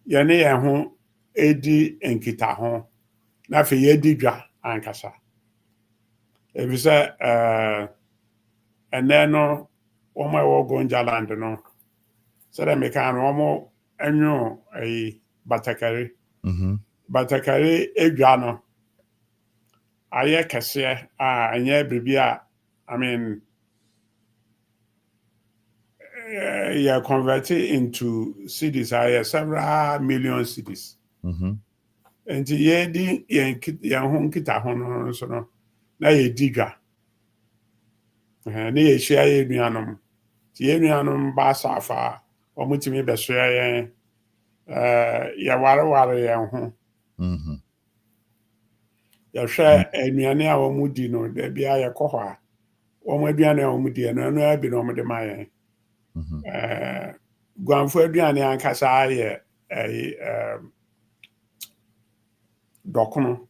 yɛne yɛn ho edi nkita ho na fe yɛdi dwa ankasa ebisɛ ɛnɛ no omo ɛwɔ Gonjaland no sɛdɛ meka no omo enyo batakari batakari edwa no ayɛ kɛseɛ a ɛnyɛ biribi a I mean you convert it into cities. I have several million cities. And the yedi yan home kita hono so no na ye diga. Na ye share ye nuanom. Ti ye nuanom ba safa o mutimi be so ye ya ware yan ho. Ya hwe anuane a wo mudi no da bia ye kɔ hɔ a wo aduane a wo mudi no no abi no mo de ma ye. Guanfo aduane ankasa ye dokono.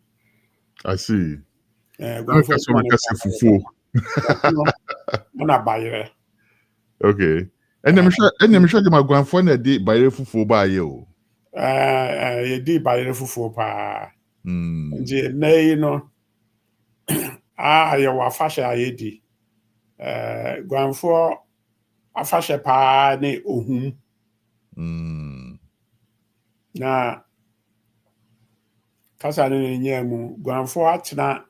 I see. Guanfo fufu. Mona bayre. Okay. And I'm sure my grandfather did buy fufu by you. You did bayre fufu pa. Nje na no ya wa fashe ayedi. Guanfo afashe pa ne ohum. Na kasa ne nyemu Guanfo atena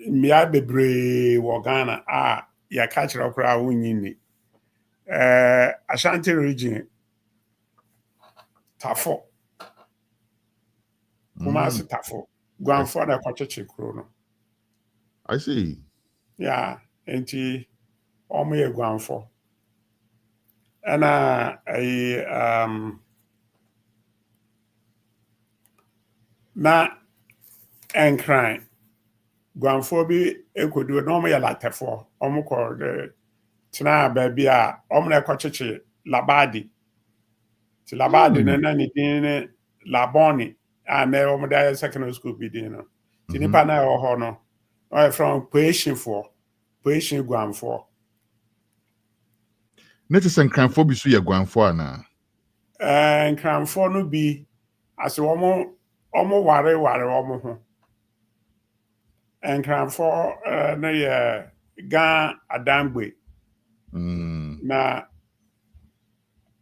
mmea bebree wɔ Ghana ya catch okra wunyini. Ashanti region Tafo. Kumasi Tafo. Guanfo na kwacheche kuro no. I see. Yeah, enti omo ye Guanfo. Ana na enkran Guanfo bi ekodu no omo ye latefo. Omo ko de tena baabi a omo na kwacheche labadi. Ti labadi na ni din laboni a na omo da secondary school bi din no. Ti nipa na e ho no from Pueshin Guanfo. Net is enkranfo bi so ye Guanfo ana. Enkranfo no bi ase omo ware omo ho. Enkranfo na ye Gan Adangbe. Na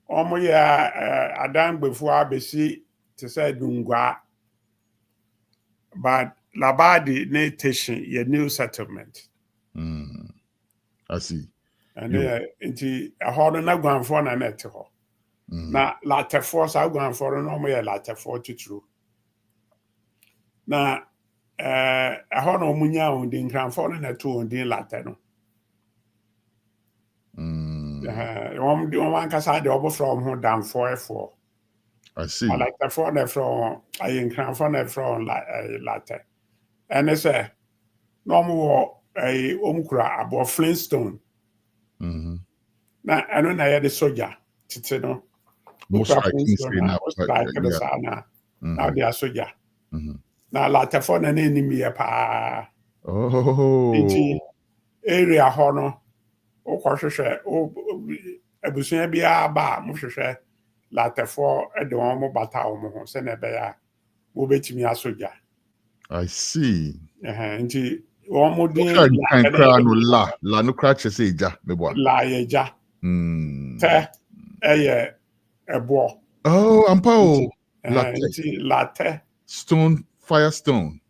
omo ye Adangbe fo abesi te say Dungwa. But Labadi ne Teshin ye new settlement. I see. And inti ahodo na Guanfo na net ho. Na latefo sa Guanfo no mo ye latefo titru. Na ahodo omunya on din Guanfo no na to on din late no. One kasa de obo from ho damfo efo. I see. Latefo na from ayin Guanfo na from late. And they say no mo omkura abo Flintstone. Na ano na ye de soldier tete no. Most likely na now they are soldier. Na latefo na enemy ye pa. Iti area ho no o kwahwehwe abusuan bia ba mo hwehwe latefo e de won mo bata wo mo ho se na be ya wo betimi asoja. I see. Nti won mo din la no crack say ja mebo. La ye ja. Te eye ebo. Oh, ampa latte. Stone, Firestone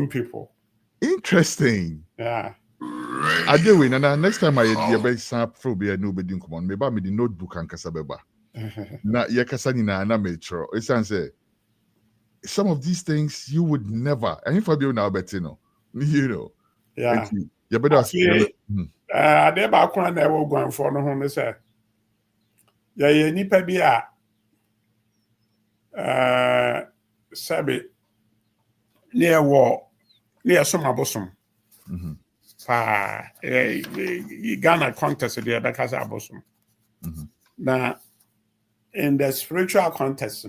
people. Interesting. Yeah. I do win, and next time I be some phobia nobody come on. Maybe me the notebook and kasabeba. Na ye kasani na metro. It sounds some of these things you would never. And if I be now betting, you know. Yeah. You better ask. Ade ba kwa na ewo Guanfo no ho me say. Ye nipa bi a sabe near some abosom. Ghana contest there because abosom. Now in the spiritual context,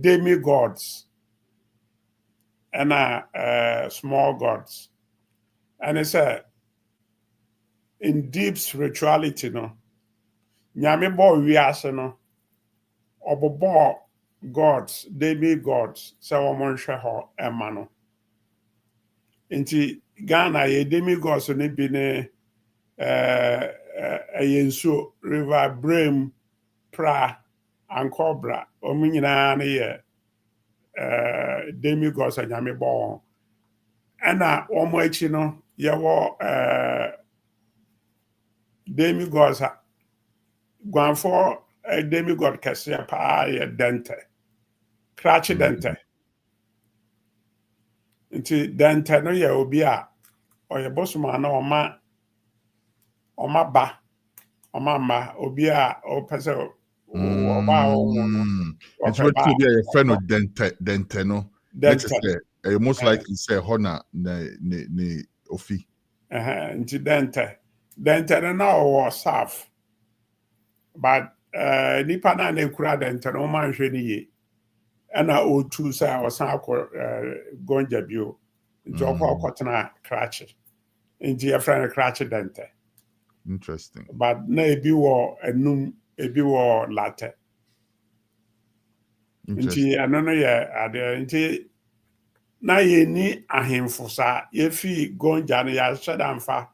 demigods and small gods. And it's in deep spirituality, Nyame bo wiase no obobo gods, demigods, se womon hwe ho ema no. Inti Ghana ye demigods ne bi ne Yensu River Brim Pra and Cobra omunyina ne ye demigods anyame bo. Ana omo echi no ye wo demigods Guanfo a demigod kɛseɛ paa yɛ dɛntɛ krakye dɛntɛ nti dɛntɛ no yɛ obi a ɔyɛ bosoma na ɔma ba ɔma mma obi a ɔpɛ sɛ ɔba a ɔwo no it's what to be a friend of dente no dente most likely say hona ne ofi nti dente no na ɔwɔ staff but nipa na ekura dente no ma nhwɛ ne ye ɛna otu sɛ ɔsan akɔ gonja bio nti ɔkɔtena krakye nti yɛfrɛ no krakye dente. Interesting. But na ebi wɔ enum ebi wɔ latte. Nti ano no yɛ ade nti na yɛni ahemfo saa yɛfi gonja no yɛahyɛ da mfa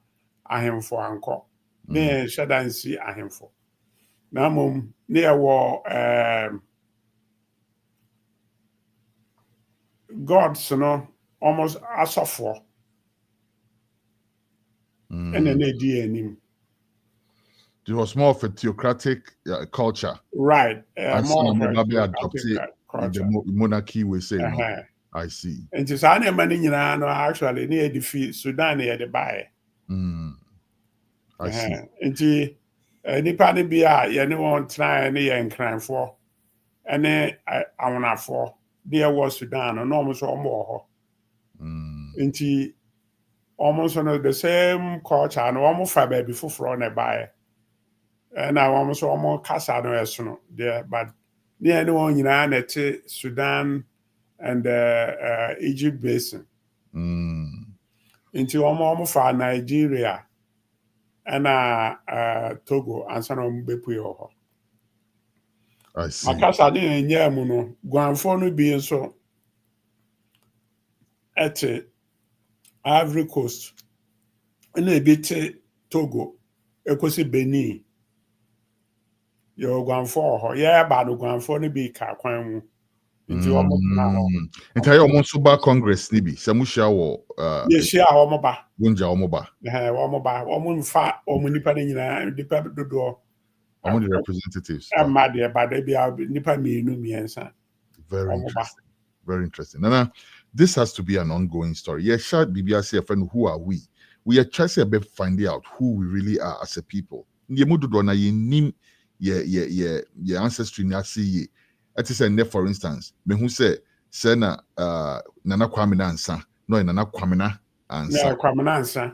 ahemfo ankɔ na yɛhyɛ da nsi ahemfo na mmom na yɛwɔ gods no almost asɔfoɔ ɛna na ɛdi anim. It was more of a theocratic culture. Right. More of the monarchy we say. No. I see. And just any money no actually near the Sudan near the buy. I see. And any party be anyone try any and crime for any I want for there was Sudan and almost or more. And almost on the same culture and almost 5 baby before buy. And I almost casa no there, but near anyone in Sudan and Egypt basin. Into almost for Nigeria and Togo and some Bepuyo. I see. Casa didn't yamuno, Guanfo being so at Ivory Coast and a bit Togo, Ecosi Benin. Yo Guanfo, but the Guanfo be car kwan. Entire Monsuba Congress, Nibi, Samusha or Yeshia Omoba. Gunja Omoba. Omunfa, Omunipa, the pep the door. Among the representatives. I'm mad there, but they be out Nipa me, no me answer. Very interesting. Very interesting. Nana, this has to be an ongoing story. Yeah, short BBRC friend, who are we? We are trying to find out who we really are as a people. Yemudona nim ye ancestry na see. It is a for instance, me who say na Nana Kwame Nansa, no Nana Kwamena answer.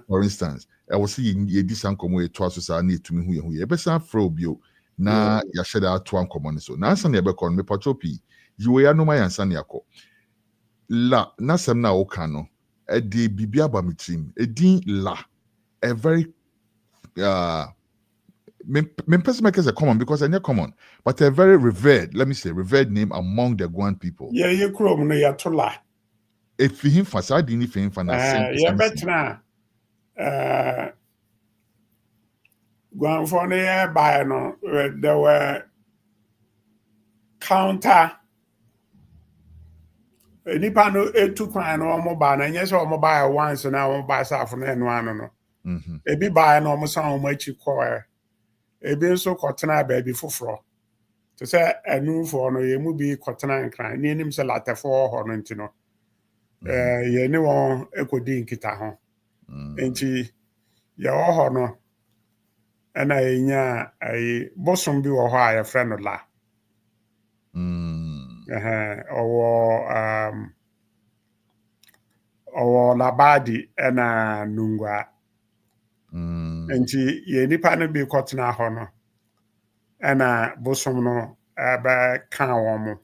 For instance, I was seeing ye disankomo e twa so need to me who ye besa fro bio na ya sheda to ankomo so na ansa na be kon me patropi you ya no my ansa na yakọ la na sem na oka no e de bibia ba mitrim e din la a very person make is a common because they're not common, but a very revered, let me say, revered name among the Guan people. Yeah, you chrome no yatola. If him facade in him for yeah, better Guan for the buy no there were counter nipa no etu kwan no mobile na nyɛ sɛ ɔmo buy once na ɔmo buy safo na ɛno ano no ebi buy na ɔmo san ɔmo akyi kɔɛ ebi nso kɔtena baabi foforɔ te sɛ ɛnumfoɔ no yɛ mu bi kɔtena nkran ne anim sɛ latɛfoɔ hɔ no nti no yɛ ne wɔn ekɔdi nkita ho nti yɛwɔ hɔ no ɛna yɛnya ayi bosom bi wɔ hɔ a yɛfrɛ no la ɔwɔ labadi ɛna nungwa nti yɛ nipa no bi kɔtena hɔ no ɛna bosom no ɛbɛka wɔn mo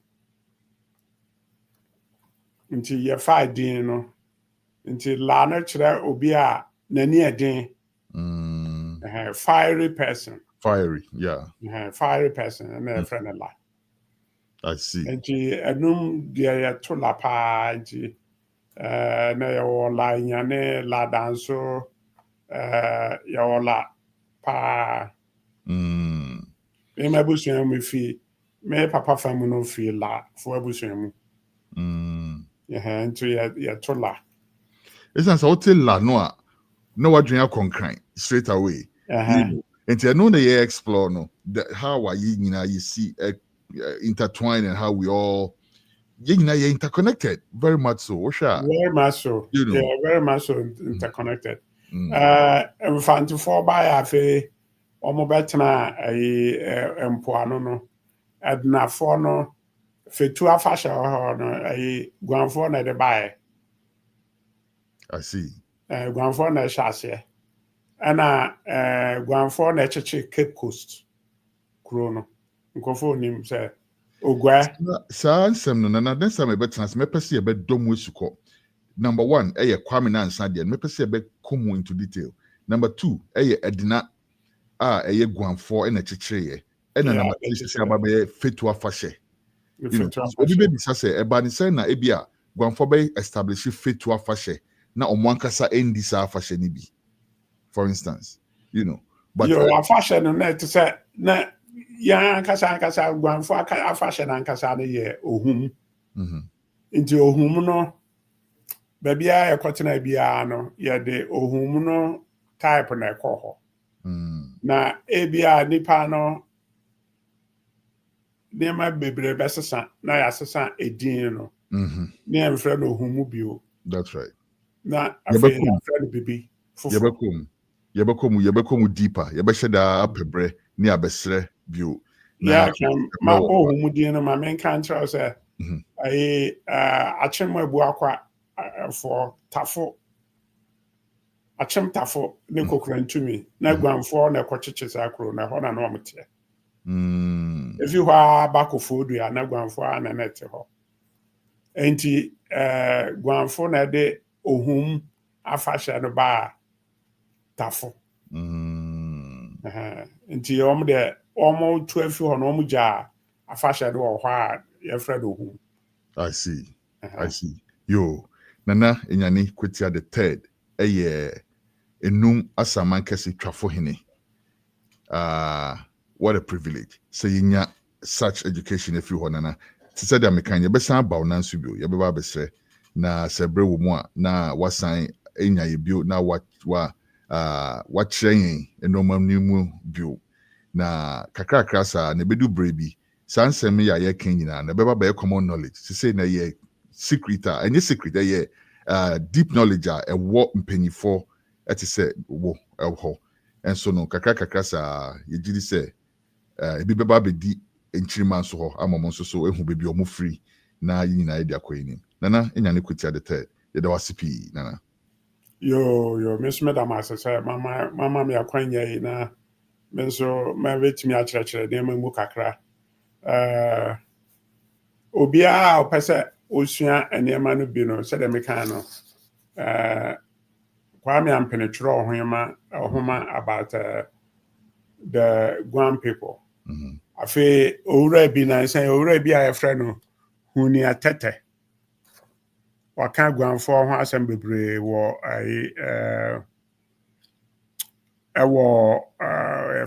nti yɛfa din no nti la no kyerɛ obi a n'ani ɛden fiery person fiery person ɛna yɛfrɛ no la I see. Nti enum deɛ yɛto la paa nti na yɛwɔ la nyane la danso yɛwɔ la paa me abusua mu fi me papa fam no fi la fo abusua mu nti yɛto la ɛsan sɛ wote la no a na wadwene akɔnkran straight away And I know they explore no how are you see intertwined and how we all interconnected very much so. Very much so. You know. Yeah, very much so interconnected. Mfantifoɔ baayɛ afei wɔn bɛtena mpoano no ɛdenafoɔ no fetu afahyɛ hɔ no guanfoɔ na ɛde baayɛ. I see. Guanfoɔ na ɛhyɛ aseɛ ɛna guanfoɔ na ɛkyekyere Cape Coast kuro no nkurɔfoɔ nim sɛ ogua. Saa nsɛm no na next time ɛbɛtena sɛ mɛpɛ sɛ yɛbɛdɔ mu esukɔ. Number one, Kwame Nansa deɛ mɛpɛ sɛ yɛbɛkɔ mu into detail. Number two, ɛdina guanfoɔ ɛna ɛkyekyere ɛna number three sɛ ababɛyɛ fetu afahyɛ. Obi bɛbisa sɛ ɛba ne sɛ na ebi a guanfoɔ bɛ establish fetu afahyɛ na ɔmo ankasa ɛndi saa afahyɛ no bi. For instance, but afahyɛ no na ɛte sɛ na yɛn ankasa guanfoɔ afahyɛ na ankasa no yɛ ohum. Nti ohum no baabi a yɛkɔtena biara no yɛde ohum no type na ɛkɔ hɔ. Na ebia nipa no nneɛma bebree bɛsesa na yɛasesa edin no. Ne yɛmfrɛ no ohum bio. That's right. Na afei yɛmfrɛ no bibi foforɔ. Yɛbɛkɔ deeper. Yɛbɛhyɛ daa apɛbrɛ ne abɛsrɛ bio. Ma ohum din no ma menka nkyerɛw sɛ akyem abu akwa for tafo akyem tafo ne kokura ntumi na guanfoɔ na ɛkɔkyekye saa kuro na hɔ na no ɔmoteɛ. Efi hɔ a bakofo dua na guanfoɔ na na ɛte hɔ. Enti guanfoɔ na ɛde ohum afahyɛ no ba tafo. Nti ɔmo tu afi hɔ na ɔmo gya afahyɛ no wɔ hɔ a yɛfrɛ no ohum. I see. Yo, Nana Anyane Kwatia III Anum Asamankese Twafoene. What a privilege. So you such education if you want Nana. To say that me can you be san ba na nsu bio. You be ba be sre na sebre wo mu a na wasan enya ye bio na what kyerɛ enoma mu bio. Na kakra sa na bedu brebi. San nsɛm ya yɛ kan nyina na bɛba bɛyɛ common knowledge. To say na yɛ secret ɛnyɛ secret ɛyɛ deep knowledge a ɛwɔ mpanyifo ɛte sɛ wo ɛwɔ and so no kakra sa yɛgyidi sɛ ebi bɛba bɛdi nkyirima nso hɔ ama mo nso so ehu bebi ɔmo free na nyina yɛ de akɔ yinim. Nana Anyane Kwatia III yɛda wase pii nana. Yo me so medam ase sɛ mama me akwanya yi na me nso ma betimi akyerɛkyerɛ nneɛma mu kakra. Obiara ɔpɛ sɛ osua nneɛma no bi no sɛdeɛ meka no Kwame Ampenetwerɛ ɔhoma about the Guan people. Afei owura bi na sɛ owura bi a yɛfrɛ no Hunia Tete waka Guanfoɔ ho asɛm bebree wɔ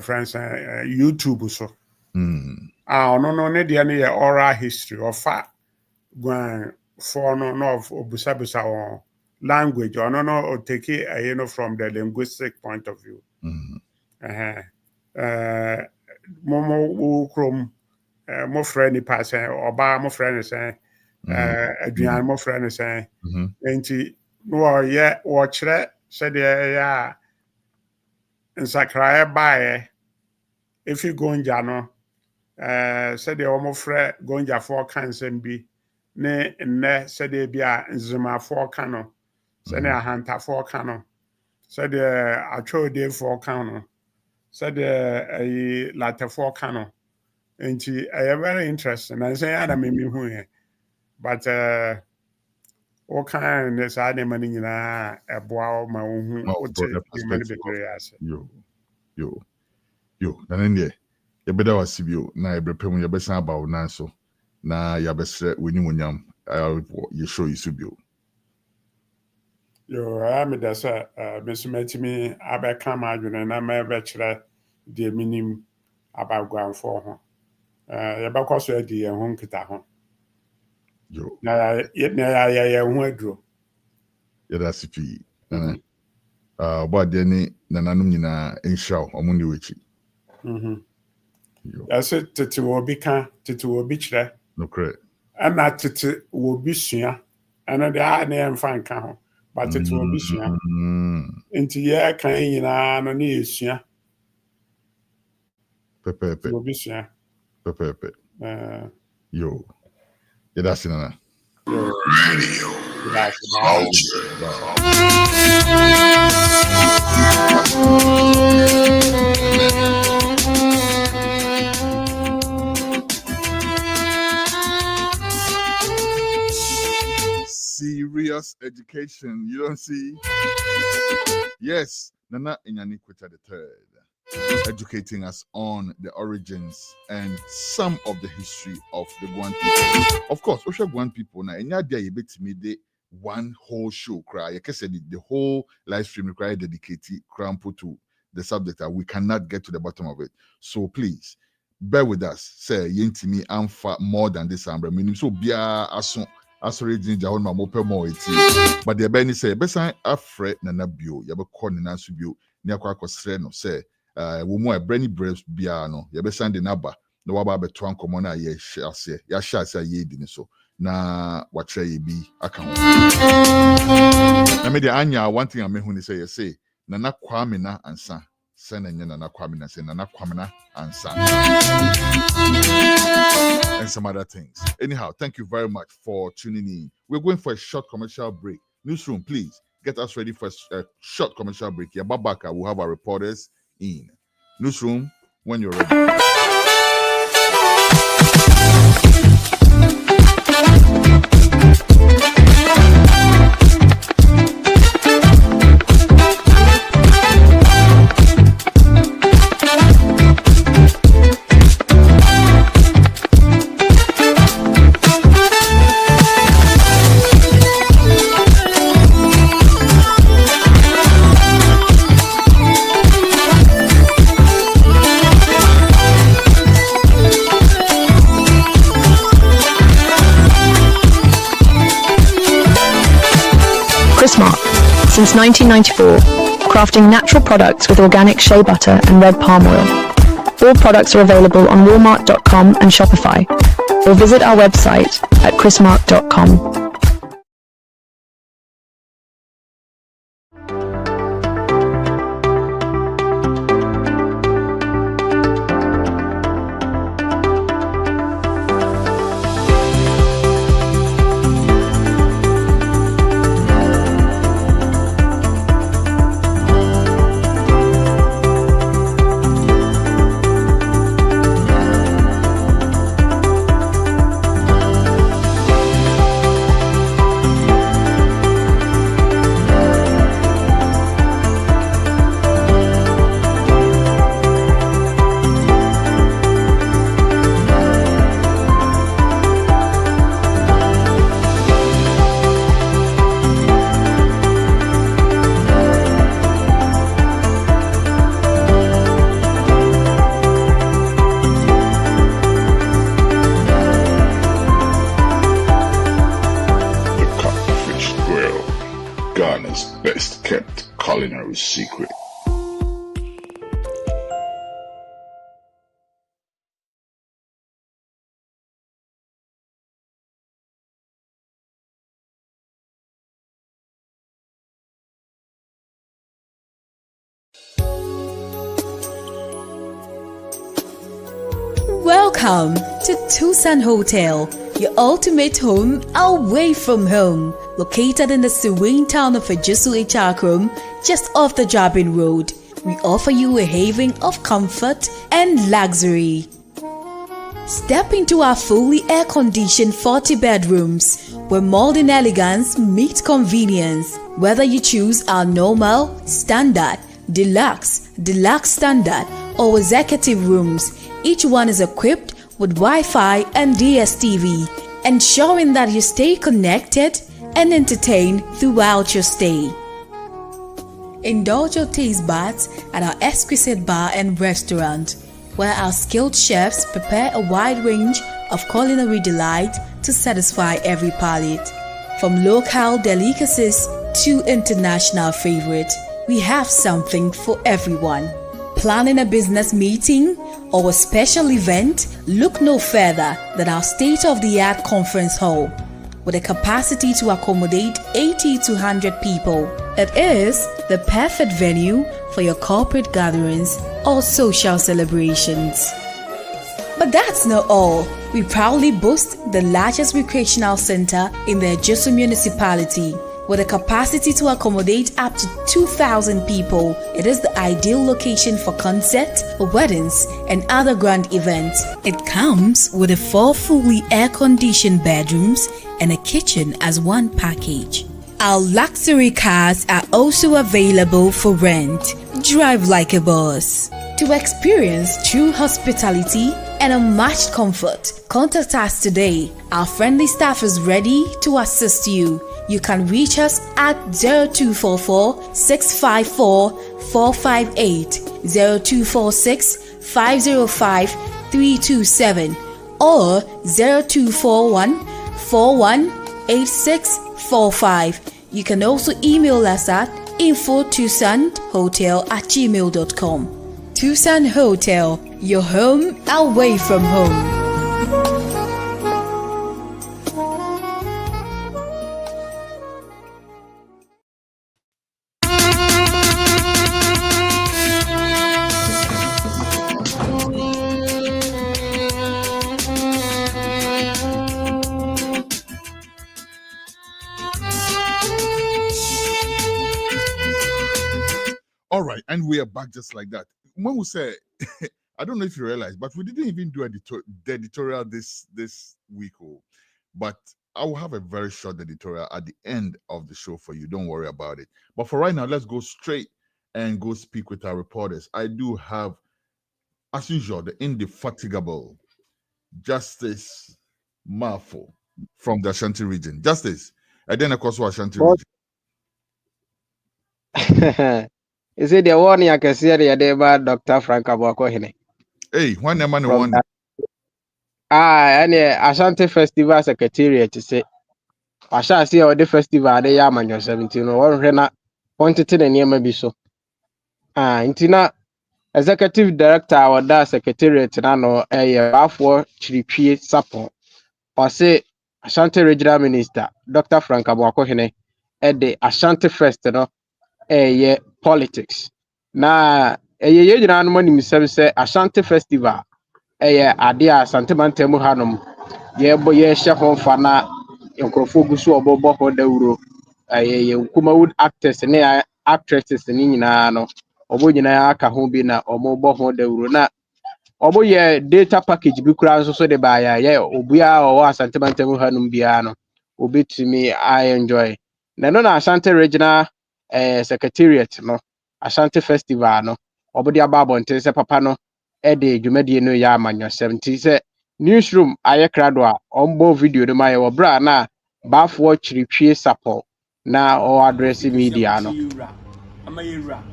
friends YouTube so. Ɔno no ne deɛ no yɛ oral history ɔfa Guanfoɔ no of obusabusa wɔn language ɔno no take it from the linguistic point of view. Momo krom mo frɛ nipa sɛ ɔbaa mo frɛ no sɛ aduane mo frɛ no sɛ nti no wɔkyerɛ sɛdeɛ ɛyɛ a nsakraeɛ baeɛ efi Gonja no sɛdeɛ wɔmo frɛ Gonjafoɔ ka nsɛm bi ne nnɛ sɛdeɛ bi a nzimafoɔ ka no sɛdeɛ ahantafoɔ ka no sɛdeɛ atwɛodefoɔ ka no sɛdeɛ latefoɔ ka no nti ɛyɛ very interesting na nsɛn yɛ ada memi hu yɛ but wɔka ne saa nneɛma no nyinaa ɛboa wo ma wo hu wote nneɛma no bebree ase. Yo nana deɛ yɛbɛda wase bio na yɛbrɛpɛ mu yɛbɛsan aba wo nan so na yɛabɛsrɛ w'animuonyam yɛhyɛ yi so bio. Meda sɛ meso matumi abɛka ma adwene na mɛbɛkyerɛ deɛ menim aba Guanfoɔ ho. Yɛbɛkɔ so adi yɛn ho nkita ho. Na yɛayɛ yɛn ho aduro. Yɛda ase pii. Ɔbɔ adeɛ ne nananom nyinaa nhyira wo ɔmo ne w'akyi. I said tete will be can, tete will be chere. No correct. And not tete will be sua. And the eye name fan can, but it will be sua. Into ya can you know no need sua. Pepe. Will be sua. Pepe. Yo. Yeah, that's it. Serious education, you don't see? Yes, Nana Anyane Kwatia III, educating us on the origins and some of the history of the Guan people. Of course, Osha Guan people, now, in your day, you bet me the one whole show, cry. I said the whole live stream require dedicated crampo to the subject that we cannot get to the bottom of it. So please, bear with us. Say, yentimi amfa more than this ambre. Meaning, so bia aso. Asori jinja on my mope more it. But the Benny say, Bessan afre nana bio, yabe corn and answer bio, near quack no say, womo a brandy breast biano, yabe sand the naba, no waba betuan commona ye shall say, ya shall say ye didn't so. Na what ye be account. I made the anya one thing I mean when they say, Nana Kwamina and son. Send and Nana Kwamina, say Nana Kwamina and son. And some other things. Anyhow, thank you very much for tuning in. We're going for a short commercial break. Newsroom, please get us ready for a short commercial break. Babaka will have our reporters in. Newsroom, when you're ready. Since 1994, crafting natural products with organic shea butter and red palm oil. All products are available on Walmart.com and Shopify, or visit our website at chrismark.com. Best kept culinary secret. Welcome to Tucson Hotel, your ultimate home away from home. Located in the serene town of Ejisu Ichakrum, just off the Jabin Road, we offer you a haven of comfort and luxury. Step into our fully air-conditioned 40 bedrooms, where modern elegance meets convenience. Whether you choose our normal, standard, deluxe standard, or executive rooms, each one is equipped with Wi-Fi and DSTV, ensuring that you stay connected and entertained throughout your stay. Indulge your taste buds at our exquisite bar and restaurant, where our skilled chefs prepare a wide range of culinary delight to satisfy every palate. From local delicacies to international favorites, we have something for everyone. Planning a business meeting or a special event? Look no further than our state-of-the-art conference hall with a capacity to accommodate 80 to 100 people. It is the perfect venue for your corporate gatherings or social celebrations. But that's not all. We proudly boast the largest recreational center in the Ejisu municipality. With a capacity to accommodate up to 2,000 people, it is the ideal location for concerts, weddings, and other grand events. It comes with 4 fully air-conditioned bedrooms and a kitchen as one package. Our luxury cars are also available for rent. Drive like a boss. To experience true hospitality and unmatched comfort, contact us today. Our friendly staff is ready to assist you. You can reach us at 0244 654 458, 0246 505 327, or 0241 418645. You can also email us at info@tucsandhotel@gmail.com. Tucson Hotel, your home away from home. All right, and we are back just like that. When we say, I don't know if you realize, but we didn't even do the editorial this week, but I will have a very short editorial at the end of the show for you. Don't worry about it. But for right now, let's go straight and go speak with our reporters. I do have, as usual, the indefatigable Justice Marfo from the Ashanti region. Justice, and then of course Ashanti region. Is it the one I can see the Dr. Frank Aboakohene? Hey, when the man one? And Ashanti Festival Secretariat to say, I shall see all the festival they are man 17 or Rena wanted to the near maybe so. Intina Executive Director or that Secretariat Nano a Bafo Chiripi Sapo or say Ashanti Regional Minister Dr. Frank Aboakohene at the Ashanti Festival. Politics. Na ye jina no mani misem se Ashanti Festival ade Asante Mantemu hanom ye hye ho fa na enkrofo gusu obobo ho dawuro ye Nkumawood actors ne actresses ni nyina no obo nyina aka ho bi na omo ho dawuro na obo ye data package bi kura so de ba ye obua o Asante Mantemu hanom bia no obetumi I enjoy na no na Ashanti Regional Secretariat no Ashanti Festival no obodi ababo nte se papa no de dwumadie no ya amanyo 70 se newsroom aye krado a ombo video no maye wo bra na bafo chiritwie sapo na o address media no amayira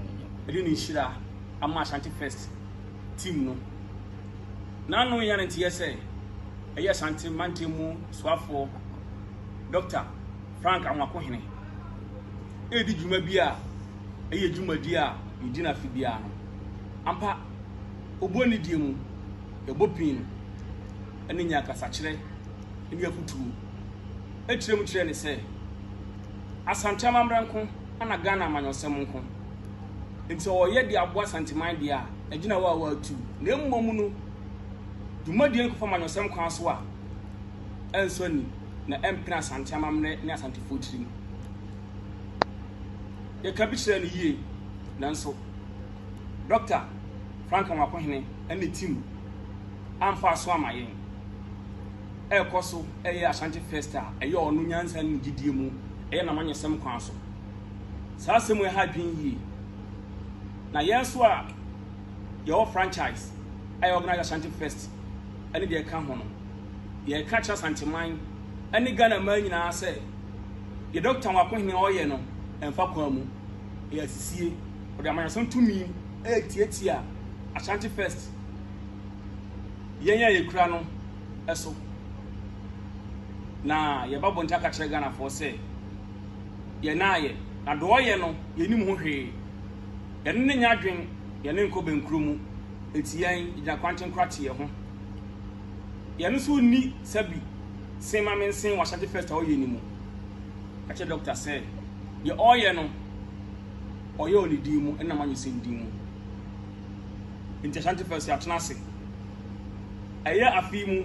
edi ni shira ama Ashanti Fest team no na no ya nti yese eye Ashanti Mantemu Swafo Dr. Frank Amakohene edi dwuma bia eye dwuma dia yidina fi bia no ampa oboni die mu ebopin eni nya kasa kire eni afutu etire mu kire ne se Asante amamranko ana Ghana amanyosem nko nti oye di abo Asante man dia agina wa atu na mmom no dwuma die nko fa amanyosem kwan so a enso ni na empina Asante amamne ne Asante fotiri ye kabishira ni yie nanso Dr. Frank Amakohene and the team amfa so amayen ekoso eye Ashanti Festa eye onu nyansa ni gidie mu eye na manyesem kwan so saa semu ha dwen yie na yeso a your franchise eye organize Ashanti Fest and the ka ho no ye catch Asante man and Ghana man nyina say ye Dr. Amakohene oye no emfa kwa mu ye sisie o de amanyesem tumi tietia Ashanti Fest yenya yekura no eso na ye babo ntaka kire Ghana for say ye na ye na do ye no ye nim ho hwe ye ne nya dwen yɛne nkɔ benkuru mu eti yɛn Anyane Kwatia III ho yɛn so ni sabi sema mensen wa Ashanti Fest ɔyɛ ni mu akyɛ doctor sɛ yɛ ɔyɛ no ɔyɛ oni di mu ɛna manyo sɛ ndi mu nti Ashanti Fest yɛ atena se ɛyɛ afi mu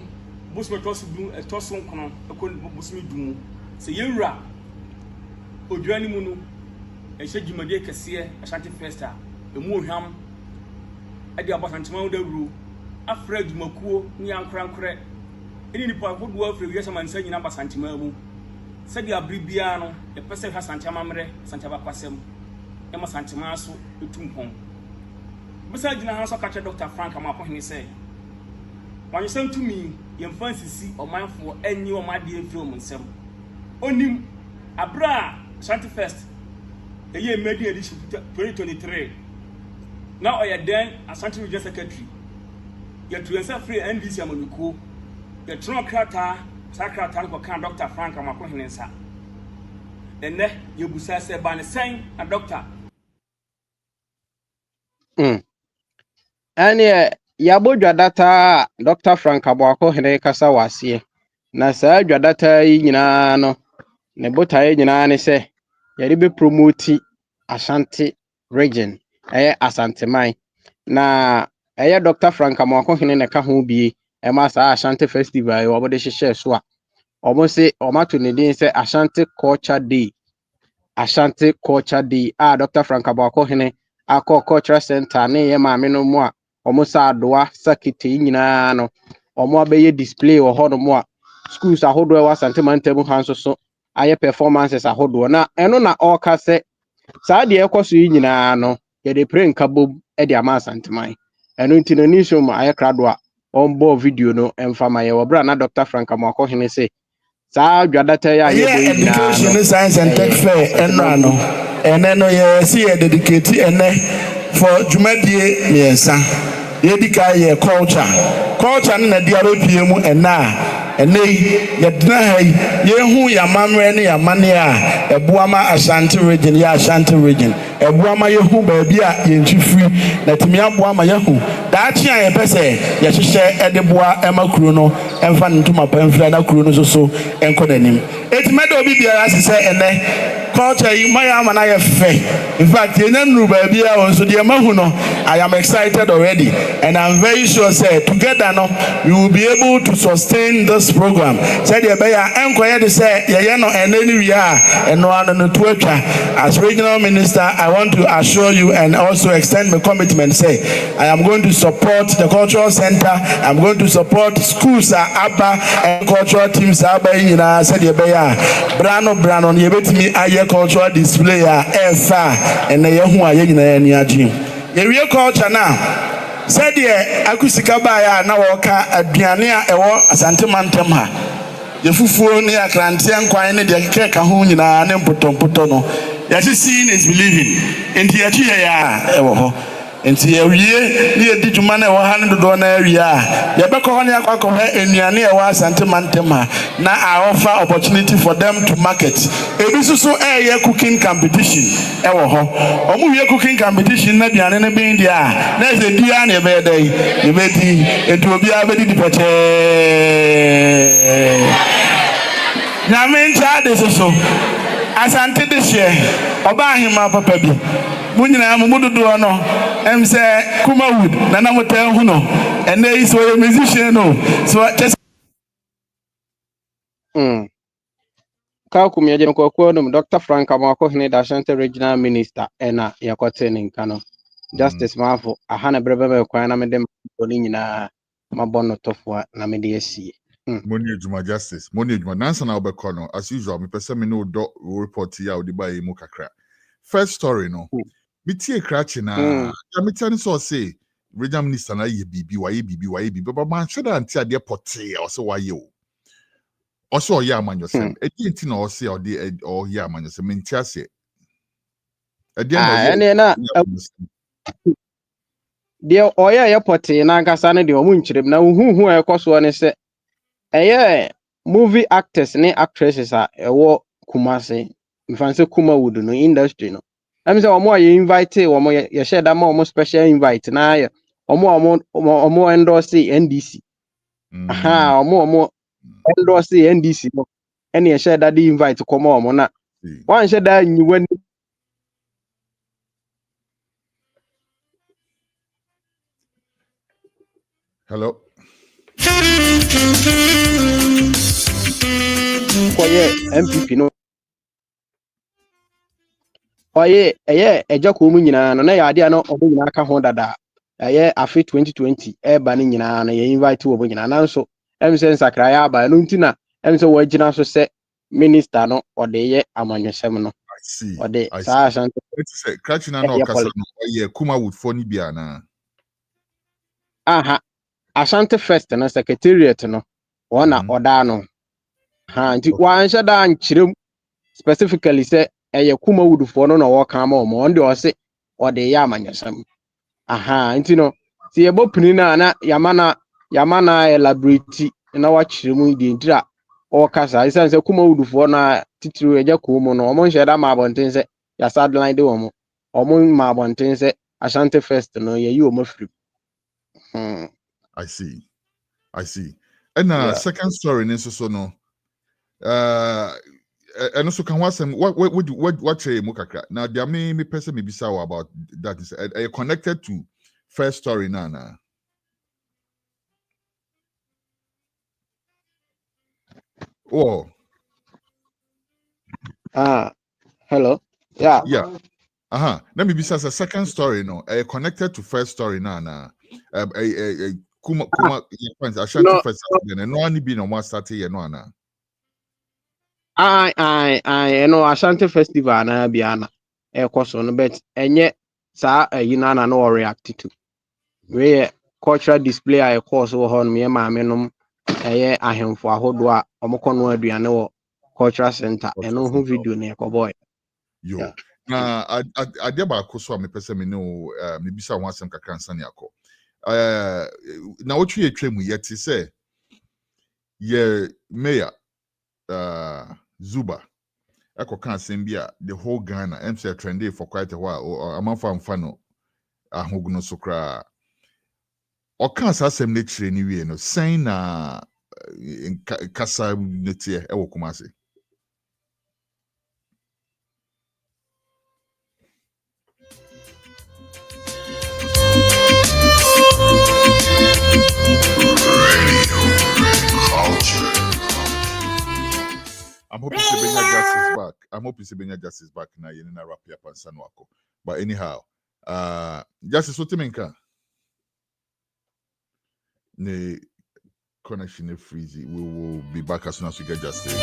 busme tosu nkono ɛkɔ busme du mu sɛ yɛwura odwani mu no ɛhyɛ dwumadi kɛseɛ Ashanti Fest a emu ohwam ɛde abɔsantima wo dawuro afra dwumakuo ne ankorankorɛ ɛne nipa ahodoɔ afra wiase mansa nyina basantima mu sɛde abribia no yɛpɛ sɛ hwa santima mmerɛ santima kwasɛm ɛma santima so etumpɔn bɛsa gyina ha so kakyɛ Dr. Frank Amakohene sɛ wanyesɛm tumi yɛmfa nsisi ɔmanfoɔ ɛnyi ɔmadeɛ mfiri ɔmo nsɛm onim abra Ashanti Fest ɛyɛ Medi edition 2023 na ɔyɛ den Ashanti Region Secretary yɛtu yɛnsa free NDC amanukuo yɛtwerɛ krataa saa krataa no kɔka Dr. Frank Amakohene nsa ɛnɛ yɛbusa sɛ ba ne sɛn na Dr. ɛne yɛabɔ dwadata Dr. Frank Amakohene kasa waseɛ na saa dwadata yi nyinaa no ne botaeɛ nyinaa ne sɛ yɛde be promote Ashanti Region ɛyɛ Asanteman na ɛyɛ Dr. Frank Amakohene ne ka ho bie ɛma saa Ashanti Festival yi wɔbɛde hyehyɛ so a ɔmo se ɔmato ne din sɛ Ashanti Culture Day a Dr. Frank Amakohene akɔ Cultural Center ne yɛ maame no mu a ɔmo sa adoa sakite nyinaa no ɔmo abɛyɛ display wɔ hɔ no mu a schools ahodoɔ wɔ Asante mantam ha nso so ayɛ performances ahodoɔ na ɛno na ɔka sɛ saa deɛ ɛkɔ so yi nyinaa no yɛde pre nkabom ɛde ama Asanteman ɛno nti no ni show mu ayɛ krado a ɔmbɔ video no ɛmfa ma yɛwɔ bra na Dr. Frank Amakohene sɛ saa dwadata ya yɛ education science and tech fair ɛnra no ɛnɛ no yɛ si yɛ dedicate ɛnɛ for dwumadie miɛnsa yɛdi ka yɛ culture no na di aropie mu ɛnɛ yɛdena ha yi yɛhu yɛamammerɛ ne yɛamane a ɛboa ma Ashanti Region yɛ Ashanti Region ɛboa ma yɛhu baabi a yɛntwi firi na tumi aboa ma yɛhu daakye a yɛpɛ sɛ yɛhyehyɛ ɛde boa ɛma kuro no ɛmfa ne ntoma pa mfiri na kuro no so ɛnkɔ n'anim eti mɛda obi biara ase sɛ ɛnɛ culture yi ma yɛ ama na yɛ fɛ in fact yɛnya nnuru baabi a wɔn nso deɛ mahu no I am excited already and I'm very sure say together no we will be able to sustain this program said the beya enkoye de say ye no eneni wi a eno ano no to atwa as regional minister I want to assure you and also extend my commitment say I am going to support the cultural center I'm going to support schools aba and cultural teams aba nyina said the beya brano ye betimi aye cultural display a efa ene ye hu aye nyina ani agye ye wie culture now said ye akusika ba ya na woka aduane a ewo Asante mantam ha ye fufuo ne akrante nkwan ne de keka ho nyina ne mpotompoto no ye seeing is believing enti ye tue ya ewo ho enti ye wie ne ye di dwuma na ewo ha ne dodo na awie a ye bekọ ho ne akwa enuane ewo Asante mantam ha na I offer opportunity for them to market ebi so ye cooking competition ewo ho omu wie cooking competition na duane ne bin dia na se dua na ebe dey ye bedi enti obi abedi dipoche na mencha de so Asante de share oba ahima papa bi munyina mudodo no em se Kumawood na na motan hu no ene is so musician no so just Kaukum yaje ko no Dr. Frank Amakohene da Ashanti Regional Minister ena yakote ne nka no Justice Mafo ahana brebe me kwan na mede oni nyina mabonno tofo na mede asie Money Juma Justice Money Juma nansa na obekọ no as usual me pese me no do report ya odi ba yi mu kakra first story no me tie krachi na ya me tell so say regional minister na ye bibi wa ye bibi but man shoda anti ade pote o so wa ye o also ya amanyosem enti na o say o de o ya amanyosem nti ase ene na de o ya pote na nkasa ne de o mu nkyerem na huhu e koso ne se eye movie actors ne actresses a ewo Kumase mfanse Kumawood no industry no I'm say omo ye invite omo ye share that more special invite na ye omo endorse NDC. Aha, omo endorse NDC no. Any share that the invite to come omo na. One share that you when Hello. Koye MPP no. Oye eja ko mu nyina no na ya ade no obo nyina aka ho dada. Afi 2020 eba ni nyina na ye invite obo nyina na nso em se nsakra ya aba no ntina em se wo gina so se minister no ode ye amanwesem no. I see. Ode I sa see. asante. Let's say Krachina no kasa no oye kuma would phone bia na. Aha. Asante first no secretariat no. Ona oda no. Ha nti wa ansha da nchirem specifically say eye kuma wudufo no na wo kan ma o nde o se ode ye amanyesam. Aha nti no ti ebo pini na yamana elaborate na wa chiremu di ntira o kasa isan se kuma wudufo na titiru eja ko mu no omo nhye da ma abonten se ya sideline de omo ma abonten se Asante first no ye yi omo firi. I see. And second story so no. And also can what mu kakra. Now there me person me bisa about that is connected to first story na. Oh. Hello. Yeah. Let me be a second story no. Connected to first story na. Kuma Ashanti first and no any be no one start here no na. No Ashanti festival na biana ekoso no bet enye sa yina na no react to. We cultural display a course wo ho no me maame nom eye ahemfo ahodo a omokọ no aduane wo cultural center eno ho video na ekoboy. Yo. Na ade ba akoso a me pese me no me bisa ho asem kakra nsane akọ. Na wotwe etwemu yeti say ye mayor Zuba kan asem bi a the whole Ghana MC trendy for quite a while amanfa mfano ahogno so kra o kan asem ne kire ni wie no sen na kasa netie e wo Kumasi. I'm hoping to bring justice back now. You know, wrap up and sanwako. But anyhow, justice what menka. Ne connection is freezy. We will be back as soon as we get justice.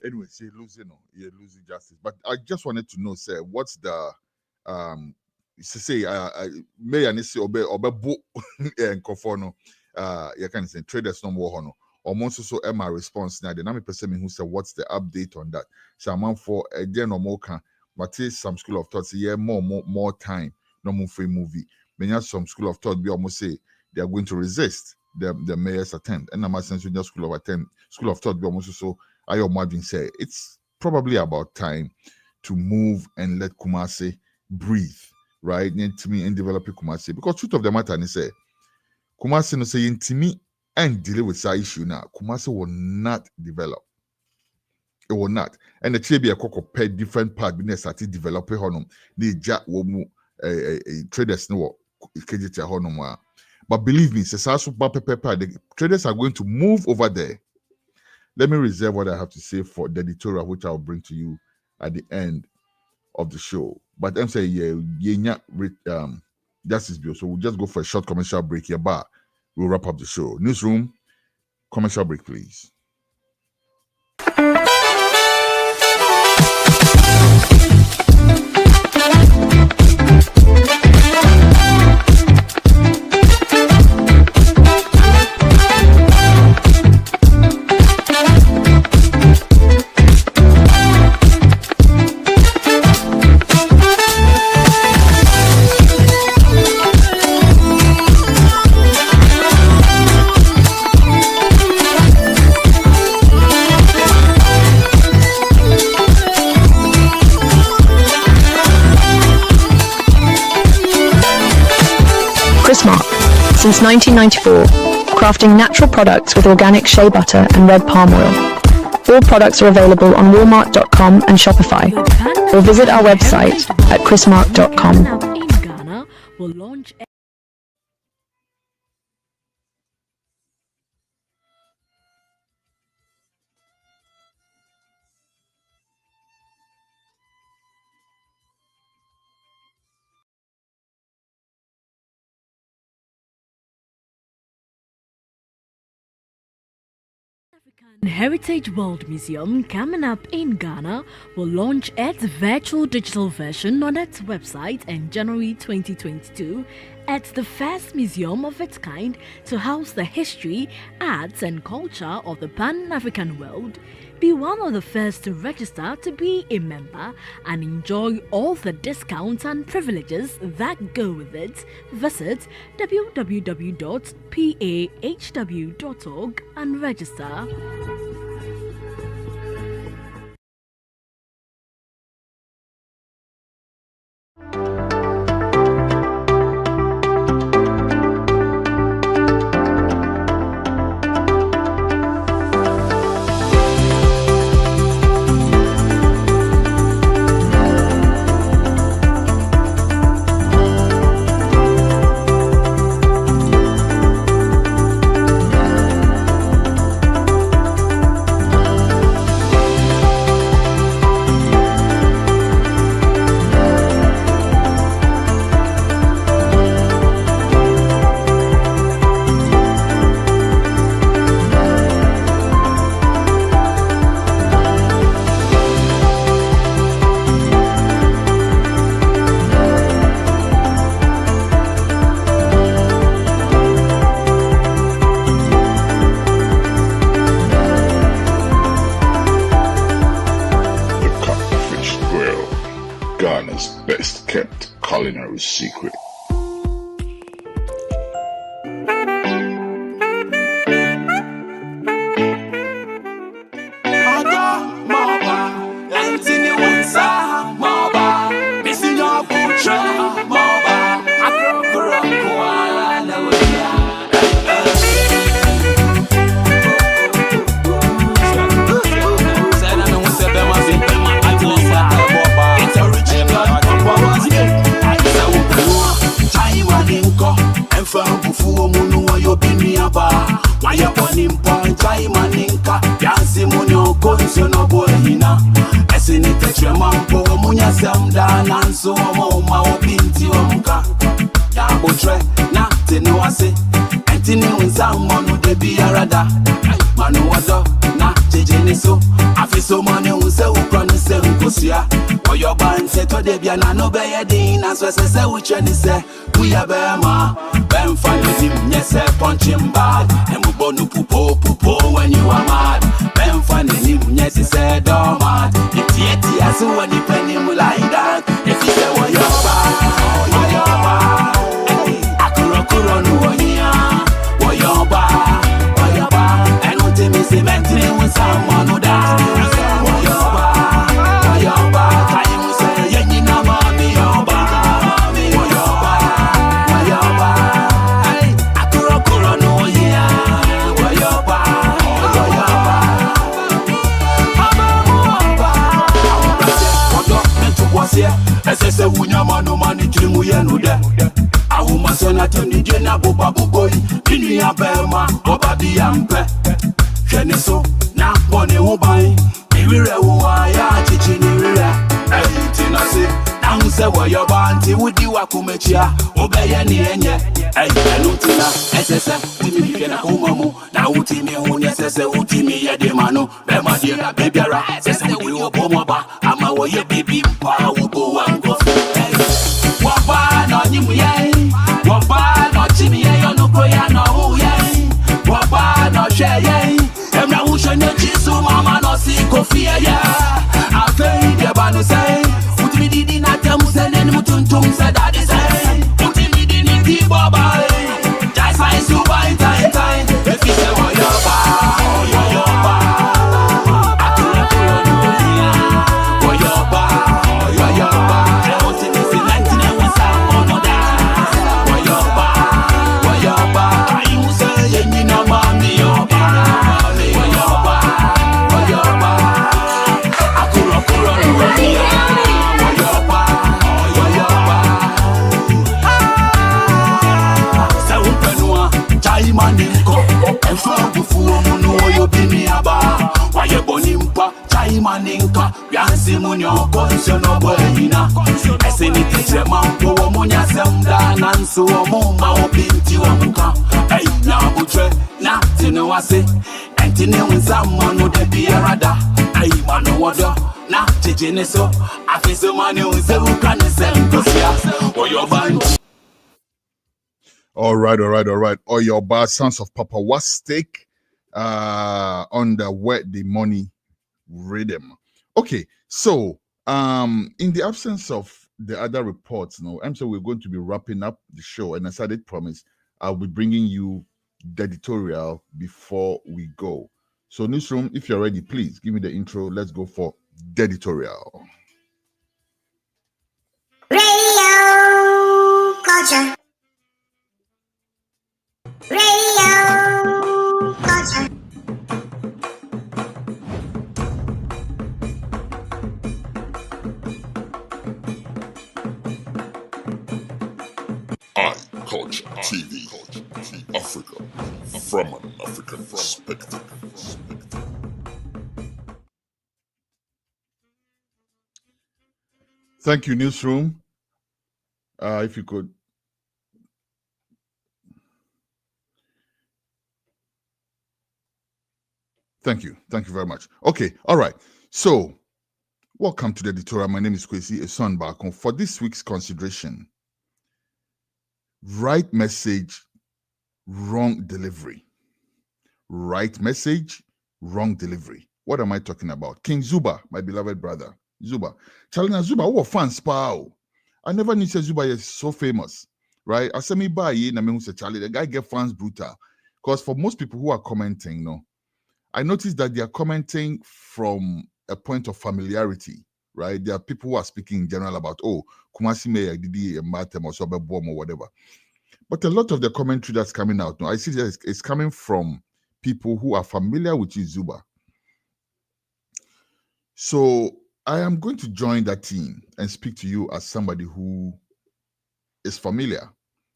Anyway, you're losing justice. But I just wanted to know, sir, what's the may and say obe bo and conforno you can say traders no more honor almost so my response now the name person who said what's the update on that. So I'm for again no more can but some school of thoughts more time no more free movie. Many some school of thought be almost say they are going to resist the mayor's attempt. And I'm sense with school of thought be almost so I imagine say it's probably about time to move and let Kumasi breathe, right? To me and develop Kumasi. Because truth of the matter is say Kumasi no say to me and deal with that issue now. Kumasi will not develop. It will not. And the TB a coco pay different part business started developing honum. The jack will move traders no KJT honum. But believe me, the traders are going to move over there. Let me reserve what I have to say for the editorial, which I'll bring to you at the end of the show. But I'm saying, justice bill. So we'll just go for a short commercial break here, but we'll wrap up the show. Newsroom, commercial break, please. Since 1994, crafting natural products with organic shea butter and red palm oil. All products are available on Walmart.com and Shopify, or visit our website at chrismark.com. In Ghana will launch Heritage World Museum coming up in Ghana will launch its virtual digital version on its website in January 2022. It's the first museum of its kind to house the history, arts and culture of the Pan-African world. Be one of the first to register to be a member and enjoy all the discounts and privileges that go with it. Visit www.pahw.org and register. Ghana's best kept culinary secret. We are Bema, Ben Fanim, yes, punching bad, and we bonu pupo when you are mad. Ben Fanim, yes, he said, oh, mad. It's yet, yes, when you penny like that. If you say, what you're bad, Akura, no, what you're bad, and what Timmy cementing with someone who died. Say we no money dream we no there. Awu masona toni jena boba boy. Inu ya bema oba bi ampe. Hwene so na bone wo ban. Iwire wo ya chichi ni wire. Hey tina se na hu se wo yo banti wudi wakumechia. Obeye ni enye. Hey enu tina esese timi hwe na kumamu. Na uti mi hu ni esese uti mi ye de mano. Bema de na bebiara. Sese we obo moba. Ama wo ye baby mpa wo go wango. Wapa no nyimu ye, wapa no chimi ye, yo no koya no hu ye, wapa no she ye, emra usho ne chisu mama no si kofi ye, afei de banu say, utimi didi na temu se ne mutuntum se daddy say, utimi didi ni ti boba, jai sai su bai tai tai, if you say what you're bad, akura kuro no ya, what you're bad. maninka yansi munyo konsono boyina eseni tichema wo munya semda nanso mo ma obinti omuka hey na butre na tinwase entine unzama no de biarada hey manu wodo na jejene so afiso manu unzeuka ne semkosia oyo band. All right. Oyoba, Sons of Papa Wastik, on the Where the Money Rhythm. Okay, so in the absence of the other reports, I'm sure we're going to be wrapping up the show, and as I did promise, I'll be bringing you the editorial before we go. So, Newsroom, if you're ready, please give me the intro. Let's go for the editorial. Radio culture. Radio culture. Culture TV, Africa, from an African perspective. Thank you, Newsroom. If you could. Thank you very much. Okay, all right. So, welcome to the editorial. My name is Kwesi Esonbakon. For this week's consideration, right message, wrong delivery. Right message, wrong delivery. What am I talking about? King Zuba, my beloved brother. Zuba. Chalina Zuba, who fans pao. I never knew Zuba is so famous, right? I said me by ye na me say Charlie, the guy get fans brutal. Because for most people who are commenting, I noticed that they are commenting from a point of familiarity, right? There are people who are speaking in general about, Kumasi Meya Didi Matem or Sobebom or whatever. But a lot of the commentary that's coming out now, I see that it's coming from people who are familiar with you, Zuba. So I am going to join that team and speak to you as somebody who is familiar,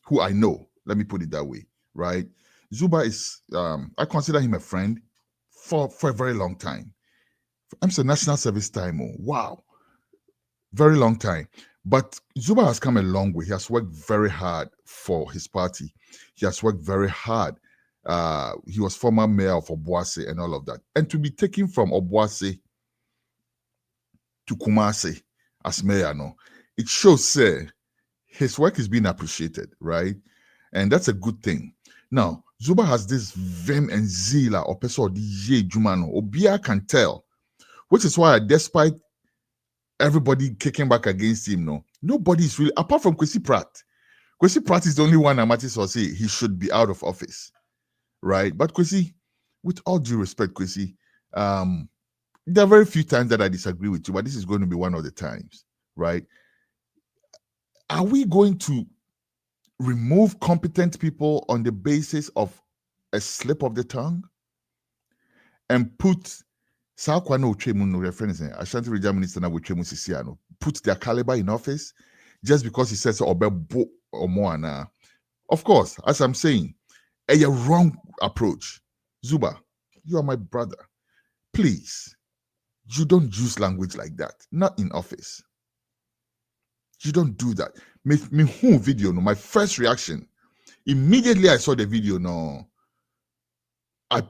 who I know. Let me put it that way, right? Zuba is, I consider him a friend for a very long time. I'm saying national service time. Oh, wow. Very long time. But Zuba has come a long way. He has worked very hard for his party. He has worked very hard. He was former mayor of Obuasi and all of that. And to be taken from Obuasi to Kumasi as mayor, it shows his work is being appreciated, right? And that's a good thing. Now, Zuba has this vim and zeal or person Jumano. Obia can tell, which is why, despite everybody kicking back against him, nobody is really, apart from Kwesi Pratt. Kwesi Pratt is the only one Amati will say he should be out of office, right? But Kwesi, with all due respect, Kwesi, there are very few times that I disagree with you, but this is going to be one of the times, right? Are we going to remove competent people on the basis of a slip of the tongue and put Ashanti Regional Minister put their caliber in office just because he says or more? Of course, as I'm saying, a wrong approach. Zuba, you are my brother. Please, you don't use language like that. Not in office. You don't do that. Me video, my first reaction, immediately I saw the video, I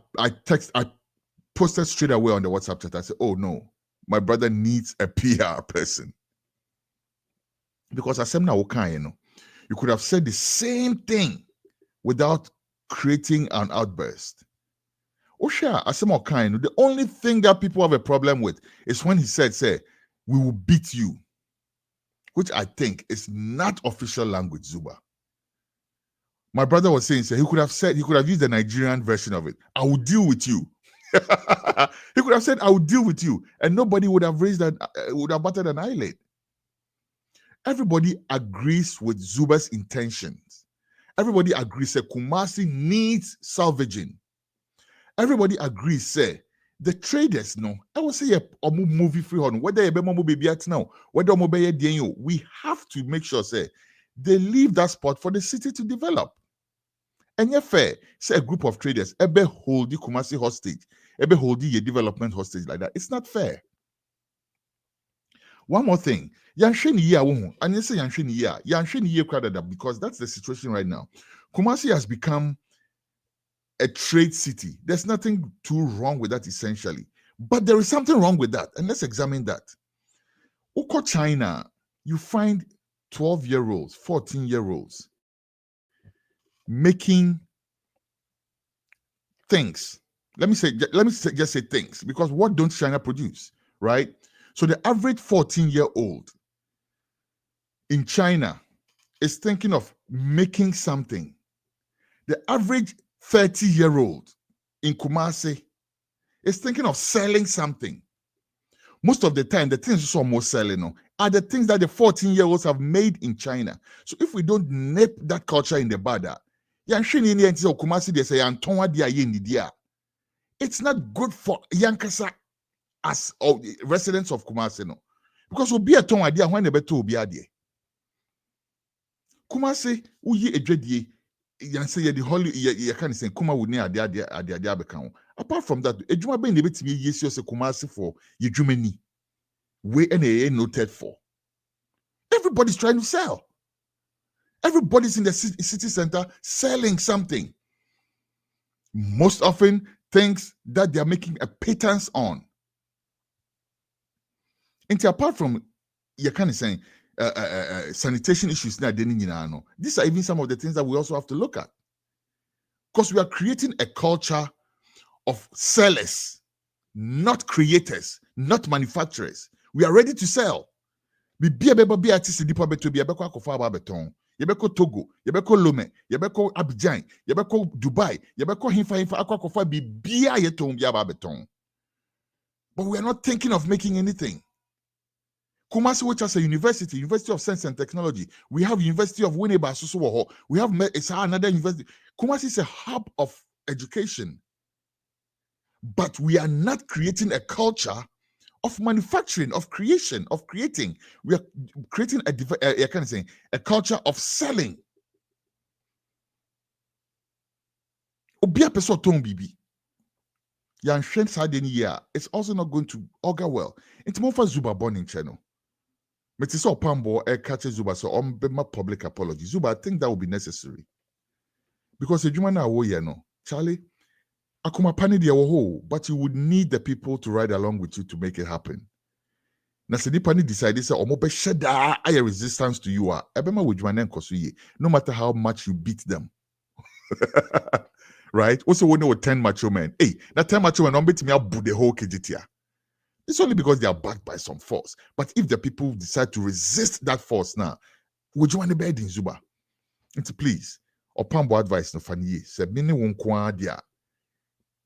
posted straight away on the WhatsApp chat. I said, oh no, my brother needs a PR person. Because you could have said the same thing without creating an outburst. The only thing that people have a problem with is when he said, we will beat you, which I think is not official language, Zuba. My brother was saying, he could have used the Nigerian version of it. I will deal with you. He could have said, I will deal with you. And nobody would have would have batted an eyelid. Everybody agrees with Zuba's intentions. Everybody agrees that Kumasi needs salvaging. Everybody agrees, the traders, I will say a movie free on whether a baby at now, whether we have to make sure, they leave that spot for the city to develop. And yet, say a group of traders, hold the Kumasi hostage, hold the development hostage like that. It's not fair. One more thing. Yanshini year, and you say Yanshini year crowded because that's the situation right now. Kumasi has become a trade city. There's nothing too wrong with that essentially. But there is something wrong with that. And let's examine that. Uko China, you find 12-year-olds, 14-year-olds making things. Let me just say things, because what don't China produce, right? So the average 14-year-old in China is thinking of making something. The average 30-year-old in Kumasi is thinking of selling something. Most of the time, the things you almost selling are the things that the 14-year-olds have made in China. So if we don't nip that culture in the bud, it's not good for Yankasa as residents of Kumasi, because we'll be a ton idea when they better be a Kumasi, uyi edwedie, yanse the holy you can say Kuma would near the become. Apart from that, ejuma be nebet me yesi se Kumasi for yejumeni. We NAA noted for. Everybody's trying to sell. Everybody's in the city center selling something. Most often things that they are making a pittance on. And apart from you can say sanitation issues now, these are even some of the things that we also have to look at. Because we are creating a culture of sellers, not creators, not manufacturers. We are ready to sell. Be artist beto be abeko akofa beton. Yebeko Togo, yebeko Lome, yebeko Abidjan, yebeko Dubai, yebeko hinfa akofa be bia yeton bia beton. But we are not thinking of making anything. Kumasi, which has a University of Science and Technology. We have University of Winneba, we have another university. Kumasi is a hub of education. But we are not creating a culture of manufacturing, of creation, of creating. We are creating a culture of selling. Obia peso ton bibi. Yan shen sadeni year. It's also not going to augur well. It's more for Zuba born in channel. Metiso Pambo catch Zuba so my public apology. Zuba, I think that will be necessary. Because the Jumana awo no, Charlie, akuma pani dia wo, but you would need the people to ride along with you to make it happen. Na se pani decide say omo be sheda aya resistance to you are. Ebema wo Jumana nkoso no matter how much you beat them. Right? Also we know 10 macho men. Hey, that 10 macho men don't beat me up the whole KGTia. It's only because they are backed by some force. But if the people decide to resist that force now, would you want to bed in Zuba? It's please. Or Pambo advice no faniye. Se mini wonkwa dia.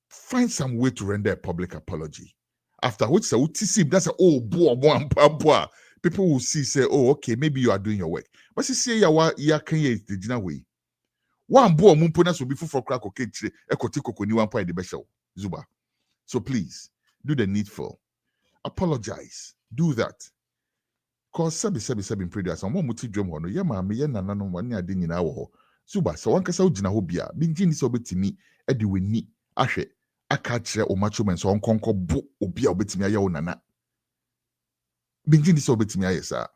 Find some way to render a public apology. After which say that's a boy. People will see, say, oh, okay, maybe you are doing your work. But you say ya kanye the jina way. One boy mumpona so before for crack okay ekotiko ni 1 point the besho. Zuba. So please do the needful. Apologize. Do that. Cause sebi prayer. Some more muti drum hono. Ye ma me ye nana no wani ade nyina wo ho. Zuba so wan kasa ugina ho bia. Binji ni so betimi e de weni ahwe aka kire o macho men so onkonko bo obi a obetimi aye wo nana. Binji ni so betimi aye sa.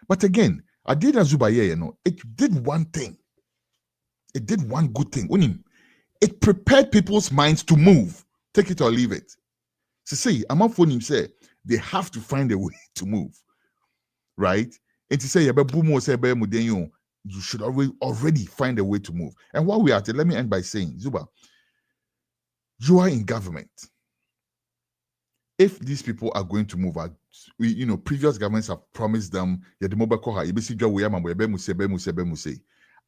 But again, I did a Zuba ye no. It did one thing. It did one good thing. It prepared people's minds to move. Take it or leave it. So say, I'm not phoning say they have to find a way to move. Right? And to say, you should already find a way to move. And while we are at it, let me end by saying, Zuba, you are in government. If these people are going to move, previous governments have promised them,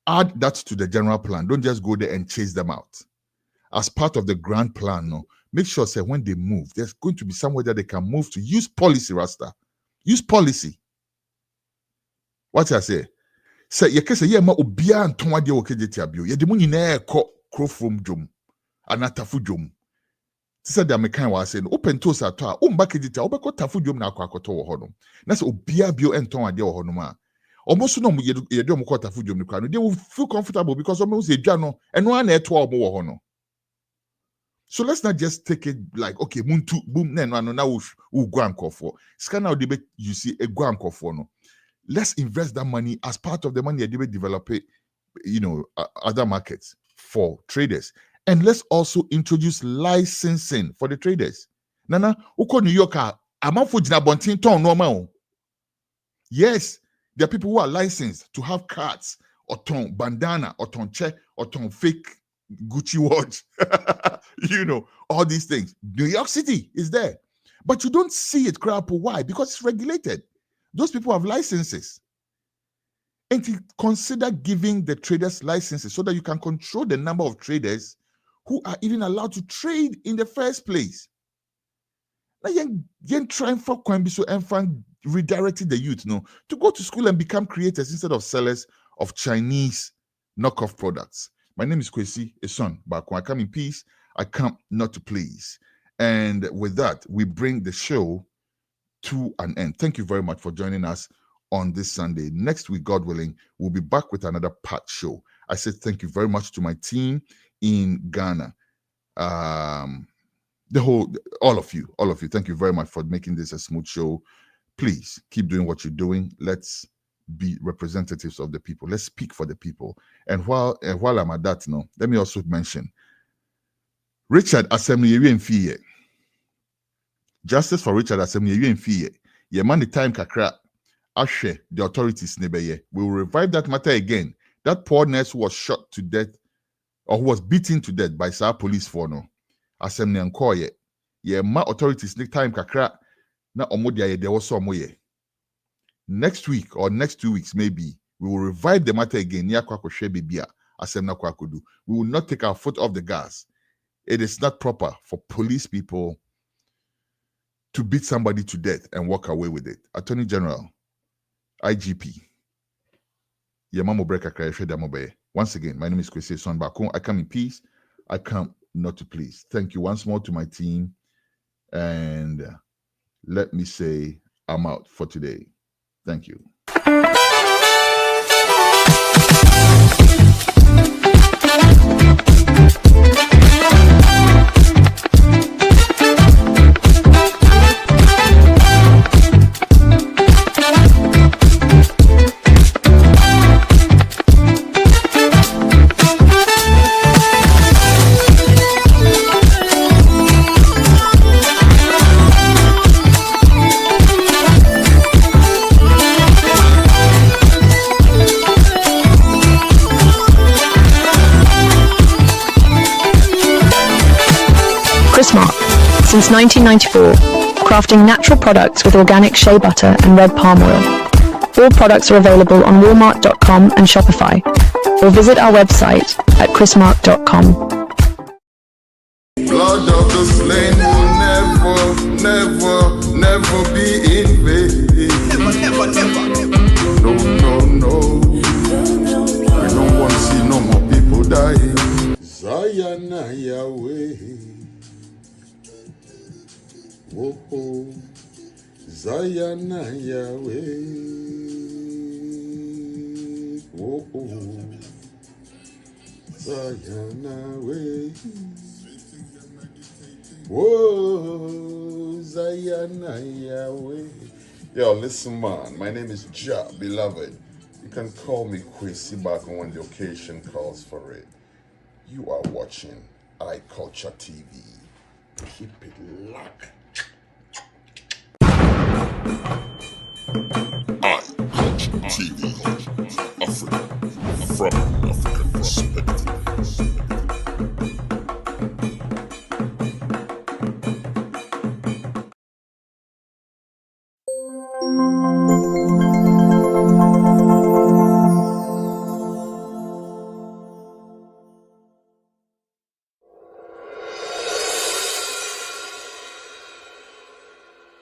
add that to the general plan. Don't just go there and chase them out. As part of the grand plan, no, make sure say when they move, there's going to be somewhere that they can move to. Use policy, Rasta. Use policy. What I say? Say you can say yeah, ma obia antonwa de okejeti abio. Ye de mu nyina ekọ crofrom dwom. Anatafu dwom. Say the American was saying open toes at all. Umba kejeti obekọ tafu dwom na akọ akoto wo ho no. Na say obia bio entonwa de wo ho no ma. Almost no ye do mo tafu dwom ni kwa no. They will feel comfortable because almost e dwa no eno na eto omo wo ho no. So let's not just take it like, okay, muntu, boom, no, now we'll go and call for. Scan out debate, you see, a go and call for, no. Let's invest that money as part of the money that they develop, other markets for traders. And let's also introduce licensing for the traders. Nana, uko New York, amafujina bontin ton normal. Yes, there are people who are licensed to have cards, or ton bandana, or ton check, or ton fake Gucci watch. All these things. New York City is there. But you don't see it, crap. Why? Because it's regulated. Those people have licenses. And to consider giving the traders licenses so that you can control the number of traders who are even allowed to trade in the first place. Now, you're trying for Kwambiso and redirecting the youth to go to school and become creators instead of sellers of Chinese knockoff products. My name is Kwesi, a son, but when I come in peace, I come not to please. And with that, we bring the show to an end. Thank you very much for joining us on this Sunday. Next week, God willing, we'll be back with another part show. I said thank you very much to my team in Ghana. All of you. Thank you very much for making this a smooth show. Please keep doing what you're doing. Let's be representatives of the people. Let's speak for the people. And while I'm at that, let me also mention Richard Assembly in Fiye. Justice for Richard Assembly in Fiye. Ye man the time kakra ashe the authorities nebeye. We will revive that matter again. That poor nurse who was shot to death or who was beaten to death by Sa police for no. Assembly and Koye. Ye ma authorities next time kakra na omodia ye there was some way. Next week or next 2 weeks, maybe, we will revive the matter again. We will not take our foot off the gas. It is not proper for police people to beat somebody to death and walk away with it. Attorney General, IGP. Once again, my name is Kwesi Son Bakun. I come in peace. I come not to please. Thank you once more to my team. And let me say, I'm out for today. Thank you. Since 1994, crafting natural products with organic shea butter and red palm oil. All products are available on Walmart.com and Shopify, or visit our website at chrismark.com. Blood of the slain will never be in vain. No. We don't want to see no more people dying. Zion Yahweh. Oh, Zion Yahweh. Oh, Zion Yahweh. Oh, Zion Yahweh. Yo, listen, man. My name is Ja, beloved. You can call me Kwesi back when the occasion calls for it. You are watching iCulture TV. Keep it locked.